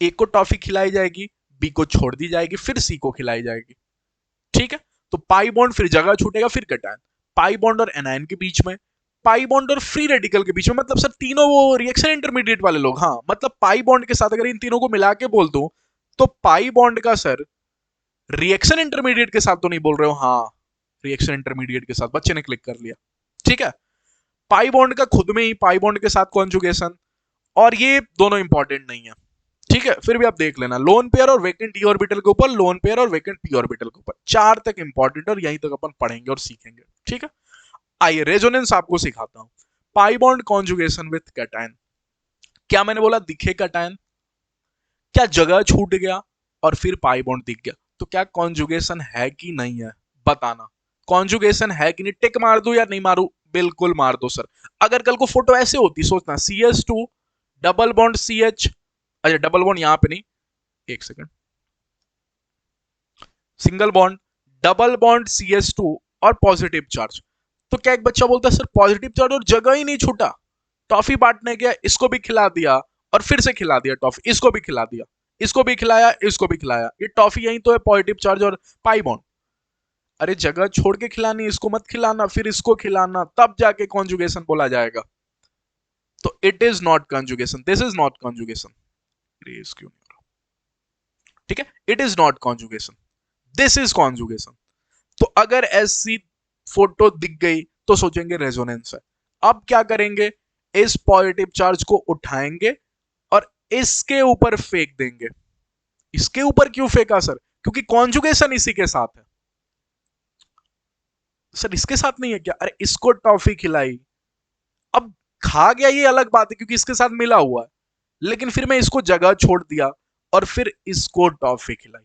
Speaker 1: ए को टॉफी खिलाई जाएगी, बी को छोड़ दी जाएगी, फिर सी को खिलाई जाएगी, ठीक है। तो पाई बॉन्ड फिर जगह छूटेगा फिर कैटायन, पाई बॉन्ड और एनायन के बीच में, पाई बॉन्ड और फ्री रेडिकल के बीच में, मतलब सर तीनों वो रिएक्शन इंटरमीडिएट वाले लोग, हाँ मतलब पाई बॉन्ड के साथ अगर इन तीनों को मिला के बोल दूं तो पाई बॉन्ड का सर रिएक्शन इंटरमीडिएट के साथ तो नहीं बोल रहे हो, हाँ रिएक्शन इंटरमीडिएट के साथ, बच्चे ने क्लिक कर लिया, ठीक है। पाई बॉन्ड का खुद में ही पाई बॉन्ड के साथ कॉन्जुगेशन, और ये दोनों इंपॉर्टेंट नहीं है, ठीक है, फिर भी आप देख लेना लोन पेयर और वेकेंट डी ऑर्बिटल के ऊपर, लोन पेयर और वेकेंट पी ऑर्बिटल के ऊपर, चार तक इंपॉर्टेंट और यहीं तक अपन पढ़ेंगे और सीखेंगे, ठीक है। आइए रेजोनेंस आपको सिखाता हूं। Pi bond conjugation with cation, क्या मैंने बोला दिखे कैटायन, क्या जगह छूट गया और फिर पाई बॉन्ड दिख गया, तो क्या कॉन्जुगेशन है कि नहीं है, बताना। कॉन्जुगेशन है कि नहीं, टिक मार दू या नहीं मारू, बिल्कुल मार दो सर। अगर कल को फोटो ऐसे होती, सोचना CS2 डबल बॉन्ड CH, अच्छा डबल बॉन्ड यहां पे नहीं, एक second, single bond, double bond CS2 और पॉजिटिव चार्ज, तो क्या एक बच्चा बोलता है सर पॉजिटिव चार्ज और जगह ही नहीं छूटा, टॉफी बांटने गया, इसको भी खिला दिया और फिर से खिला दिया टॉफी, इसको भी खिला दिया, इसको भी खिलाया, इसको भी खिलाया, ये टॉफी यही तो है पॉजिटिव चार्ज और पाई बॉन्ड। अरे जगह छोड़ के खिलानी, इसको मत खिलाना फिर इसको खिलाना, तब जाके कॉन्जुगेशन बोला जाएगा। तो it is not conjugation, this is not conjugation, ठीक है, it is not conjugation, this is conjugation. तो अगर ऐसी फोटो दिख गई तो सोचेंगे रेजोनेंस है। अब क्या करेंगे, इस पॉजिटिव चार्ज को उठाएंगे और इसके ऊपर फेंक देंगे। इसके ऊपर क्यों फेंका सर, क्योंकि कॉन्जुगेशन इसी के साथ है। सर इसके साथ नहीं है क्या, अरे इसको टॉफी खिलाई, अब खा गया ये अलग बात है क्योंकि इसके साथ मिला हुआ है, लेकिन फिर मैं इसको जगह छोड़ दिया और फिर इसको टॉफी खिलाई,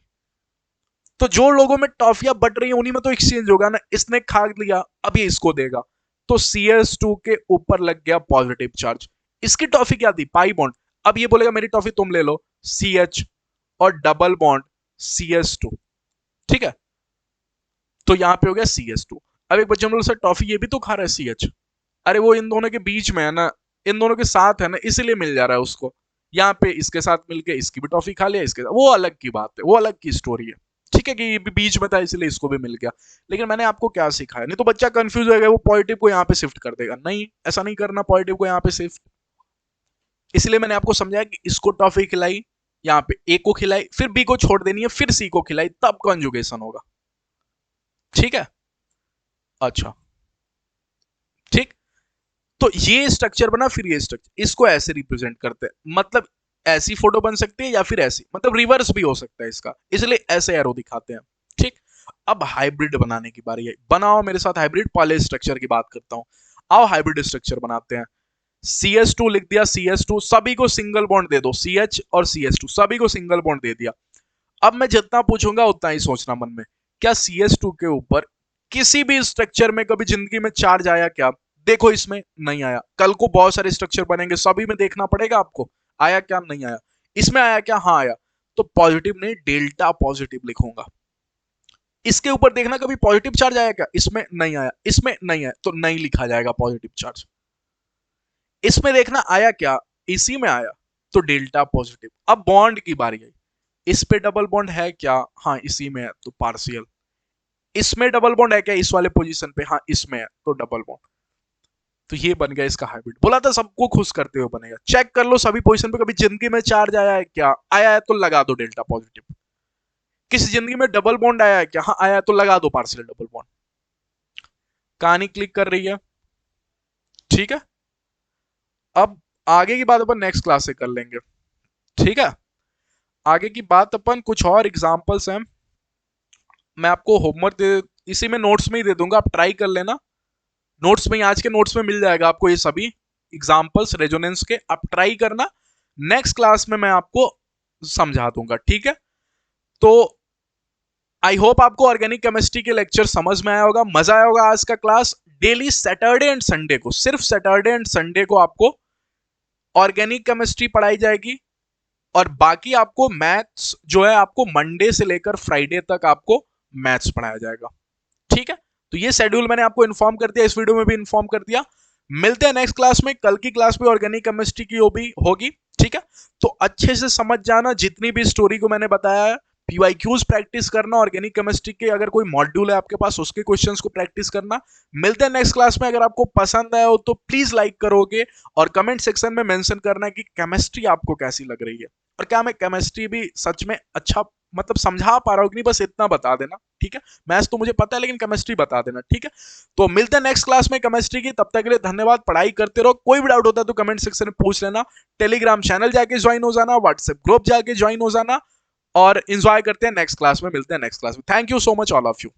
Speaker 1: तो जो लोगों में टॉफियां बट रही है उन्हीं में तो एक्सचेंज होगा ना, इसने खा लिया अब ये इसको देगा, तो CS2 के ऊपर लग गया पॉजिटिव चार्ज। इसकी टॉफी क्या थी, पाई बॉन्ड, अब ये बोलेगा मेरी टॉफी तुम ले लो, CH और डबल बॉन्ड CS2, ठीक है, तो यहां पे हो गया CS2। अब एक बच्चे बोले सर टॉफी ये भी तो खा रहा है CH, अरे वो इन दोनों के बीच में है ना, इन दोनों के साथ है ना, इसीलिए मिल जा रहा है उसको, यहाँ पे इसके साथ मिलके इसकी भी टॉफी खा लिया, इसके साथ वो अलग की बात है, वो अलग की स्टोरी है, ठीक है कि ये भी बीच में था इसलिए इसको भी मिल गया। लेकिन मैंने आपको क्या सिखाया, नहीं तो बच्चा कंफ्यूज हो गया, वो पॉजिटिव को यहाँ पे शिफ्ट कर देगा, नहीं ऐसा नहीं करना, पॉजिटिव को यहाँ पे शिफ्ट, इसलिए मैंने आपको समझाया कि इसको टॉफी खिलाई, यहाँ पे ए को खिलाई, फिर बी को छोड़ देनी है, फिर सी को खिलाई, तब कॉन्जुगेशन होगा, ठीक है। अच्छा ठीक, तो ये स्ट्रक्चर बना, फिर ये स्ट्रक्चर, इसको ऐसे रिप्रेजेंट करते हैं, मतलब ऐसी फोटो बन सकती है या फिर ऐसी, मतलब रिवर्स भी हो सकता है इसका, इसलिए ऐसे एरो दिखाते हैं, ठीक। अब हाइब्रिड बनाने की बारी है, बनाओ मेरे साथ हाइब्रिड, पहले स्ट्रक्चर की बात करता हूं, आओ हाइब्रिड स्ट्रक्चर बनाते हैं। CS2 लिख दिया, CS2 सभी को सिंगल बॉन्ड दे दो, CH और CS2 सभी को सिंगल बॉन्ड दे दिया। अब मैं जितना पूछूंगा उतना ही सोचना मन में, क्या CS2 के ऊपर किसी भी स्ट्रक्चर में कभी जिंदगी में चार्ज आया क्या, देखो इसमें नहीं आया, कल को बहुत सारे स्ट्रक्चर बनेंगे सभी में देखना पड़ेगा आपको, आया क्या नहीं आया, इसमें आया क्या, हाँ आया, तो पॉजिटिव नहीं डेल्टा पॉजिटिव लिखूंगा। इसके ऊपर देखना कभी पॉजिटिव चार्ज आया क्या, इसमें नहीं आया, इसमें नहीं आया, तो नहीं लिखा जाएगा पॉजिटिव चार्ज। इसमें देखना आया क्या, इसी में आया, तो डेल्टा पॉजिटिव। अब बॉन्ड की बारी आई, इस पे डबल बॉन्ड है क्या, हाँ इसी में है, तो पार्शियल। इसमें डबल बॉन्ड है क्या, इस वाले पोजीशन पे, हाँ इसमें है, तो डबल बॉन्ड। तो ये बन गया इसका हाइब्रिड, बोला था सबको खुश करते हुए बनेगा, चेक कर लो सभी पोजीशन पे कभी जिंदगी में चार्ज आया है क्या, आया है तो लगा दो डेल्टा पॉजिटिव। किसी जिंदगी में डबल बॉन्ड आया है क्या, हाँ आया है तो लगा दो पार्शियल डबल बॉन्ड। कहानी क्लिक कर रही है, ठीक है। अब आगे की बात अपन नेक्स्ट क्लास से कर लेंगे, ठीक है। आगे की बात अपन कुछ और एग्जांपल्स हैं, मैं आपको होमवर्क दे, इसी में नोट्स में ही दे दूंगा, आप ट्राई कर लेना, नोट्स में आज के नोट्स में मिल जाएगा आपको ये सभी एग्जांपल्स रेजोनेंस के, आप ट्राई करना, नेक्स्ट क्लास में मैं आपको समझा दूंगा, ठीक है। तो आई होप आपको ऑर्गेनिक केमिस्ट्री के लेक्चर समझ में आया होगा, मजा आया होगा आज का class. Daily Saturday and Sunday को, सिर्फ सैटरडे एंड संडे को आपको ऑर्गेनिक केमिस्ट्री पढ़ाई जाएगी और बाकी आपको मैथ्स जो है आपको मंडे से लेकर फ्राइडे तक आपको मैथ्स पढ़ाया जाएगा। ठीक है, तो ये शेड्यूल मैंने आपको इन्फॉर्म कर दिया, इस वीडियो में भी इन्फॉर्म कर दिया। मिलते हैं नेक्स्ट क्लास में, कल की क्लास में ऑर्गेनिक केमिस्ट्री की होगी। ठीक है, तो अच्छे से समझ जाना जितनी भी स्टोरी को मैंने बताया है। पीवाईक्यूज प्रैक्टिस करना, ऑर्गेनिक केमिस्ट्री के अगर कोई मॉड्यूल है आपके पास उसके क्वेश्चंस को प्रैक्टिस करना। मिलते हैं नेक्स्ट क्लास में। अगर आपको पसंद आया हो तो प्लीज लाइक करोगे और कमेंट सेक्शन में मेंशन करना कि केमिस्ट्री आपको कैसी लग रही है और क्या मैं केमिस्ट्री भी सच में अच्छा मतलब समझा पा रहा हूँ कि नहीं, बस इतना बता देना। ठीक है, मैथ्स तो मुझे पता है लेकिन केमिस्ट्री बता देना। ठीक है, तो मिलते हैं नेक्स्ट क्लास में केमिस्ट्री की। तब तक के लिए धन्यवाद, पढ़ाई करते रहो। कोई भी डाउट होता है तो कमेंट सेक्शन में पूछ लेना। टेलीग्राम चैनल जाके ज्वाइन हो जाना, व्हाट्सएप ग्रुप जाके ज्वाइन हो जाना और एंजॉय करते हैं। नेक्स्ट क्लास में मिलते हैं, नेक्स्ट क्लास में। Thank you so much all of you.